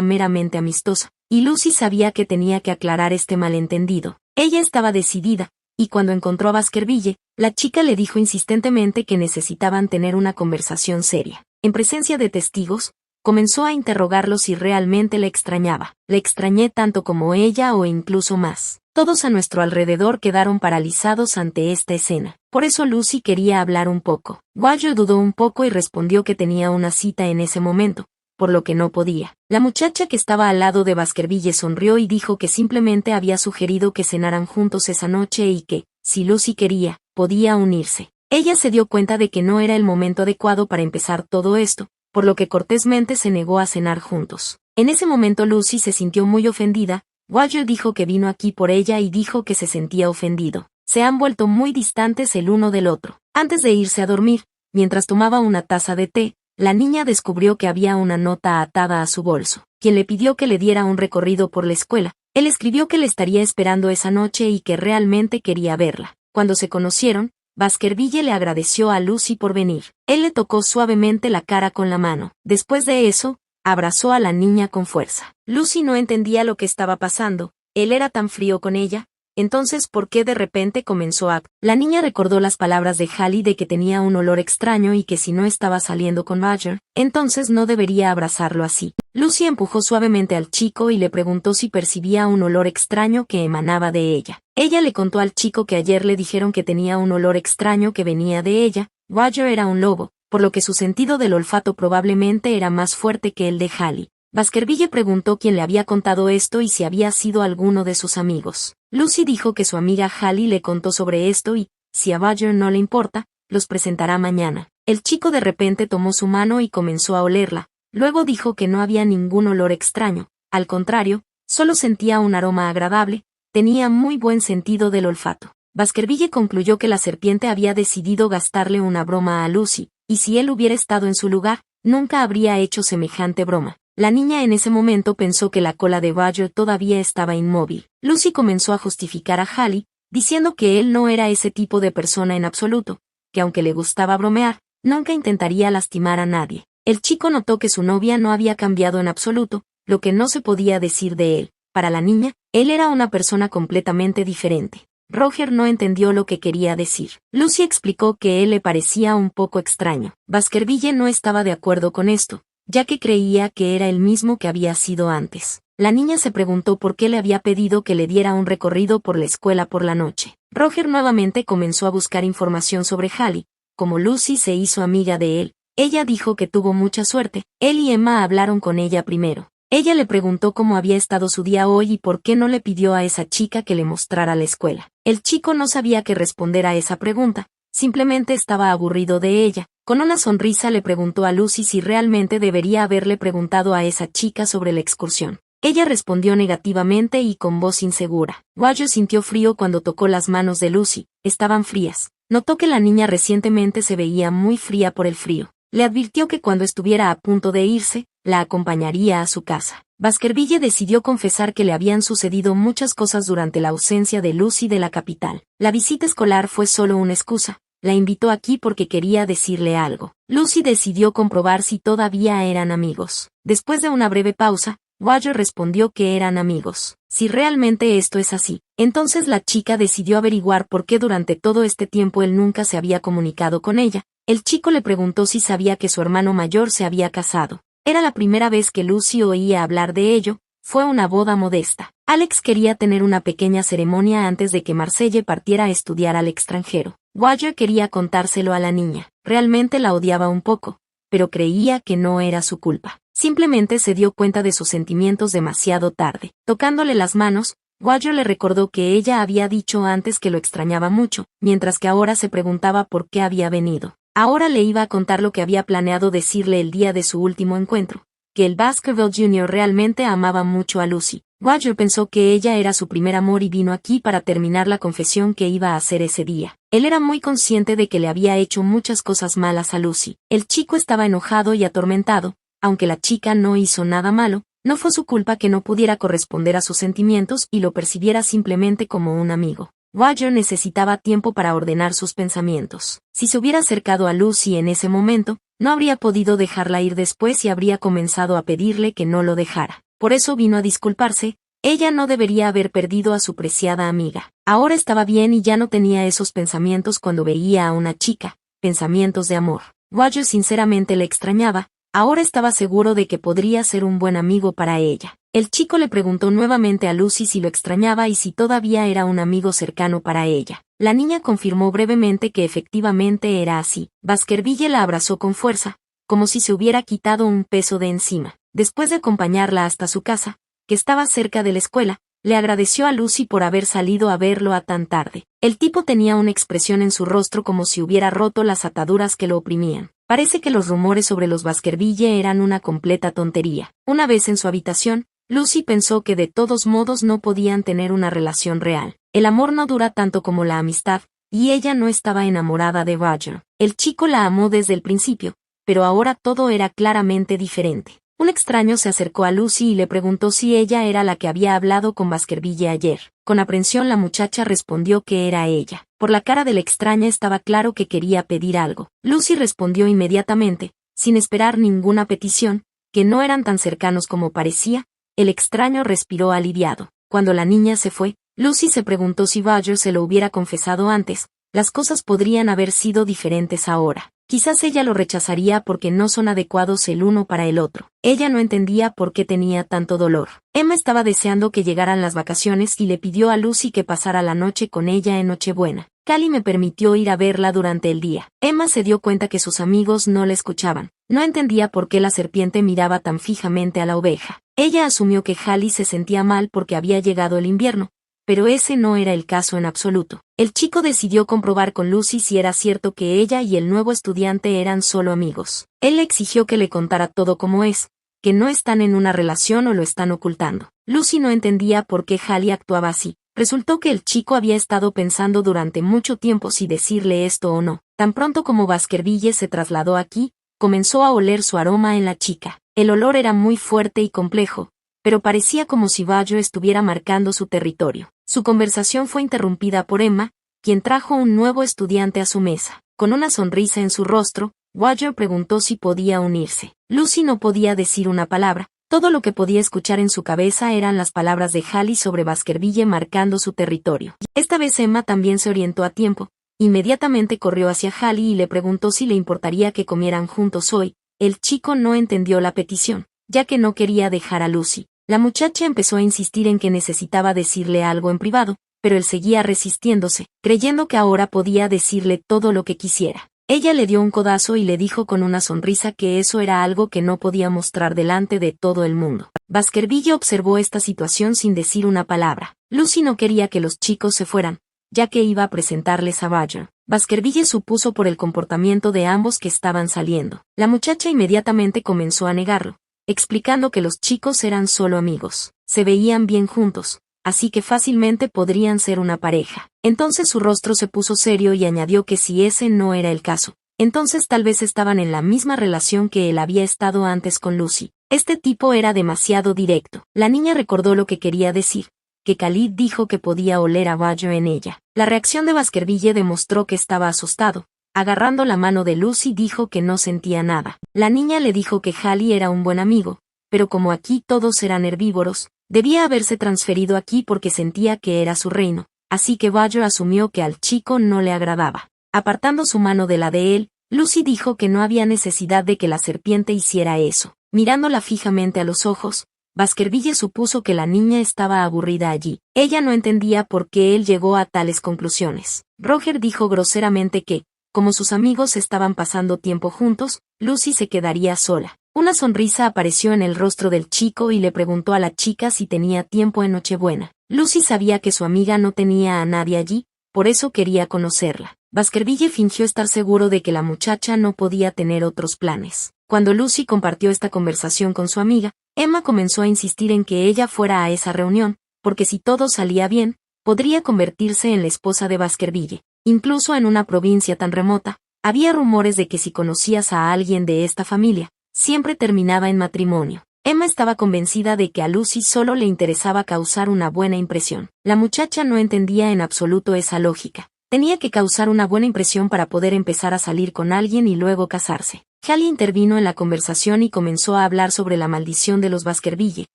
meramente amistosa, y Lucy sabía que tenía que aclarar este malentendido. Ella estaba decidida, y cuando encontró a Baskerville, la chica le dijo insistentemente que necesitaban tener una conversación seria. En presencia de testigos, comenzó a interrogarlo si realmente le extrañaba. Le extrañé tanto como ella o incluso más. Todos a nuestro alrededor quedaron paralizados ante esta escena. Por eso Lucy quería hablar un poco. Roger dudó un poco y respondió que tenía una cita en ese momento, por lo que no podía. La muchacha que estaba al lado de Baskerville sonrió y dijo que simplemente había sugerido que cenaran juntos esa noche y que, si Lucy quería, podía unirse. Ella se dio cuenta de que no era el momento adecuado para empezar todo esto, por lo que cortésmente se negó a cenar juntos. En ese momento Lucy se sintió muy ofendida. Roger dijo que vino aquí por ella y dijo que se sentía ofendido. Se han vuelto muy distantes el uno del otro. Antes de irse a dormir, mientras tomaba una taza de té, la niña descubrió que había una nota atada a su bolso. Quien le pidió que le diera un recorrido por la escuela. Él escribió que le estaría esperando esa noche y que realmente quería verla. Cuando se conocieron, Baskerville le agradeció a Lucy por venir. Él le tocó suavemente la cara con la mano. Después de eso, abrazó a la niña con fuerza. Lucy no entendía lo que estaba pasando. Él era tan frío con ella. Entonces, ¿por qué de repente comenzó a...? La niña recordó las palabras de Hallie de que tenía un olor extraño y que si no estaba saliendo con Roger, entonces no debería abrazarlo así. Lucy empujó suavemente al chico y le preguntó si percibía un olor extraño que emanaba de ella. Ella le contó al chico que ayer le dijeron que tenía un olor extraño que venía de ella. Roger era un lobo, por lo que su sentido del olfato probablemente era más fuerte que el de Hallie. Baskerville preguntó quién le había contado esto y si había sido alguno de sus amigos. Lucy dijo que su amiga Hallie le contó sobre esto y, si a Roger no le importa, los presentará mañana. El chico de repente tomó su mano y comenzó a olerla. Luego dijo que no había ningún olor extraño. Al contrario, solo sentía un aroma agradable. Tenía muy buen sentido del olfato. Baskerville concluyó que la serpiente había decidido gastarle una broma a Lucy, y si él hubiera estado en su lugar, nunca habría hecho semejante broma. La niña en ese momento pensó que la cola de Roger todavía estaba inmóvil. Lucy comenzó a justificar a Hallie, diciendo que él no era ese tipo de persona en absoluto, que aunque le gustaba bromear, nunca intentaría lastimar a nadie. El chico notó que su novia no había cambiado en absoluto, lo que no se podía decir de él. Para la niña, él era una persona completamente diferente. Roger no entendió lo que quería decir. Lucy explicó que él le parecía un poco extraño. Baskerville no estaba de acuerdo con esto, ya que creía que era el mismo que había sido antes. La niña se preguntó por qué le había pedido que le diera un recorrido por la escuela por la noche. Roger nuevamente comenzó a buscar información sobre Hallie. Como Lucy se hizo amiga de él, ella dijo que tuvo mucha suerte. Él y Emma hablaron con ella primero. Ella le preguntó cómo había estado su día hoy y por qué no le pidió a esa chica que le mostrara la escuela. El chico no sabía qué responder a esa pregunta, simplemente estaba aburrido de ella. Con una sonrisa le preguntó a Lucy si realmente debería haberle preguntado a esa chica sobre la excursión. Ella respondió negativamente y con voz insegura. Roger sintió frío cuando tocó las manos de Lucy, estaban frías. Notó que la niña recientemente se veía muy fría por el frío. Le advirtió que cuando estuviera a punto de irse, la acompañaría a su casa. Baskerville decidió confesar que le habían sucedido muchas cosas durante la ausencia de Lucy de la capital. La visita escolar fue solo una excusa. La invitó aquí porque quería decirle algo. Lucy decidió comprobar si todavía eran amigos. Después de una breve pausa, Roger respondió que eran amigos. Si realmente esto es así, entonces la chica decidió averiguar por qué durante todo este tiempo él nunca se había comunicado con ella. El chico le preguntó si sabía que su hermano mayor se había casado. Era la primera vez que Lucy oía hablar de ello. Fue una boda modesta. Alex quería tener una pequeña ceremonia antes de que Marcelle partiera a estudiar al extranjero. Roger quería contárselo a la niña. Realmente la odiaba un poco, pero creía que no era su culpa. Simplemente se dio cuenta de sus sentimientos demasiado tarde. Tocándole las manos, Roger le recordó que ella había dicho antes que lo extrañaba mucho, mientras que ahora se preguntaba por qué había venido. Ahora le iba a contar lo que había planeado decirle el día de su último encuentro, que el Baskerville Jr. realmente amaba mucho a Lucy. Roger pensó que ella era su primer amor y vino aquí para terminar la confesión que iba a hacer ese día. Él era muy consciente de que le había hecho muchas cosas malas a Lucy. El chico estaba enojado y atormentado, aunque la chica no hizo nada malo, no fue su culpa que no pudiera corresponder a sus sentimientos y lo percibiera simplemente como un amigo. Roger necesitaba tiempo para ordenar sus pensamientos. Si se hubiera acercado a Lucy en ese momento, no habría podido dejarla ir después y habría comenzado a pedirle que no lo dejara. Por eso vino a disculparse. Ella no debería haber perdido a su preciada amiga. Ahora estaba bien y ya no tenía esos pensamientos cuando veía a una chica, pensamientos de amor. Roger sinceramente le extrañaba. Ahora estaba seguro de que podría ser un buen amigo para ella. El chico le preguntó nuevamente a Lucy si lo extrañaba y si todavía era un amigo cercano para ella. La niña confirmó brevemente que efectivamente era así. Baskerville la abrazó con fuerza, como si se hubiera quitado un peso de encima. Después de acompañarla hasta su casa, que estaba cerca de la escuela, le agradeció a Lucy por haber salido a verlo a tan tarde. El tipo tenía una expresión en su rostro como si hubiera roto las ataduras que lo oprimían. Parece que los rumores sobre los Baskerville eran una completa tontería. Una vez en su habitación, Lucy pensó que de todos modos no podían tener una relación real. El amor no dura tanto como la amistad, y ella no estaba enamorada de Roger. El chico la amó desde el principio, pero ahora todo era claramente diferente. Un extraño se acercó a Lucy y le preguntó si ella era la que había hablado con Baskerville ayer. Con aprensión la muchacha respondió que era ella. Por la cara de la extraña estaba claro que quería pedir algo. Lucy respondió inmediatamente, sin esperar ninguna petición, que no eran tan cercanos como parecía. El extraño respiró aliviado. Cuando la niña se fue, Lucy se preguntó si Roger se lo hubiera confesado antes. Las cosas podrían haber sido diferentes ahora. Quizás ella lo rechazaría porque no son adecuados el uno para el otro. Ella no entendía por qué tenía tanto dolor. Emma estaba deseando que llegaran las vacaciones y le pidió a Lucy que pasara la noche con ella en Nochebuena. Callie me permitió ir a verla durante el día. Emma se dio cuenta que sus amigos no la escuchaban. No entendía por qué la serpiente miraba tan fijamente a la oveja. Ella asumió que Hallie se sentía mal porque había llegado el invierno, pero ese no era el caso en absoluto. El chico decidió comprobar con Lucy si era cierto que ella y el nuevo estudiante eran solo amigos. Él le exigió que le contara todo como es, que no están en una relación o lo están ocultando. Lucy no entendía por qué Hallie actuaba así. Resultó que el chico había estado pensando durante mucho tiempo si decirle esto o no. Tan pronto como Baskerville se trasladó aquí, comenzó a oler su aroma en la chica. El olor era muy fuerte y complejo, pero parecía como si Roger estuviera marcando su territorio. Su conversación fue interrumpida por Emma, quien trajo un nuevo estudiante a su mesa. Con una sonrisa en su rostro, Roger preguntó si podía unirse. Lucy no podía decir una palabra. Todo lo que podía escuchar en su cabeza eran las palabras de Hallie sobre Baskerville marcando su territorio. Esta vez Emma también se orientó a tiempo. Inmediatamente corrió hacia Hallie y le preguntó si le importaría que comieran juntos hoy. El chico no entendió la petición, ya que no quería dejar a Lucy. La muchacha empezó a insistir en que necesitaba decirle algo en privado, pero él seguía resistiéndose, creyendo que ahora podía decirle todo lo que quisiera. Ella le dio un codazo y le dijo con una sonrisa que eso era algo que no podía mostrar delante de todo el mundo. Baskerville observó esta situación sin decir una palabra. Lucy no quería que los chicos se fueran, ya que iba a presentarles a Roger. Baskerville supuso por el comportamiento de ambos que estaban saliendo. La muchacha inmediatamente comenzó a negarlo, explicando que los chicos eran solo amigos. Se veían bien juntos, así que fácilmente podrían ser una pareja. Entonces su rostro se puso serio y añadió que si ese no era el caso, entonces tal vez estaban en la misma relación que él había estado antes con Lucy. Este tipo era demasiado directo. La niña recordó lo que quería decir, que Khalid dijo que podía oler a Roger en ella. La reacción de Baskerville demostró que estaba asustado. Agarrando la mano de Lucy dijo que no sentía nada. La niña le dijo que Hallie era un buen amigo, pero como aquí todos eran herbívoros, debía haberse transferido aquí porque sentía que era su reino, así que Roger asumió que al chico no le agradaba. Apartando su mano de la de él, Lucy dijo que no había necesidad de que la serpiente hiciera eso. Mirándola fijamente a los ojos, Baskerville supuso que la niña estaba aburrida allí. Ella no entendía por qué él llegó a tales conclusiones. Roger dijo groseramente que, como sus amigos estaban pasando tiempo juntos, Lucy se quedaría sola. Una sonrisa apareció en el rostro del chico y le preguntó a la chica si tenía tiempo en Nochebuena. Lucy sabía que su amiga no tenía a nadie allí, por eso quería conocerla. Baskerville fingió estar seguro de que la muchacha no podía tener otros planes. Cuando Lucy compartió esta conversación con su amiga, Emma comenzó a insistir en que ella fuera a esa reunión, porque si todo salía bien, podría convertirse en la esposa de Baskerville. Incluso en una provincia tan remota, había rumores de que si conocías a alguien de esta familia, siempre terminaba en matrimonio. Emma estaba convencida de que a Lucy solo le interesaba causar una buena impresión. La muchacha no entendía en absoluto esa lógica. Tenía que causar una buena impresión para poder empezar a salir con alguien y luego casarse. Hallie intervino en la conversación y comenzó a hablar sobre la maldición de los Baskerville,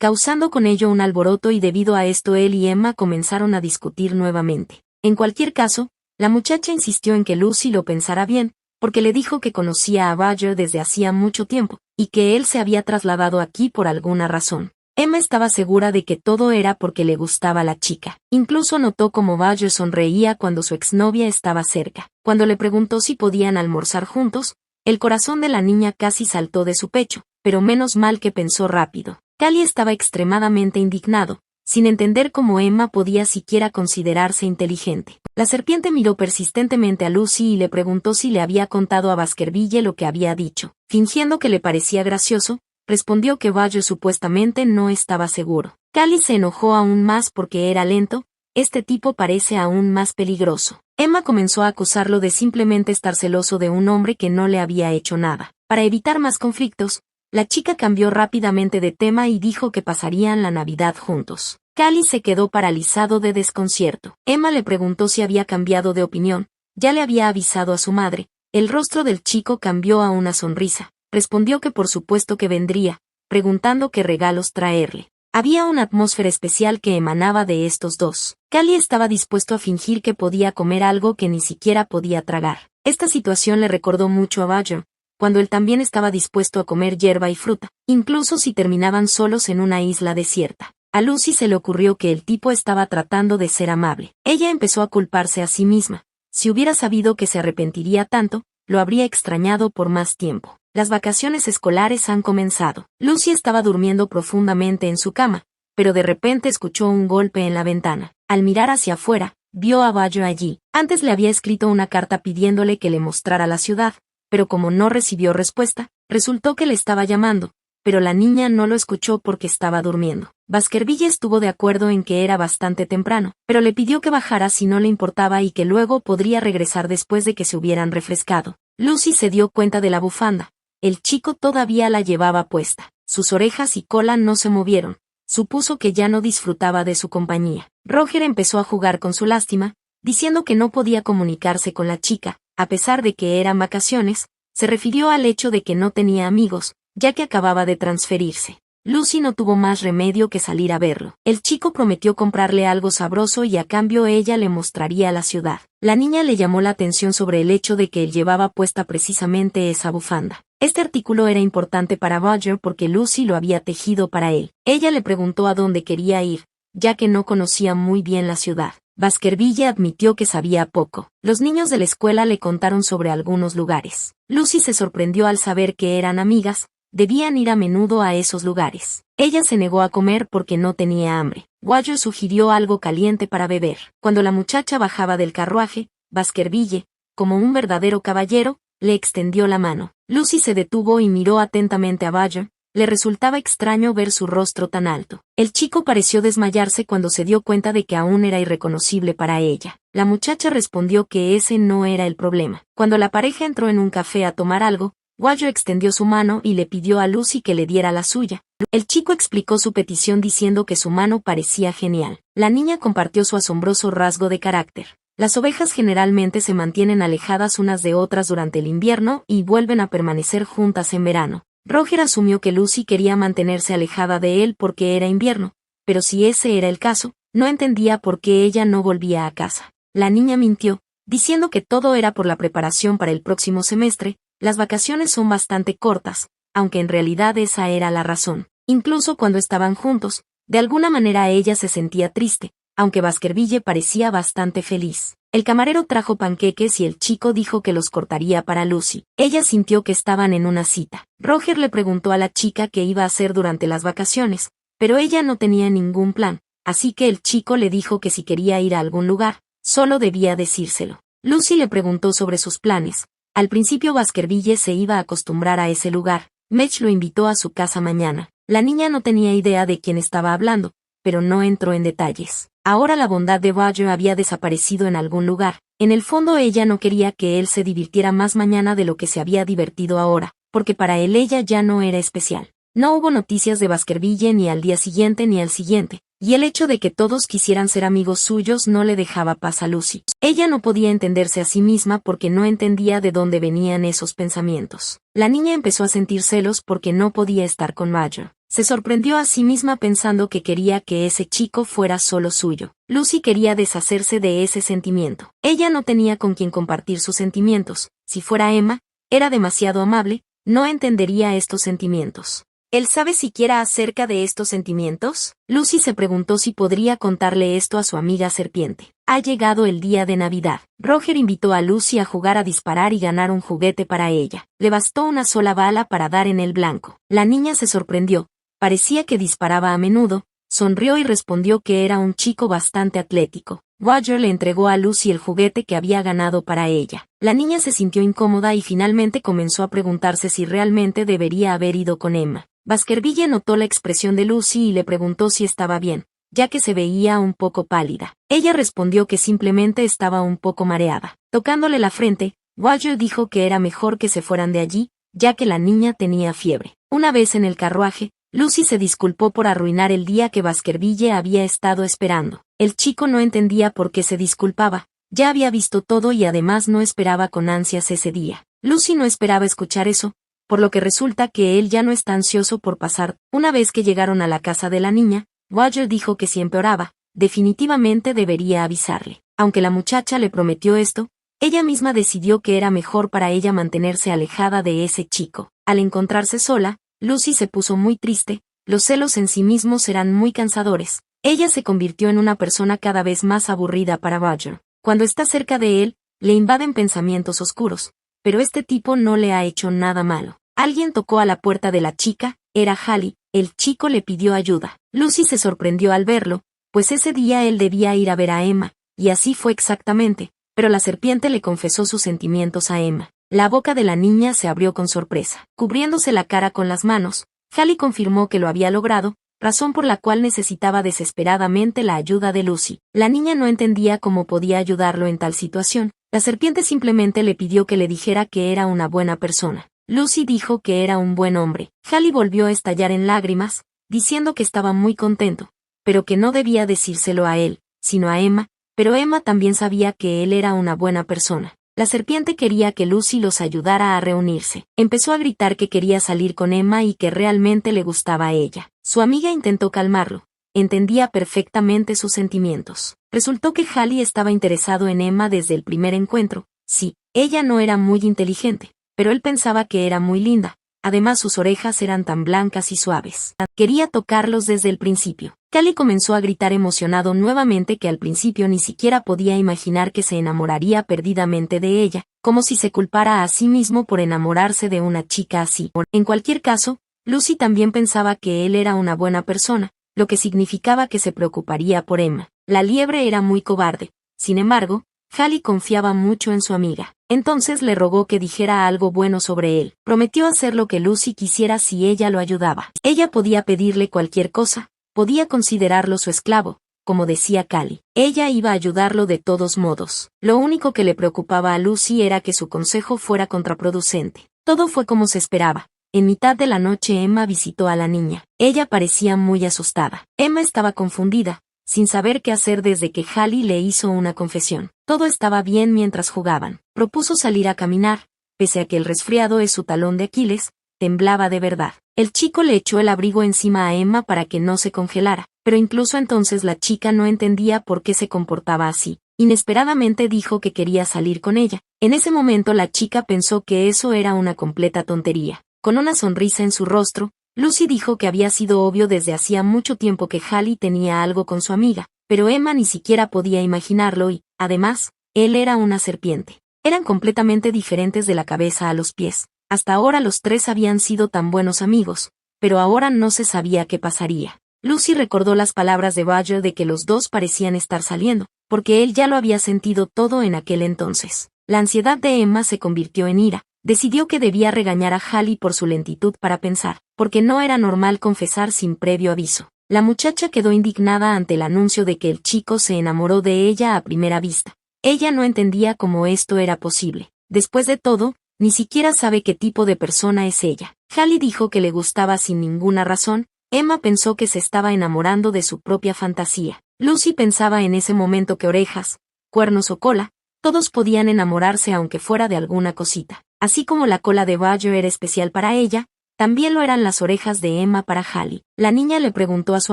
causando con ello un alboroto y debido a esto él y Emma comenzaron a discutir nuevamente. En cualquier caso, la muchacha insistió en que Lucy lo pensara bien, porque le dijo que conocía a Roger desde hacía mucho tiempo, y que él se había trasladado aquí por alguna razón. Emma estaba segura de que todo era porque le gustaba la chica. Incluso notó cómo Roger sonreía cuando su exnovia estaba cerca. Cuando le preguntó si podían almorzar juntos, el corazón de la niña casi saltó de su pecho, pero menos mal que pensó rápido. Callie estaba extremadamente indignado, sin entender cómo Emma podía siquiera considerarse inteligente. La serpiente miró persistentemente a Lucy y le preguntó si le había contado a Baskerville lo que había dicho. Fingiendo que le parecía gracioso, respondió que Roger supuestamente no estaba seguro. Callie se enojó aún más porque era lento. Este tipo parece aún más peligroso. Emma comenzó a acusarlo de simplemente estar celoso de un hombre que no le había hecho nada. Para evitar más conflictos, la chica cambió rápidamente de tema y dijo que pasarían la Navidad juntos. Callie se quedó paralizado de desconcierto. Emma le preguntó si había cambiado de opinión. Ya le había avisado a su madre. El rostro del chico cambió a una sonrisa. Respondió que por supuesto que vendría, preguntando qué regalos traerle. Había una atmósfera especial que emanaba de estos dos. Callie estaba dispuesto a fingir que podía comer algo que ni siquiera podía tragar. Esta situación le recordó mucho a Roger, cuando él también estaba dispuesto a comer hierba y fruta, incluso si terminaban solos en una isla desierta. A Lucy se le ocurrió que el tipo estaba tratando de ser amable. Ella empezó a culparse a sí misma. Si hubiera sabido que se arrepentiría tanto, lo habría extrañado por más tiempo. Las vacaciones escolares han comenzado. Lucy estaba durmiendo profundamente en su cama, pero de repente escuchó un golpe en la ventana. Al mirar hacia afuera, vio a Roger allí. Antes le había escrito una carta pidiéndole que le mostrara la ciudad, pero como no recibió respuesta, resultó que le estaba llamando, pero la niña no lo escuchó porque estaba durmiendo. Baskerville estuvo de acuerdo en que era bastante temprano, pero le pidió que bajara si no le importaba y que luego podría regresar después de que se hubieran refrescado. Lucy se dio cuenta de la bufanda. El chico todavía la llevaba puesta. Sus orejas y cola no se movieron. Supuso que ya no disfrutaba de su compañía. Roger empezó a jugar con su lástima, diciendo que no podía comunicarse con la chica, a pesar de que eran vacaciones, se refirió al hecho de que no tenía amigos, ya que acababa de transferirse. Lucy no tuvo más remedio que salir a verlo. El chico prometió comprarle algo sabroso y a cambio ella le mostraría la ciudad. La niña le llamó la atención sobre el hecho de que él llevaba puesta precisamente esa bufanda. Este artículo era importante para Roger porque Lucy lo había tejido para él. Ella le preguntó a dónde quería ir, ya que no conocía muy bien la ciudad. Baskerville admitió que sabía poco. Los niños de la escuela le contaron sobre algunos lugares. Lucy se sorprendió al saber que eran amigas. Debían ir a menudo a esos lugares. Ella se negó a comer porque no tenía hambre. Roger sugirió algo caliente para beber. Cuando la muchacha bajaba del carruaje, Baskerville, como un verdadero caballero, le extendió la mano. Lucy se detuvo y miró atentamente a Roger. Le resultaba extraño ver su rostro tan alto. El chico pareció desmayarse cuando se dio cuenta de que aún era irreconocible para ella. La muchacha respondió que ese no era el problema. Cuando la pareja entró en un café a tomar algo, Roger extendió su mano y le pidió a Lucy que le diera la suya. El chico explicó su petición diciendo que su mano parecía genial. La niña compartió su asombroso rasgo de carácter. Las ovejas generalmente se mantienen alejadas unas de otras durante el invierno y vuelven a permanecer juntas en verano. Roger asumió que Lucy quería mantenerse alejada de él porque era invierno, pero si ese era el caso, no entendía por qué ella no volvía a casa. La niña mintió, diciendo que todo era por la preparación para el próximo semestre. Las vacaciones son bastante cortas, aunque en realidad esa era la razón. Incluso cuando estaban juntos, de alguna manera ella se sentía triste, aunque Baskerville parecía bastante feliz. El camarero trajo panqueques y el chico dijo que los cortaría para Lucy. Ella sintió que estaban en una cita. Roger le preguntó a la chica qué iba a hacer durante las vacaciones, pero ella no tenía ningún plan, así que el chico le dijo que si quería ir a algún lugar, solo debía decírselo. Lucy le preguntó sobre sus planes. Al principio Baskerville se iba a acostumbrar a ese lugar. Mitch lo invitó a su casa mañana. La niña no tenía idea de quién estaba hablando, pero no entró en detalles. Ahora la bondad de Roger había desaparecido en algún lugar. En el fondo ella no quería que él se divirtiera más mañana de lo que se había divertido ahora, porque para él ella ya no era especial. No hubo noticias de Baskerville ni al día siguiente ni al siguiente, y el hecho de que todos quisieran ser amigos suyos no le dejaba paz a Lucy. Ella no podía entenderse a sí misma porque no entendía de dónde venían esos pensamientos. La niña empezó a sentir celos porque no podía estar con Roger. Se sorprendió a sí misma pensando que quería que ese chico fuera solo suyo. Lucy quería deshacerse de ese sentimiento. Ella no tenía con quien compartir sus sentimientos. Si fuera Emma, era demasiado amable, no entendería estos sentimientos. ¿Él sabe siquiera acerca de estos sentimientos? Lucy se preguntó si podría contarle esto a su amiga serpiente. Ha llegado el día de Navidad. Roger invitó a Lucy a jugar a disparar y ganar un juguete para ella. Le bastó una sola bala para dar en el blanco. La niña se sorprendió. Parecía que disparaba a menudo, sonrió y respondió que era un chico bastante atlético. Roger le entregó a Lucy el juguete que había ganado para ella. La niña se sintió incómoda y finalmente comenzó a preguntarse si realmente debería haber ido con Emma. Baskerville notó la expresión de Lucy y le preguntó si estaba bien, ya que se veía un poco pálida. Ella respondió que simplemente estaba un poco mareada. Tocándole la frente, Roger dijo que era mejor que se fueran de allí, ya que la niña tenía fiebre. Una vez en el carruaje, Lucy se disculpó por arruinar el día que Baskerville había estado esperando. El chico no entendía por qué se disculpaba, ya había visto todo y además no esperaba con ansias ese día. Lucy no esperaba escuchar eso, por lo que resulta que él ya no está ansioso por pasar. Una vez que llegaron a la casa de la niña, Roger dijo que si empeoraba, definitivamente debería avisarle. Aunque la muchacha le prometió esto, ella misma decidió que era mejor para ella mantenerse alejada de ese chico. Al encontrarse sola, Lucy se puso muy triste, los celos en sí mismos eran muy cansadores. Ella se convirtió en una persona cada vez más aburrida para Roger. Cuando está cerca de él, le invaden pensamientos oscuros, pero este tipo no le ha hecho nada malo. Alguien tocó a la puerta de la chica, era Hallie. El chico le pidió ayuda. Lucy se sorprendió al verlo, pues ese día él debía ir a ver a Emma, y así fue exactamente, pero la serpiente le confesó sus sentimientos a Emma. La boca de la niña se abrió con sorpresa. Cubriéndose la cara con las manos, Hallie confirmó que lo había logrado, razón por la cual necesitaba desesperadamente la ayuda de Lucy. La niña no entendía cómo podía ayudarlo en tal situación. La serpiente simplemente le pidió que le dijera que era una buena persona. Lucy dijo que era un buen hombre. Hallie volvió a estallar en lágrimas, diciendo que estaba muy contento, pero que no debía decírselo a él, sino a Emma, pero Emma también sabía que él era una buena persona. La serpiente quería que Lucy los ayudara a reunirse. Empezó a gritar que quería salir con Emma y que realmente le gustaba a ella. Su amiga intentó calmarlo. Entendía perfectamente sus sentimientos. Resultó que Hallie estaba interesado en Emma desde el primer encuentro. Sí, ella no era muy inteligente, pero él pensaba que era muy linda. Además sus orejas eran tan blancas y suaves. Quería tocarlos desde el principio. Hallie comenzó a gritar emocionado nuevamente que al principio ni siquiera podía imaginar que se enamoraría perdidamente de ella, como si se culpara a sí mismo por enamorarse de una chica así. En cualquier caso, Lucy también pensaba que él era una buena persona, lo que significaba que se preocuparía por Emma. La liebre era muy cobarde. Sin embargo, Hallie confiaba mucho en su amiga. Entonces le rogó que dijera algo bueno sobre él. Prometió hacer lo que Lucy quisiera si ella lo ayudaba. Ella podía pedirle cualquier cosa, podía considerarlo su esclavo, como decía Hallie. Ella iba a ayudarlo de todos modos. Lo único que le preocupaba a Lucy era que su consejo fuera contraproducente. Todo fue como se esperaba. En mitad de la noche Emma visitó a la niña. Ella parecía muy asustada. Emma estaba confundida, sin saber qué hacer desde que Hallie le hizo una confesión. Todo estaba bien mientras jugaban. Propuso salir a caminar, pese a que el resfriado es su talón de Aquiles, temblaba de verdad. El chico le echó el abrigo encima a Emma para que no se congelara, pero incluso entonces la chica no entendía por qué se comportaba así. Inesperadamente dijo que quería salir con ella. En ese momento la chica pensó que eso era una completa tontería. Con una sonrisa en su rostro, Lucy dijo que había sido obvio desde hacía mucho tiempo que Hallie tenía algo con su amiga, pero Emma ni siquiera podía imaginarlo y, además, él era una serpiente. Eran completamente diferentes de la cabeza a los pies. Hasta ahora los tres habían sido tan buenos amigos, pero ahora no se sabía qué pasaría. Lucy recordó las palabras de Roger de que los dos parecían estar saliendo, porque él ya lo había sentido todo en aquel entonces. La ansiedad de Emma se convirtió en ira. Decidió que debía regañar a Hallie por su lentitud para pensar, porque no era normal confesar sin previo aviso. La muchacha quedó indignada ante el anuncio de que el chico se enamoró de ella a primera vista. Ella no entendía cómo esto era posible. Después de todo, ni siquiera sabe qué tipo de persona es ella. Hallie dijo que le gustaba sin ninguna razón. Emma pensó que se estaba enamorando de su propia fantasía. Lucy pensaba en ese momento que orejas, cuernos o cola, todos podían enamorarse aunque fuera de alguna cosita. Así como la cola de Roger era especial para ella, también lo eran las orejas de Emma para Hallie. La niña le preguntó a su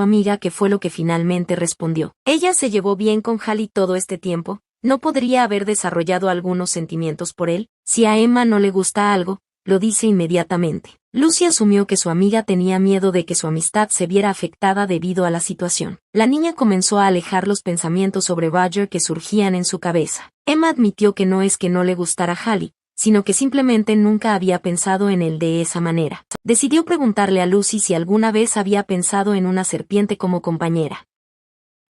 amiga qué fue lo que finalmente respondió. Ella se llevó bien con Hallie todo este tiempo, ¿no podría haber desarrollado algunos sentimientos por él? Si a Emma no le gusta algo, lo dice inmediatamente. Lucy asumió que su amiga tenía miedo de que su amistad se viera afectada debido a la situación. La niña comenzó a alejar los pensamientos sobre Roger que surgían en su cabeza. Emma admitió que no es que no le gustara Hallie, sino que simplemente nunca había pensado en él de esa manera. Decidió preguntarle a Lucy si alguna vez había pensado en una serpiente como compañera.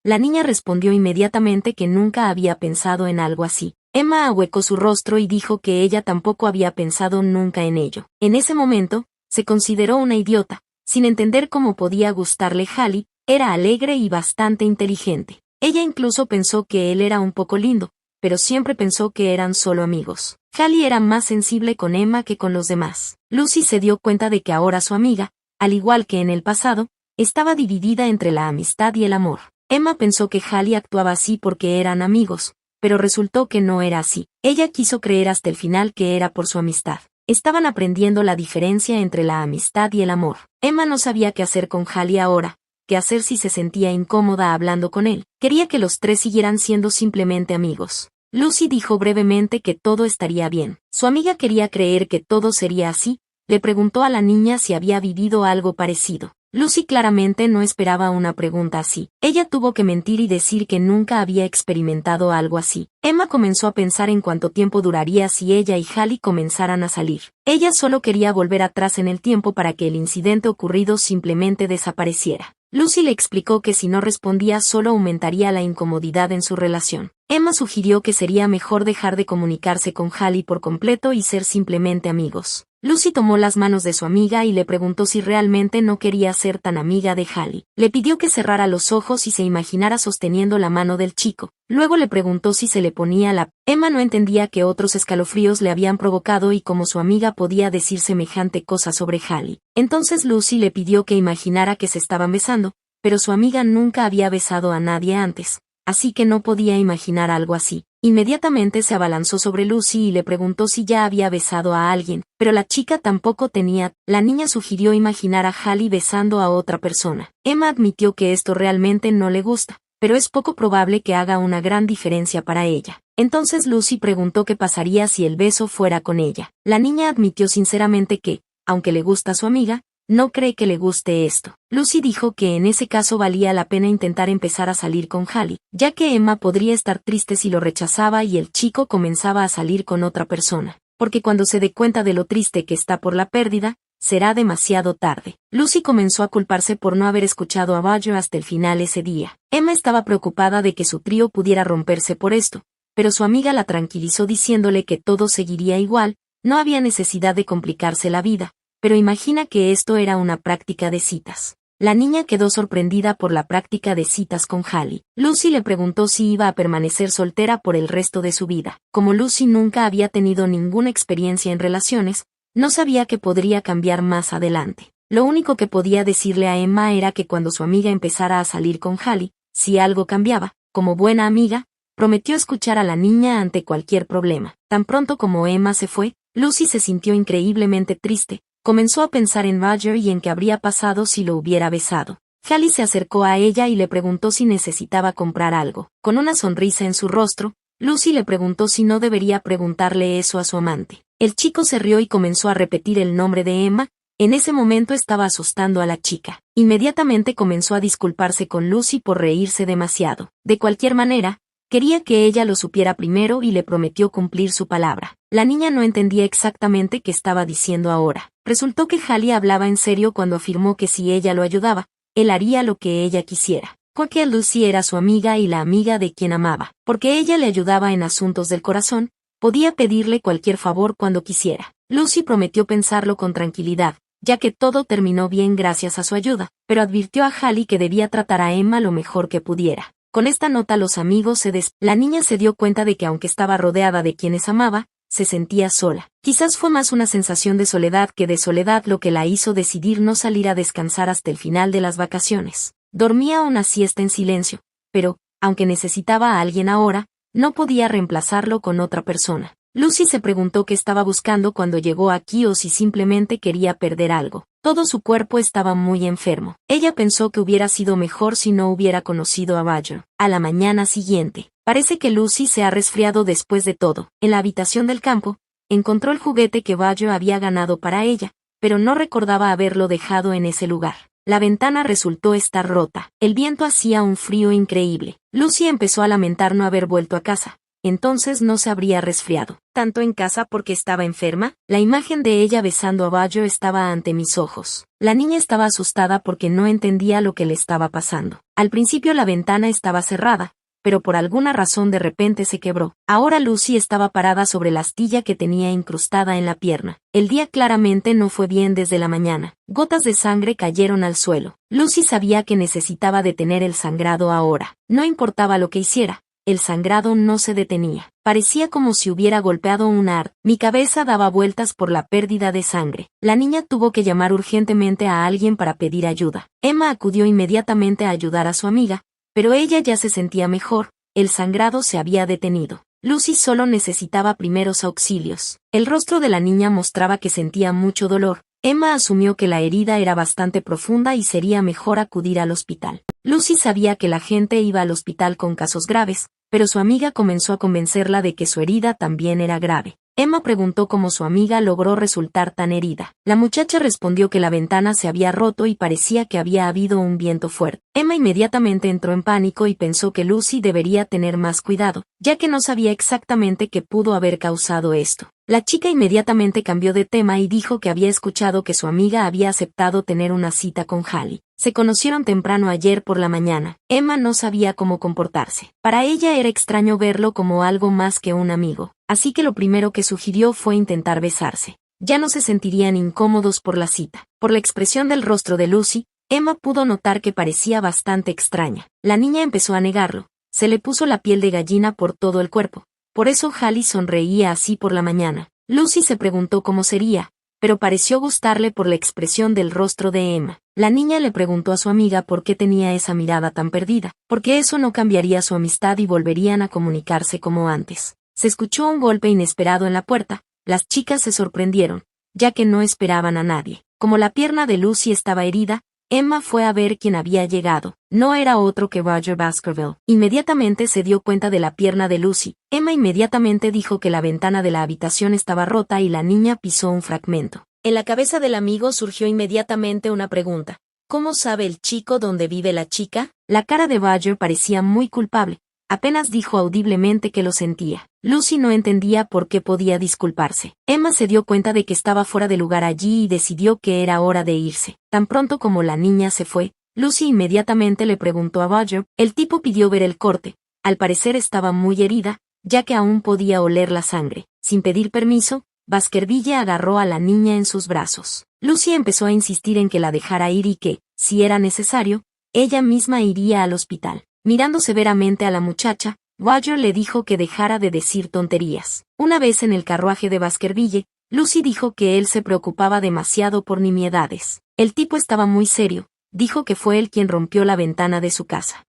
La niña respondió inmediatamente que nunca había pensado en algo así. Emma ahuecó su rostro y dijo que ella tampoco había pensado nunca en ello. En ese momento, se consideró una idiota, sin entender cómo podía gustarle Hallie. Era alegre y bastante inteligente. Ella incluso pensó que él era un poco lindo, pero siempre pensó que eran solo amigos. Hallie era más sensible con Emma que con los demás. Lucy se dio cuenta de que ahora su amiga, al igual que en el pasado, estaba dividida entre la amistad y el amor. Emma pensó que Hallie actuaba así porque eran amigos, pero resultó que no era así. Ella quiso creer hasta el final que era por su amistad. Estaban aprendiendo la diferencia entre la amistad y el amor. Emma no sabía qué hacer con Hallie ahora, qué hacer si se sentía incómoda hablando con él. Quería que los tres siguieran siendo simplemente amigos. Lucy dijo brevemente que todo estaría bien. Su amiga quería creer que todo sería así. Le preguntó a la niña si había vivido algo parecido. Lucy claramente no esperaba una pregunta así. Ella tuvo que mentir y decir que nunca había experimentado algo así. Emma comenzó a pensar en cuánto tiempo duraría si ella y Hallie comenzaran a salir. Ella solo quería volver atrás en el tiempo para que el incidente ocurrido simplemente desapareciera. Lucy le explicó que si no respondía solo aumentaría la incomodidad en su relación. Emma sugirió que sería mejor dejar de comunicarse con Hallie por completo y ser simplemente amigos. Lucy tomó las manos de su amiga y le preguntó si realmente no quería ser tan amiga de Hallie. Le pidió que cerrara los ojos y se imaginara sosteniendo la mano del chico. Luego le preguntó si se le ponía la... Emma no entendía que otros escalofríos le habían provocado y cómo su amiga podía decir semejante cosa sobre Hallie. Entonces Lucy le pidió que imaginara que se estaban besando, pero su amiga nunca había besado a nadie antes, así que no podía imaginar algo así. Inmediatamente se abalanzó sobre Lucy y le preguntó si ya había besado a alguien, pero la chica tampoco tenía. La niña sugirió imaginar a Hallie besando a otra persona. Emma admitió que esto realmente no le gusta, pero es poco probable que haga una gran diferencia para ella. Entonces Lucy preguntó qué pasaría si el beso fuera con ella. La niña admitió sinceramente que, aunque le gusta a su amiga, no cree que le guste esto. Lucy dijo que en ese caso valía la pena intentar empezar a salir con Hallie, ya que Emma podría estar triste si lo rechazaba y el chico comenzaba a salir con otra persona, porque cuando se dé cuenta de lo triste que está por la pérdida, será demasiado tarde. Lucy comenzó a culparse por no haber escuchado a Badger hasta el final ese día. Emma estaba preocupada de que su trío pudiera romperse por esto, pero su amiga la tranquilizó diciéndole que todo seguiría igual, no había necesidad de complicarse la vida. Pero imagina que esto era una práctica de citas. La niña quedó sorprendida por la práctica de citas con Hallie. Lucy le preguntó si iba a permanecer soltera por el resto de su vida. Como Lucy nunca había tenido ninguna experiencia en relaciones, no sabía que podría cambiar más adelante. Lo único que podía decirle a Emma era que cuando su amiga empezara a salir con Hallie, si algo cambiaba, como buena amiga, prometió escuchar a la niña ante cualquier problema. Tan pronto como Emma se fue, Lucy se sintió increíblemente triste. Comenzó a pensar en Roger y en qué habría pasado si lo hubiera besado. Hallie se acercó a ella y le preguntó si necesitaba comprar algo. Con una sonrisa en su rostro, Lucy le preguntó si no debería preguntarle eso a su amante. El chico se rió y comenzó a repetir el nombre de Emma. En ese momento estaba asustando a la chica. Inmediatamente comenzó a disculparse con Lucy por reírse demasiado. De cualquier manera, quería que ella lo supiera primero y le prometió cumplir su palabra. La niña no entendía exactamente qué estaba diciendo ahora. Resultó que Hallie hablaba en serio cuando afirmó que si ella lo ayudaba, él haría lo que ella quisiera. Porque Lucy era su amiga y la amiga de quien amaba. Porque ella le ayudaba en asuntos del corazón, podía pedirle cualquier favor cuando quisiera. Lucy prometió pensarlo con tranquilidad, ya que todo terminó bien gracias a su ayuda, pero advirtió a Hallie que debía tratar a Emma lo mejor que pudiera. Con esta nota los amigos La niña se dio cuenta de que aunque estaba rodeada de quienes amaba, se sentía sola. Quizás fue más una sensación de soledad que de soledad lo que la hizo decidir no salir a descansar hasta el final de las vacaciones. Dormía una siesta en silencio, pero, aunque necesitaba a alguien ahora, no podía reemplazarlo con otra persona. Lucy se preguntó qué estaba buscando cuando llegó aquí o si simplemente quería perder algo. Todo su cuerpo estaba muy enfermo. Ella pensó que hubiera sido mejor si no hubiera conocido a Badger. A la mañana siguiente, parece que Lucy se ha resfriado después de todo. En la habitación del campo, encontró el juguete que Badger había ganado para ella, pero no recordaba haberlo dejado en ese lugar. La ventana resultó estar rota. El viento hacía un frío increíble. Lucy empezó a lamentar no haber vuelto a casa. Entonces no se habría resfriado tanto en casa porque estaba enferma. La imagen de ella besando a Badger estaba ante mis ojos. La niña estaba asustada porque no entendía lo que le estaba pasando. Al principio la ventana estaba cerrada, pero por alguna razón de repente se quebró. Ahora Lucy estaba parada sobre la astilla que tenía incrustada en la pierna. El día claramente no fue bien desde la mañana. Gotas de sangre cayeron al suelo. Lucy sabía que necesitaba detener el sangrado ahora. No importaba lo que hiciera. El sangrado no se detenía. Parecía como si hubiera golpeado un ar. Mi cabeza daba vueltas por la pérdida de sangre. La niña tuvo que llamar urgentemente a alguien para pedir ayuda. Emma acudió inmediatamente a ayudar a su amiga, pero ella ya se sentía mejor. El sangrado se había detenido. Lucy solo necesitaba primeros auxilios. El rostro de la niña mostraba que sentía mucho dolor. Emma asumió que la herida era bastante profunda y sería mejor acudir al hospital. Lucy sabía que la gente iba al hospital con casos graves, pero su amiga comenzó a convencerla de que su herida también era grave. Emma preguntó cómo su amiga logró resultar tan herida. La muchacha respondió que la ventana se había roto y parecía que había habido un viento fuerte. Emma inmediatamente entró en pánico y pensó que Lucy debería tener más cuidado, ya que no sabía exactamente qué pudo haber causado esto. La chica inmediatamente cambió de tema y dijo que había escuchado que su amiga había aceptado tener una cita con Hallie. Se conocieron temprano ayer por la mañana. Emma no sabía cómo comportarse. Para ella era extraño verlo como algo más que un amigo, así que lo primero que sugirió fue intentar besarse. Ya no se sentirían incómodos por la cita. Por la expresión del rostro de Lucy, Emma pudo notar que parecía bastante extraña. La niña empezó a negarlo. Se le puso la piel de gallina por todo el cuerpo. Por eso Hallie sonreía así por la mañana. Lucy se preguntó cómo sería, pero pareció gustarle por la expresión del rostro de Emma. La niña le preguntó a su amiga por qué tenía esa mirada tan perdida, porque eso no cambiaría su amistad y volverían a comunicarse como antes. Se escuchó un golpe inesperado en la puerta, las chicas se sorprendieron, ya que no esperaban a nadie. Como la pierna de Lucy estaba herida, Emma fue a ver quién había llegado. No era otro que Roger Baskerville. Inmediatamente se dio cuenta de la pierna de Lucy. Emma inmediatamente dijo que la ventana de la habitación estaba rota y la niña pisó un fragmento. En la cabeza del amigo surgió inmediatamente una pregunta. ¿Cómo sabe el chico dónde vive la chica? La cara de Roger parecía muy culpable. Apenas dijo audiblemente que lo sentía. Lucy no entendía por qué podía disculparse. Emma se dio cuenta de que estaba fuera de lugar allí y decidió que era hora de irse. Tan pronto como la niña se fue, Lucy inmediatamente le preguntó a Roger. El tipo pidió ver el corte. Al parecer estaba muy herida, ya que aún podía oler la sangre. Sin pedir permiso, Baskerville agarró a la niña en sus brazos. Lucy empezó a insistir en que la dejara ir y que, si era necesario, ella misma iría al hospital. Mirando severamente a la muchacha, Roger le dijo que dejara de decir tonterías. Una vez en el carruaje de Baskerville, Lucy dijo que él se preocupaba demasiado por nimiedades. El tipo estaba muy serio, dijo que fue él quien rompió la ventana de su casa.